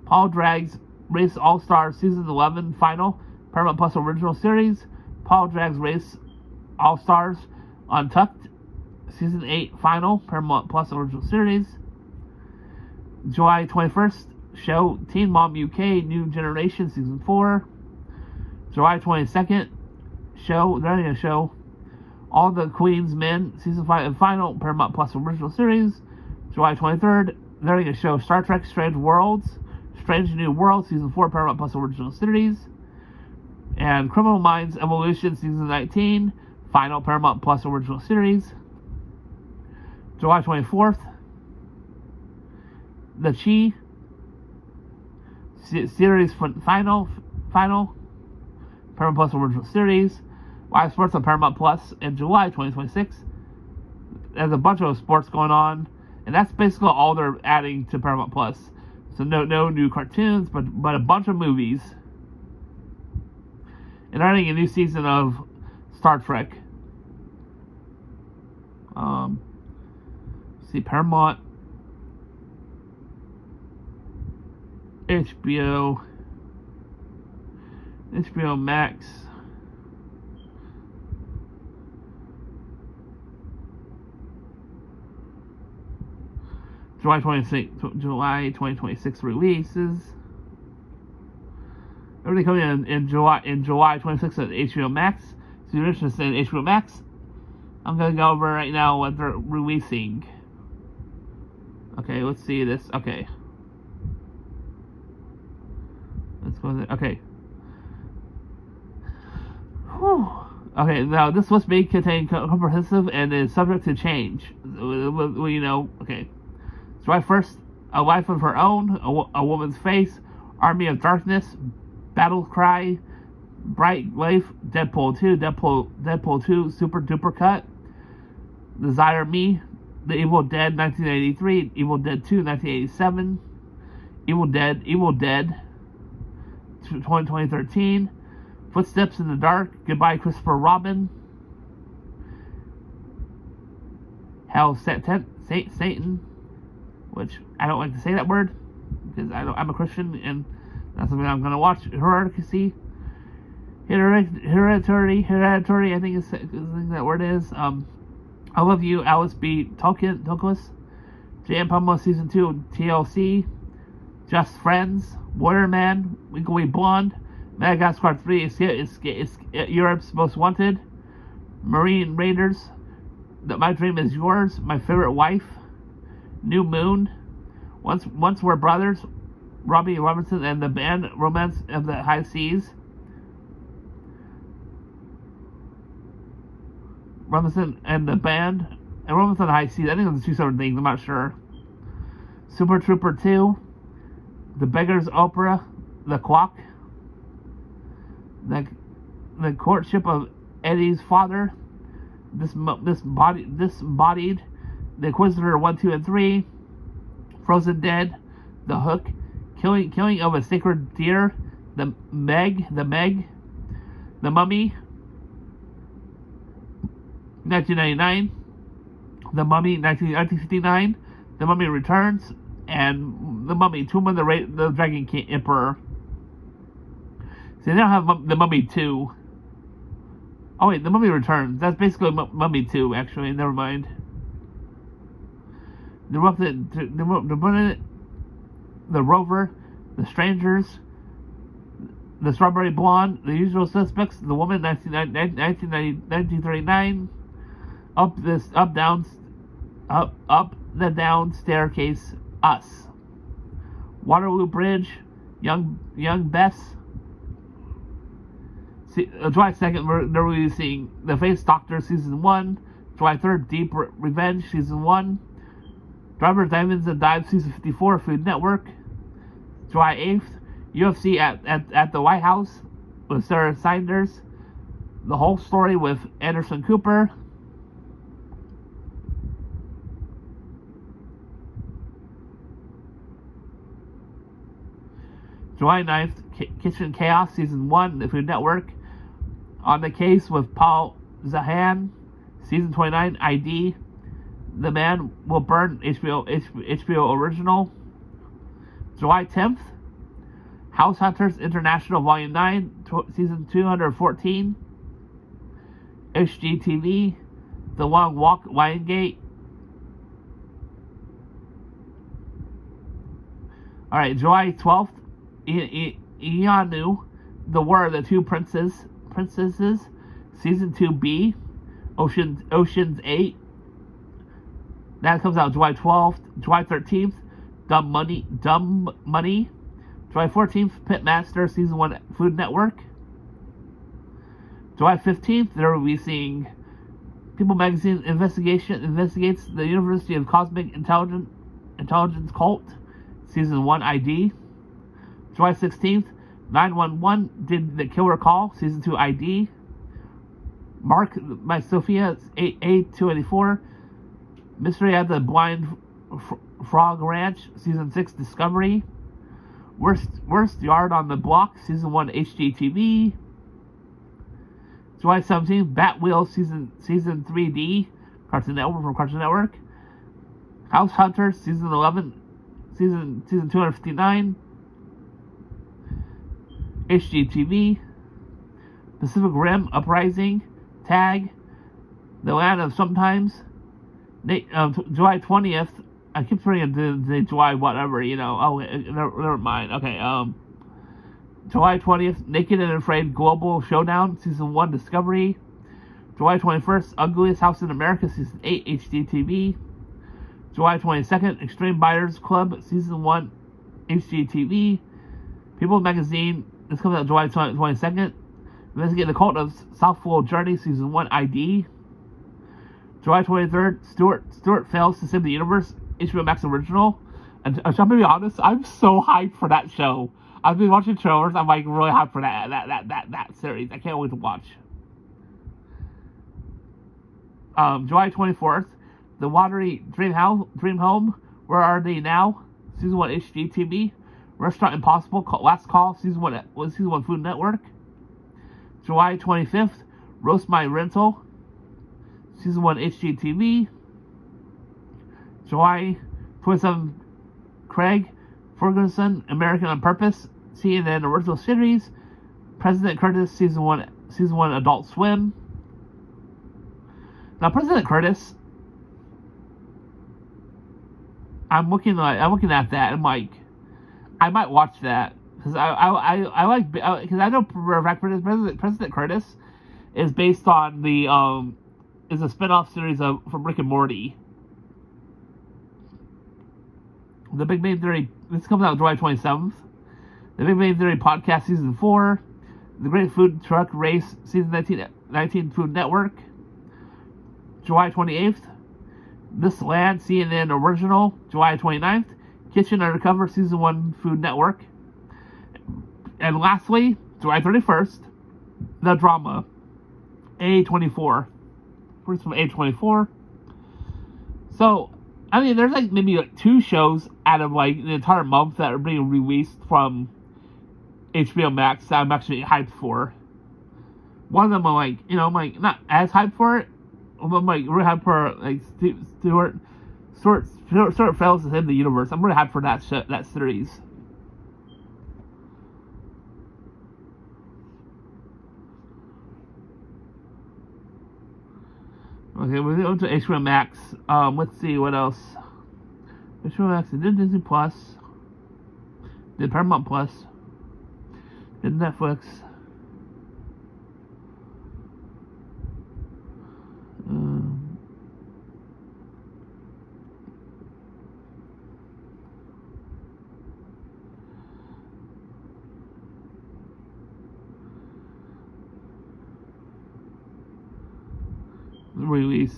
Paul Drag's Race All-Stars Season 11 final, Paramount Plus original series. Paul Drag's Race All-Stars Untucked Season 8 final, Paramount Plus original series. July 21st, show Teen Mom UK New Generation Season 4. July 22nd, show. They're going to show All the Queen's Men Season 5 and final, Paramount Plus original series. July 23rd, they're going to show Star Trek Strange New Worlds Season 4 Paramount Plus original series. And Criminal Minds Evolution Season 19 final Paramount Plus original series. July 24th, The Chi series final Paramount Plus original series. Live sports on Paramount Plus in July 2026. There's a bunch of sports going on, and that's basically all they're adding to Paramount Plus. So no new cartoons, but a bunch of movies. And adding a new season of Star Trek. See, Paramount, HBO Max. July 2026 releases. Everything coming in July 26th at HBO Max. So you're interested in HBO Max, I'm gonna go over right now what they're releasing. Okay, let's see this. Okay. Let's go there. Okay. Whew. Okay, now this list may contain comprehensive and is subject to change. Okay. July 1st, A Life of Her Own, A Woman's Face, Army of Darkness, Battle Cry, Bright Life, Deadpool 2, Deadpool 2 Super Duper Cut, Desire Me, The Evil Dead 1983, Evil Dead 2 1987, Evil Dead 2013, Footsteps in the Dark, Goodbye Christopher Robin, Hell Satan, which I don't like to say that word because I'm a Christian and that's something I'm gonna watch. Hereditary, I think is that word is. I Love You, Alice B. Toklas, J.M. Palma Season 2, TLC, Just Friends, Warrior Man, Legally Blonde, Madagascar 3 is Europe's Most Wanted, Marine Raiders, My Dream Is Yours, My Favorite Wife, New Moon, Once We're Brothers, Robbie Robertson and the Band, Romance of the High Seas, Robinson and the Band, and Romance on the High Seas. I think those are 2 separate things, I'm not sure. Super Trooper 2, The Beggar's Opera, The Clock, The Courtship of Eddie's Father, Disembodied, The Inquisitor 1, 2, and 3, Frozen Dead, The Hook, Killing of a Sacred Deer, The Meg, The Mummy, 1999, The Mummy, 1959, The Mummy Returns, and The Mummy, Tomb of the Dragon King Emperor. See, they don't have The Mummy 2. Oh wait, The Mummy Returns. That's basically Mummy 2, actually. Never mind. The Rover, The Strangers, The Strawberry Blonde, The Usual Suspects, The Woman, 1939, Up the Down Staircase, Us, Waterloo Bridge, Young Bess. July 2nd, they're releasing The Face Doctor Season 1, July 3rd, Deep Revenge Season 1, Driver Diamonds and Dives Season 54, Food Network, July 8th, UFC at the White House with Sarah Sanders, The Whole Story with Anderson Cooper, July 9th, Kitchen Chaos Season 1, the Food Network, On the Case with Paul Zahan, Season 29, ID, The Man Will Burn HBO original. July 10th, House Hunters International Volume 9, Season 214. HGTV, The Long Walk, Lionsgate. Alright, July 12th, Ianu, The War of the Two Princesses, Season 2B, Ocean's 8. That comes out July 12th. July 13th, Dumb Money. July 14th, Pitmaster, Season 1, Food Network. July 15th, they're releasing People Magazine investigates the University of Cosmic Intelligence Cult, Season 1 ID. July 16th, 911 Did the Killer Call, Season 2 ID. Mark by Sophia, A284. Mystery at the Blind Frog Ranch, Season 6 Discovery. Worst Yard on the Block, Season 1 HGTV. July 17th, Batwheel Season 3D, Cartoon Network. House Hunters Season 11, Season 259. HGTV. Pacific Rim Uprising, Tag, The Land of Sometimes. July 20th, I keep forgetting the July whatever, oh, never mind. Okay, July 20th, Naked and Afraid Global Showdown, Season 1 Discovery. July 21st, Ugliest House in America, Season 8 HGTV. July 22nd, Extreme Buyers Club, Season 1 HGTV. People Magazine, this comes out July 22nd. Investigate the Cult of Southfield Journey, Season 1 ID. July 23rd, Stuart Fails to Save the Universe, HBO Max Original. And I'm gonna be honest, I'm so hyped for that show. I've been watching trailers. I'm like really hyped for that series. I can't wait to watch. July 24th, The Watery Dream Home. Where Are They Now? Season 1 HGTV. Restaurant Impossible, Last Call. Season 1 Food Network. July 25th, Roast My Rental. Season 1 HGTV. July 27th, Craig Ferguson, American on Purpose, CNN original series. President Curtis, Season 1 Adult Swim. Now, President Curtis, I'm looking at that. I'm like, I might watch that because I like, because I know President Curtis is based on the is a spin-off series from Rick and Morty. The Big Bang Theory, this comes out July 27th. The Big Bang Theory Podcast Season 4. The Great Food Truck Race Season 19 Food Network. July 28th. This Land CNN Original. July 29th. Kitchen Undercover Season 1 Food Network. And lastly, July 31st. The Drama. A24. First from A24. So, I mean, there's like maybe like 2 shows out of like the entire month that are being released from HBO Max that I'm actually hyped for. One of them I'm like, I'm like not as hyped for it, but I'm like really hyped for like Stuart Fails to Save the Universe. I'm really hyped for that series. Okay, we're going to HBO Max. Let's see what else. HBO Max did Disney Plus, did Paramount Plus, did Netflix. Release.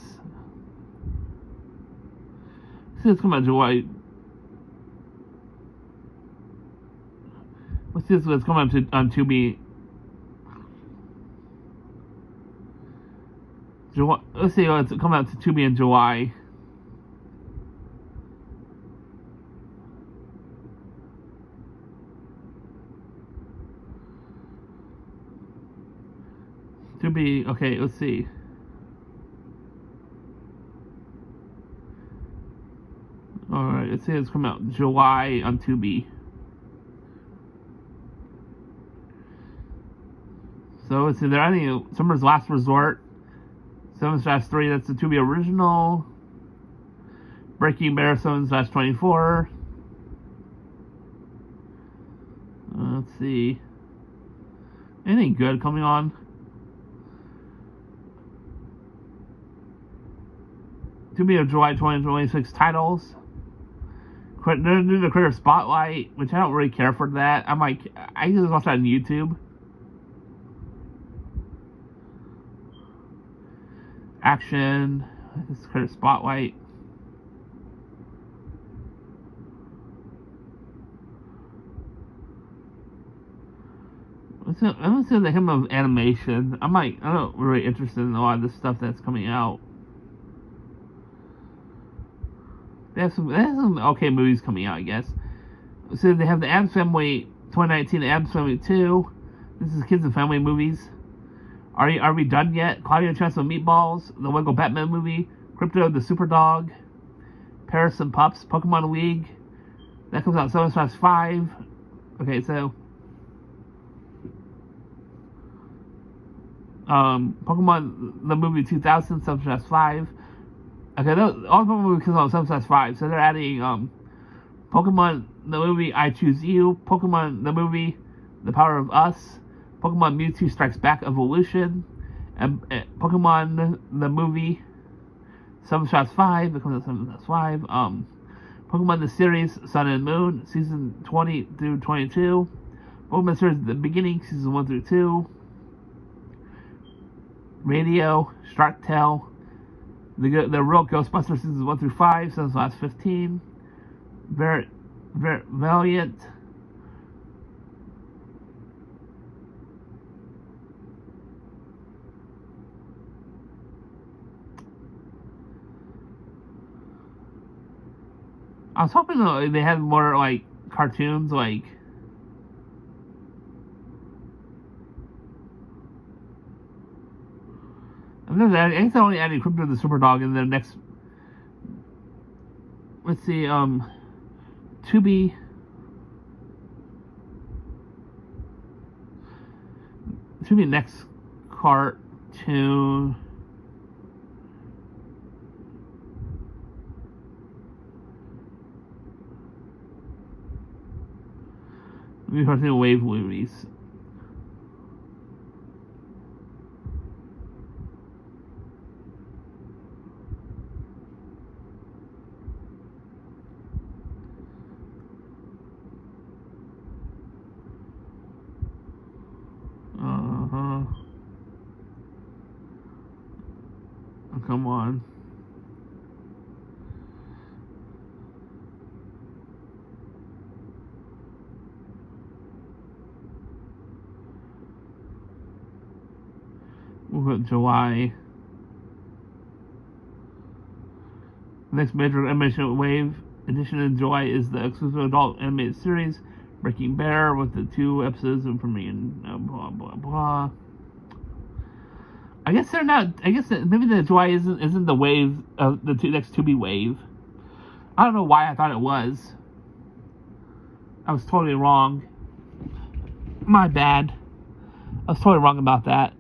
See, it's coming out July. Let's see, it's coming on Tubi. Let's see, it's coming out to Tubi in July. Tubi, okay, let's see. Alright, it says it's coming out July on Tubi. So it's either any Summer's Last Resort, 7/3, that's the Tubi original. Breaking Bear 7/24. Let's see. Anything good coming on? Tubi of July 2026 titles. They're doing the Critter Spotlight, which I don't really care for that. I just watch that on YouTube. Action. This is Critter Spotlight. I'm gonna say the hymn of animation. I'm not really interested in a lot of this stuff that's coming out. They have some okay movies coming out, I guess. So they have the Addams Family 2019, the Addams Family 2. This is kids and family movies. Are we done yet? Claudia and Chance of Meatballs, the Lego Batman movie, Crypto the Super Dog, Paris and Pups, Pokemon League. That comes out 7/5. Okay, so Pokemon the movie 2000 7/5. Okay, all the Pokemon movies come out 7/5, so they're adding Pokemon the movie I Choose You, Pokemon the movie The Power of Us, Pokemon Mewtwo Strikes Back Evolution, and Pokemon the movie 7/5. It comes out 7/5. Pokemon the series Sun and Moon, season 20 through 22. Pokemon series The Beginning, season 1 through 2. Radio, Shark Tale, the Real Ghostbusters seasons 1 through 5, since 15. Valiant. I was hoping they had more like cartoons, like. I guess they're only adding Crypto the Super Dog in the next. Let's see, Tubi. Tubi next cartoon. Maybe cartoon wave movies. Come on. We'll put July. The next major animation wave edition in July is the exclusive adult animated series Breaking Bear, with the 2 episodes and premiering blah blah blah. I guess they're not. I guess maybe the July isn't the wave of the next Tubi wave. I don't know why I thought it was. I was totally wrong. My bad. I was totally wrong about that.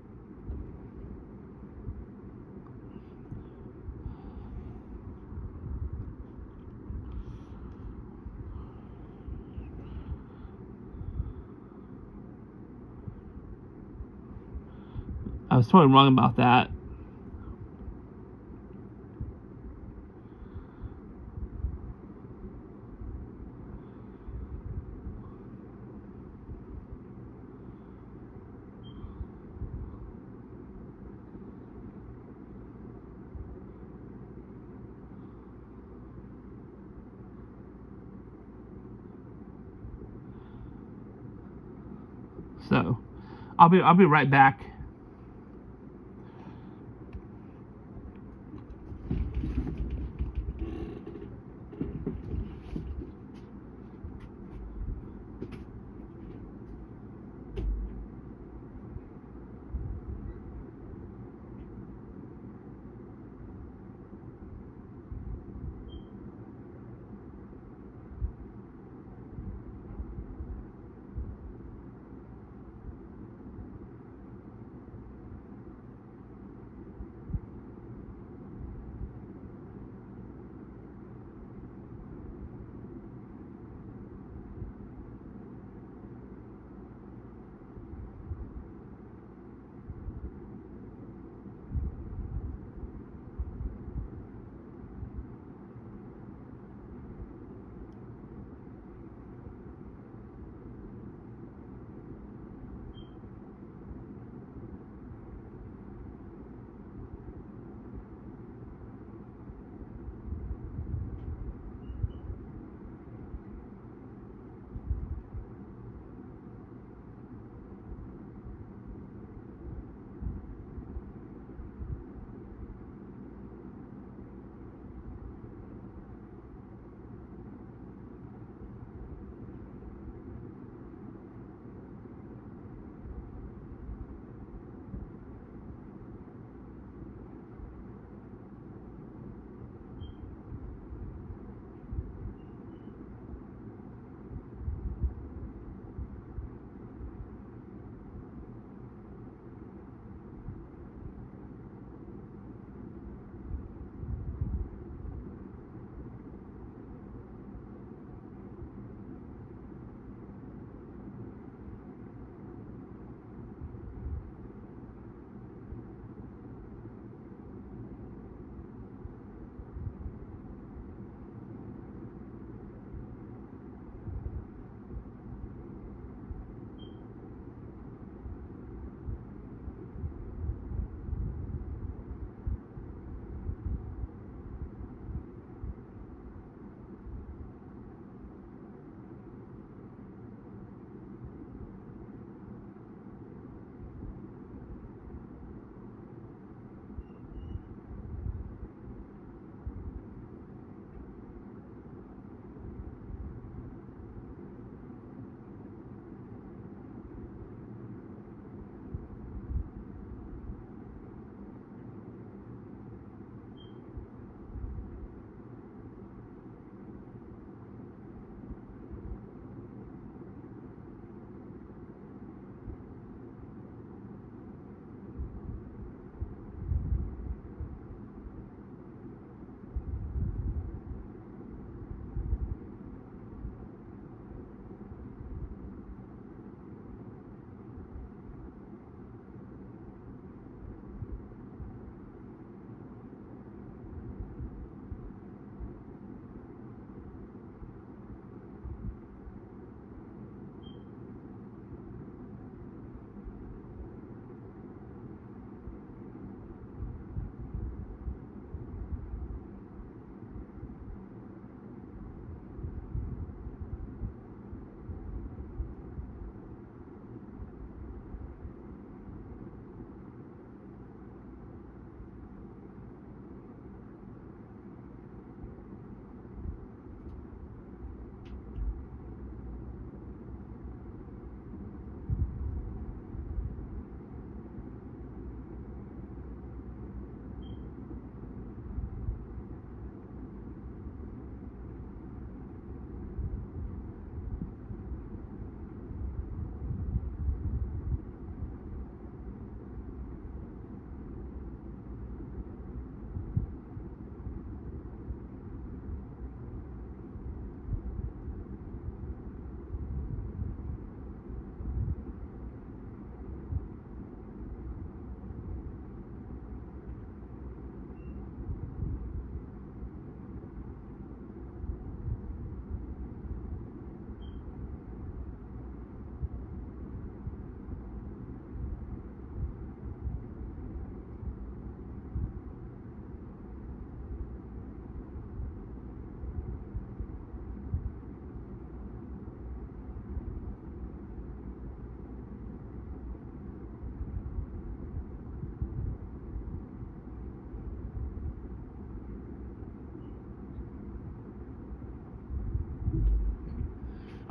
I was totally wrong about that. So, I'll be right back.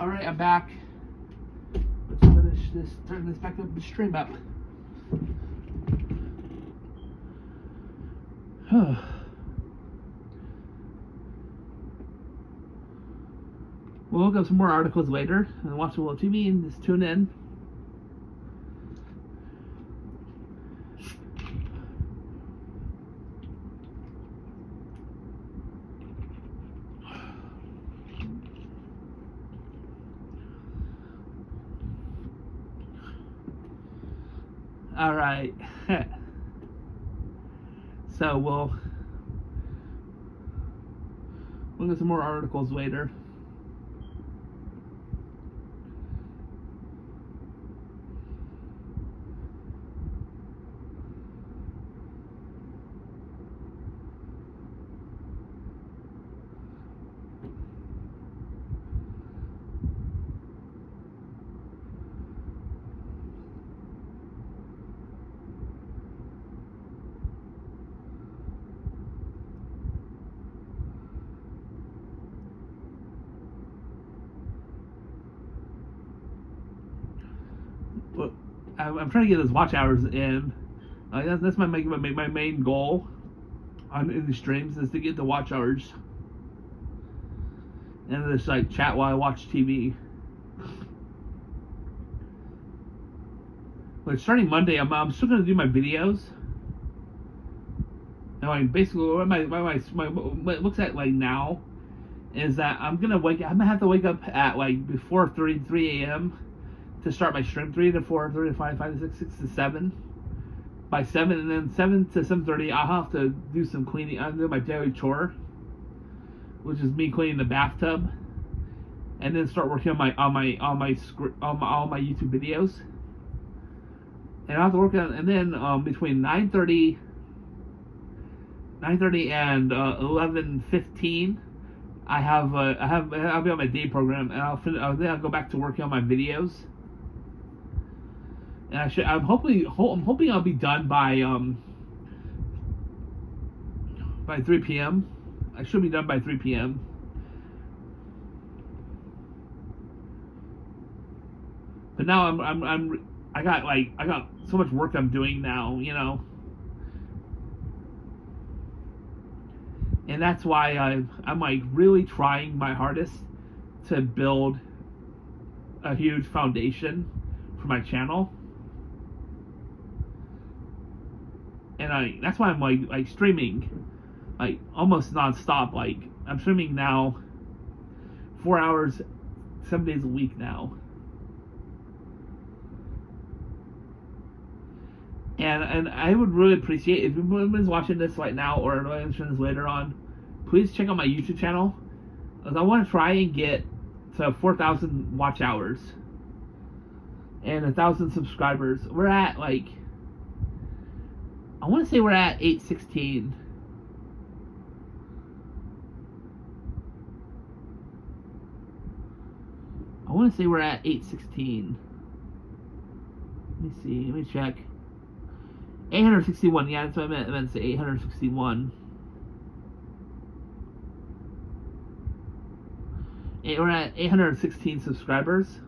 Alright, I'm back. Let's finish this, turn this back up, the stream up. We'll look up some more articles later and watch a little TV and just tune in. Alright. So we'll get some more articles later. I'm trying to get those watch hours in. That's my main goal in the streams, is to get the watch hours and just like chat while I watch TV. But starting Monday, I'm still gonna do my videos. And like basically, what it looks at like now is that I'm gonna have to wake up at like before 3 a.m. to start my stream. 3 to 4, 3 to 5, 5 to 6, 6 to 7. By 7, and then 7 to 7:30, I'll have to do some cleaning. I'll do my daily chore, which is me cleaning the bathtub, and then start working on all my YouTube videos. And I have to work on, and then between 9:30 and 11:15. I'll be on my day program, and then I'll go back to working on my videos. And I'm hoping I'll be done by 3 p.m. I should be done by 3 p.m. But now I got so much work I'm doing now, you know. And that's why I'm like really trying my hardest to build a huge foundation for my channel. And that's why I'm like streaming like almost non-stop. Like I'm streaming now 4 hours 7 days a week now. And I would really appreciate if anyone's watching this right now or watching this later on, please check out my YouTube channel, because I want to try and get to 4,000 watch hours and 1,000 subscribers. We're at like, I want to say we're at 816. I want to say we're at 816. Let me see. Let me check. 861. Yeah, that's what I meant to say. 861. We're at 816 subscribers.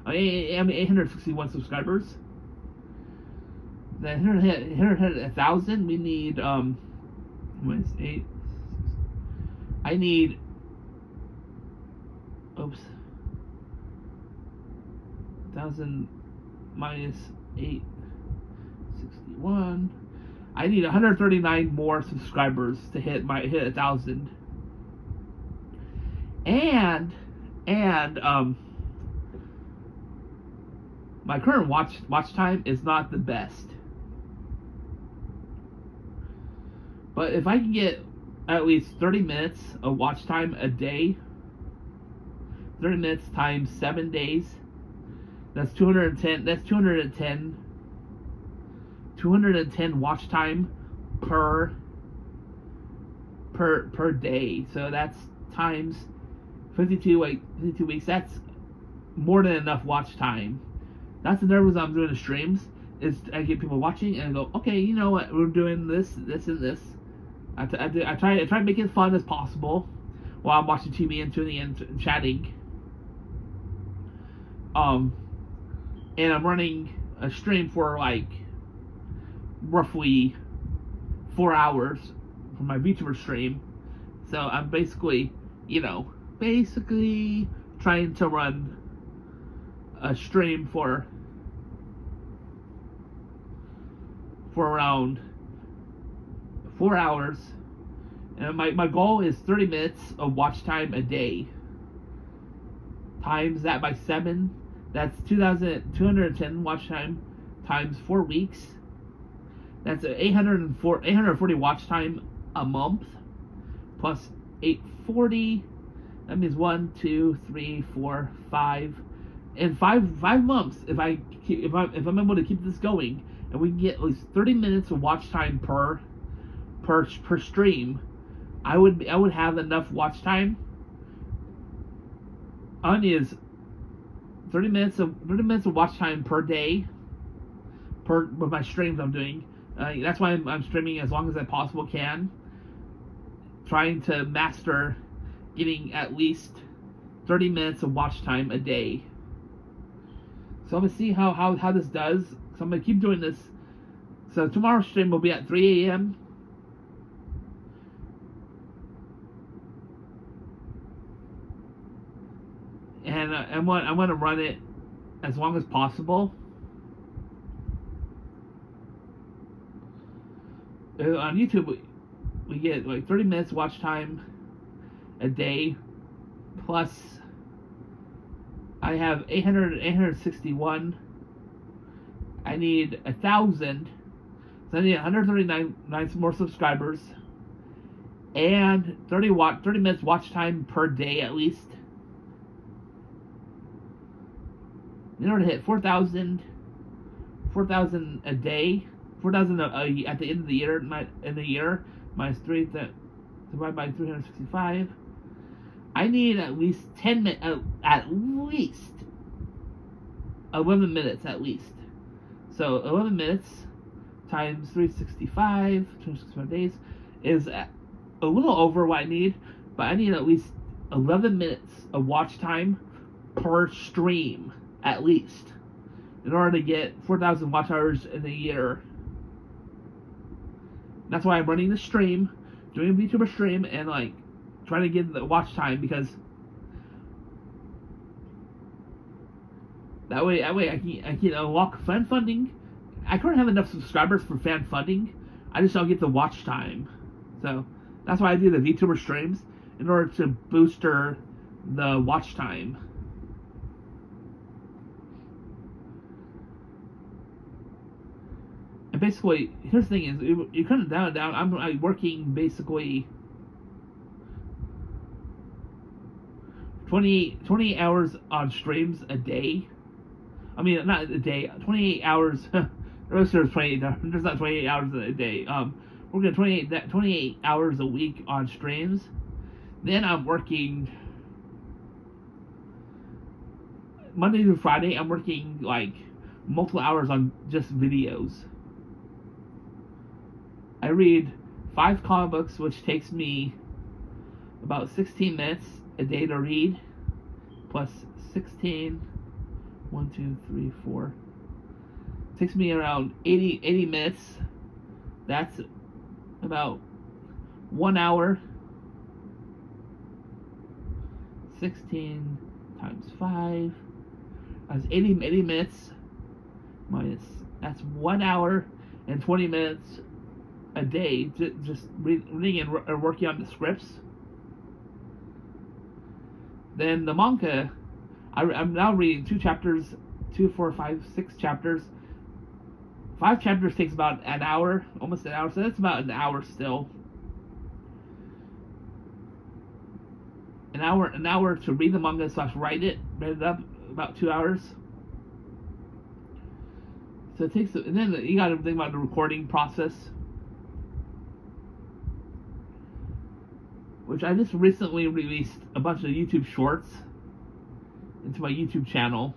861 subscribers. Then 1,000. We need what is 8? I need. Oops. 1,000 minus 861. I need 139 more subscribers to hit 1,000. And my current watch time is not the best. But if I can get at least 30 minutes of watch time a day, 30 minutes times 7 days, that's 210. That's 210 watch time per day. So that's times 52 weeks. That's more than enough watch time. That's the nervous I'm doing the streams. Is I get people watching and I go, okay, you know what? We're doing this, and this. I try to make it fun as possible while I'm watching TV and tuning in and chatting. Um, and I'm running a stream for like roughly 4 hours for my VTuber stream. So I'm basically, basically trying to run a stream for around 4 hours. And my goal is 30 minutes of watch time a day. Times that by 7. That's 2,210 watch time times 4 weeks. That's 840 watch time a month. Plus 840. That means 1, 2, 3, 4, 5. In 5 months, if I'm able to keep this going, and we can get at least 30 minutes of watch time per stream, I would have enough watch time. All I need is 30 minutes of watch time per day with my streams I'm doing. That's why I'm streaming as long as I possibly can, trying to master getting at least 30 minutes of watch time a day. So I'm gonna see how this does. So I'm gonna keep doing this. So tomorrow's stream will be at 3 a.m. And I'm gonna run it as long as possible. On YouTube, we get like 30 minutes watch time a day, plus I have 861. I need 1,000, so I need 139 more subscribers, and 30 minutes watch time per day at least, in order to hit 4,000 a day, 4,000 at the end of the year. In the year, minus 3 divided by 365. I need at least 10 minutes, at least 11 minutes at least. So 11 minutes times 365 days is a little over what I need, but I need at least 11 minutes of watch time per stream at least, in order to get 4,000 watch hours in a year. That's why I'm running the stream, doing a VTuber stream, and like trying to get the watch time, because that way I can unlock fan funding. I currently have enough subscribers for fan funding. I just don't get the watch time. So that's why I do the VTuber streams, in order to booster the watch time. And basically, here's the thing: is you cut it down. I'm working basically 28 hours on streams a day. I mean, not a day. 28 hours. There's 28. There's not 28 hours a day. We're gonna 28 hours a week on streams. Then I'm working Monday through Friday. I'm working like multiple hours on just videos. I read 5 comic books, which takes me about 16 minutes a day to read, plus 16, 1, 2, 3, 4. It takes me around 80 minutes. That's about 1 hour. 16 times 5. That's 80 minutes. That's 1 hour and 20 minutes a day, just reading and working on the scripts. Then the manga, I'm now reading 2 chapters, 2, 4, 5, 6 chapters. 5 chapters takes about an hour, almost an hour, so that's about an hour still. An hour to read the manga / write it up, about 2 hours. So it takes, and then you got to think about the recording process, which I just recently released a bunch of YouTube shorts into my YouTube channel.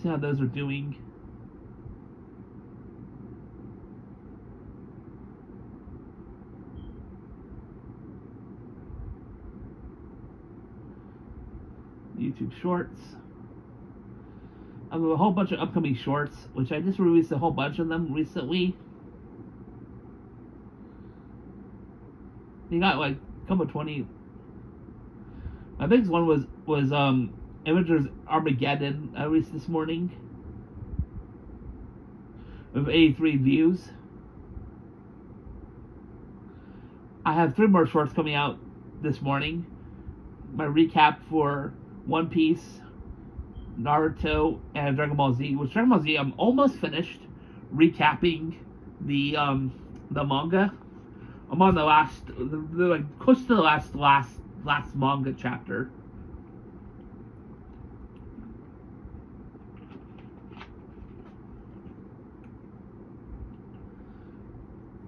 See how those are doing. YouTube Shorts. I have a whole bunch of upcoming shorts, which I just released a whole bunch of them recently. You got like a couple 20. My biggest one was Avengers Armageddon I released this morning with 83 views. I have 3 more shorts coming out this morning. My recap for One Piece, Naruto, and Dragon Ball Z. Which Dragon Ball Z I'm almost finished recapping the manga. I'm on the last, like close to the last manga chapter.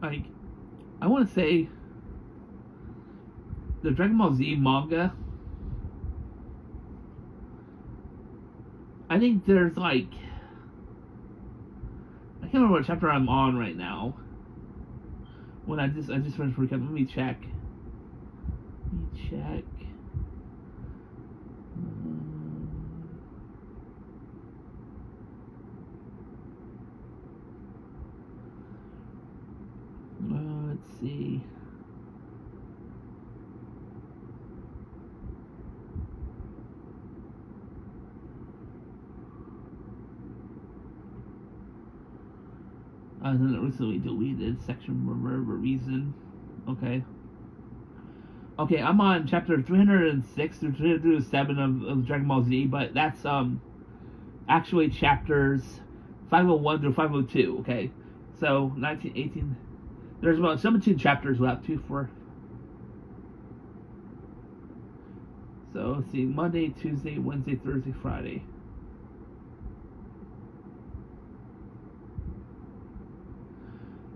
Like, I want to say the Dragon Ball Z manga, I think there's like, I can't remember what chapter I'm on right now. When I just finished recap. Let me check. Let's see. I was in a recently deleted section for whatever reason. Okay, I'm on chapter 306 through 307 of Dragon Ball Z, but that's actually chapters 501 through 502. Okay, so 1918. There's about 17 chapters left. 2, 4. So let's see. Monday, Tuesday, Wednesday, Thursday, Friday.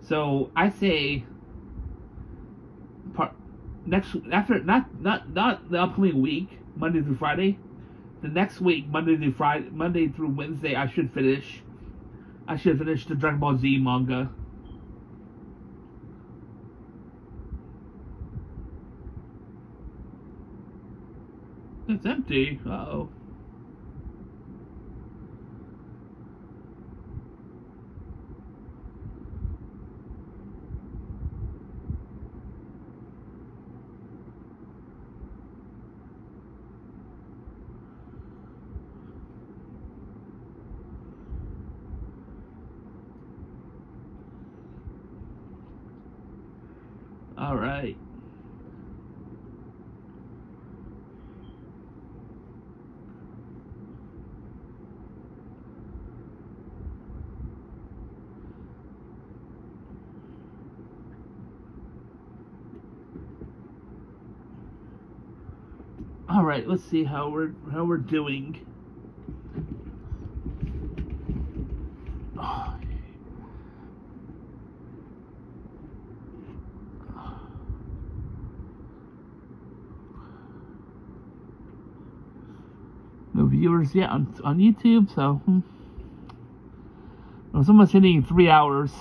So I say, after not the upcoming week, Monday through Friday, the next week, Monday through Wednesday, I should finish the Dragon Ball Z manga. It's empty. Uh-oh. All right. All right. Let's see how we're doing. No viewers yet on YouTube, so someone's hitting 3 hours.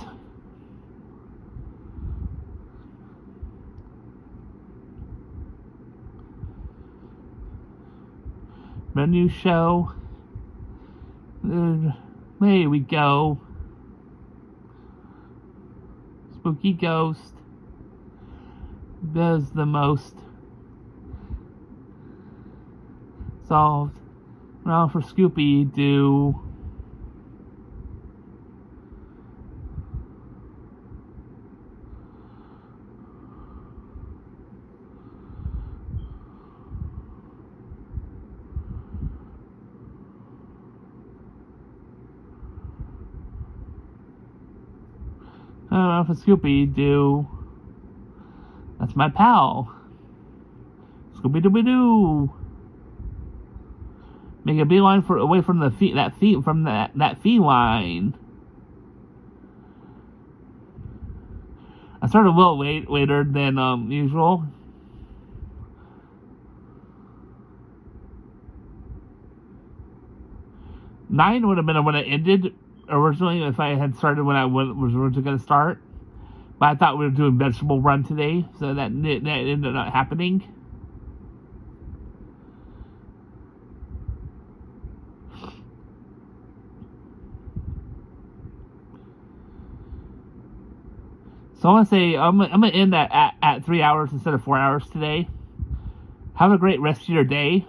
Menu show. There we go. Spooky Ghost does the most. Solved. Now for Scooby Doo. For Scooby Doo. That's my pal. Scooby Dooby Doo. Make a beeline away from that feline. I started a little later than usual. Nine would have been when it ended originally if I had started when I was originally going to start. But I thought we were doing vegetable run today, so that ended up happening. So I want to say I'm gonna end at 3 hours instead of 4 hours today. Have a great rest of your day.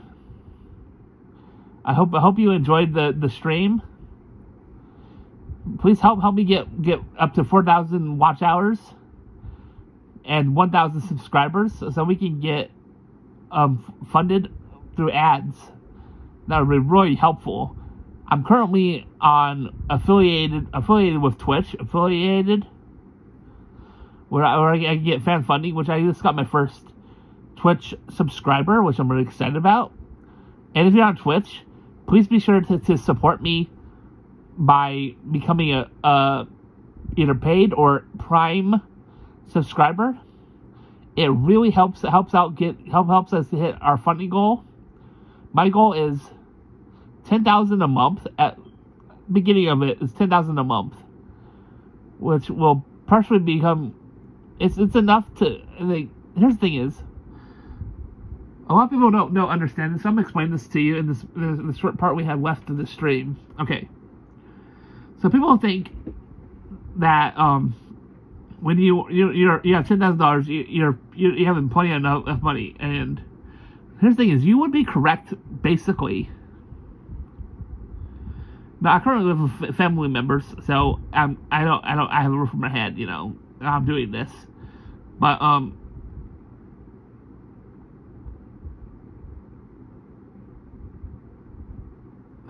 I hope you enjoyed the stream. Please help me get up to 4,000 watch hours and 1,000 subscribers so we can get funded through ads. That would be really helpful. I'm currently affiliated with Twitch, where I can get fan funding, which I just got my first Twitch subscriber, which I'm really excited about. And if you're on Twitch, please be sure to support me by becoming a either paid or Prime subscriber. It really helps us to hit our funding goal. My goal is 10,000 a month. At beginning of it is 10,000 a month, which will partially become it's enough to. Here's the thing is, a lot of people don't understand this. So I'm gonna explain this to you in the short part we have left of the stream. Okay, so people think that when you have $10,000, you have plenty enough money. And here's the thing is, you would be correct basically. Now I currently live with family members, so I have a roof over my head. I'm doing this, but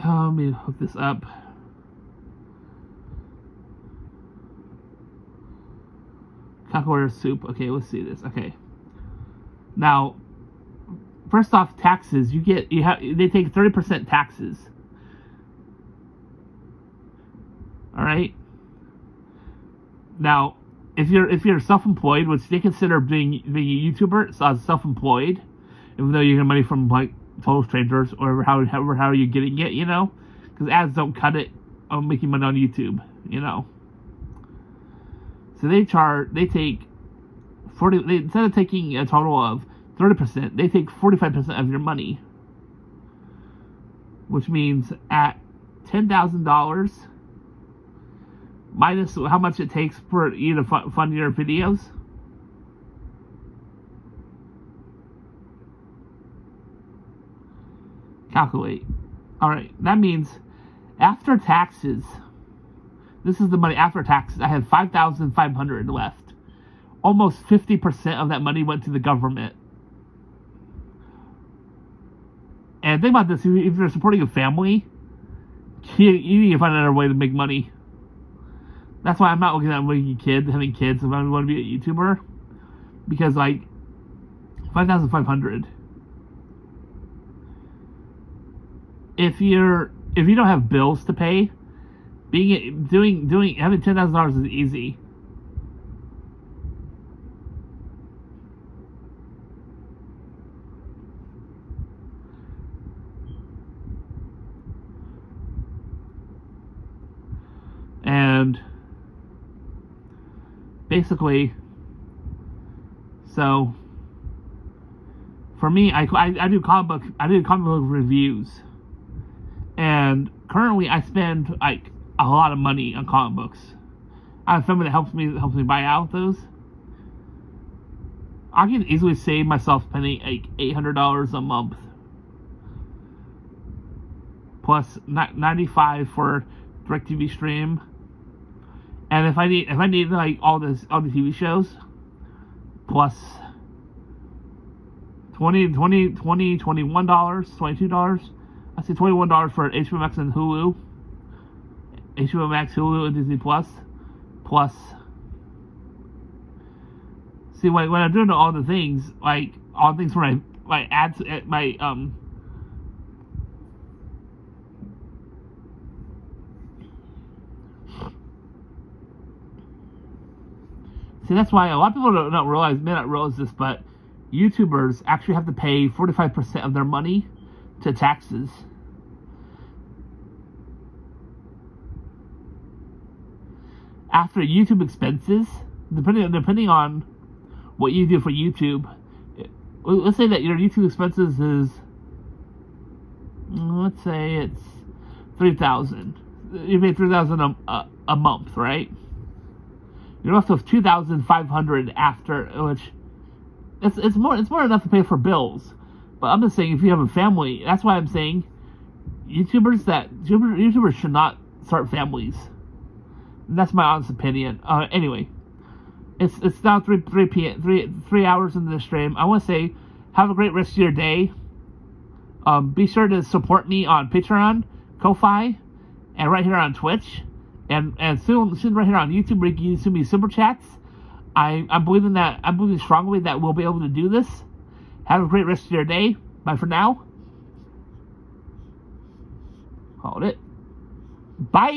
let me hook this up. Calculator soup. Okay, let's see this. Okay. Now, first off, taxes. They take 30% taxes. All right. Now, if you're self-employed, which they consider being a YouTuber, so self-employed, even though you get money from like total strangers or how are you getting it, because ads don't cut it on making money on YouTube, So they take 40. Instead of taking a total of 30%, they take 45% of your money, which means at $10,000 minus how much it takes for you to fund your videos. Calculate. All right, that means after taxes. This is the money after taxes. I have $5,500 left. Almost 50% of that money went to the government. And think about this: if you're supporting a family, you need to find another way to make money. That's why I'm not looking at having kids if I want to be a YouTuber, because like $5,500. If you don't have bills to pay, having $10,000 is easy. And basically, so for me, I do comic book reviews, and currently I spend like a lot of money on comic books. I have family that helps me buy out those. I can easily save myself spending like $800 a month, plus $95 for DirecTV stream. And if I need like all the TV shows, plus $21, $22. I say $21 for HBO Max and Hulu. HBO Max, Hulu, and Disney Plus. Plus, see, when I'm doing all the things, like all the things for my ads, see, that's why a lot of people may not realize this, but YouTubers actually have to pay 45% of their money to taxes. After YouTube expenses, depending on what you do for YouTube, let's say that your YouTube expenses is, let's say it's $3,000. You pay $3,000 a month, right? You're left with $2,500 after, which it's more enough to pay for bills. But I'm just saying, if you have a family, that's why I'm saying YouTubers should not start families. And that's my honest opinion. Anyway, it's now 3 hours into the stream. I want to say, have a great rest of your day. Be sure to support me on Patreon, Ko-Fi, and right here on Twitch, and soon right here on YouTube, where you can send me super chats. I'm believing strongly that we'll be able to do this. Have a great rest of your day. Bye for now. Hold it. Bye.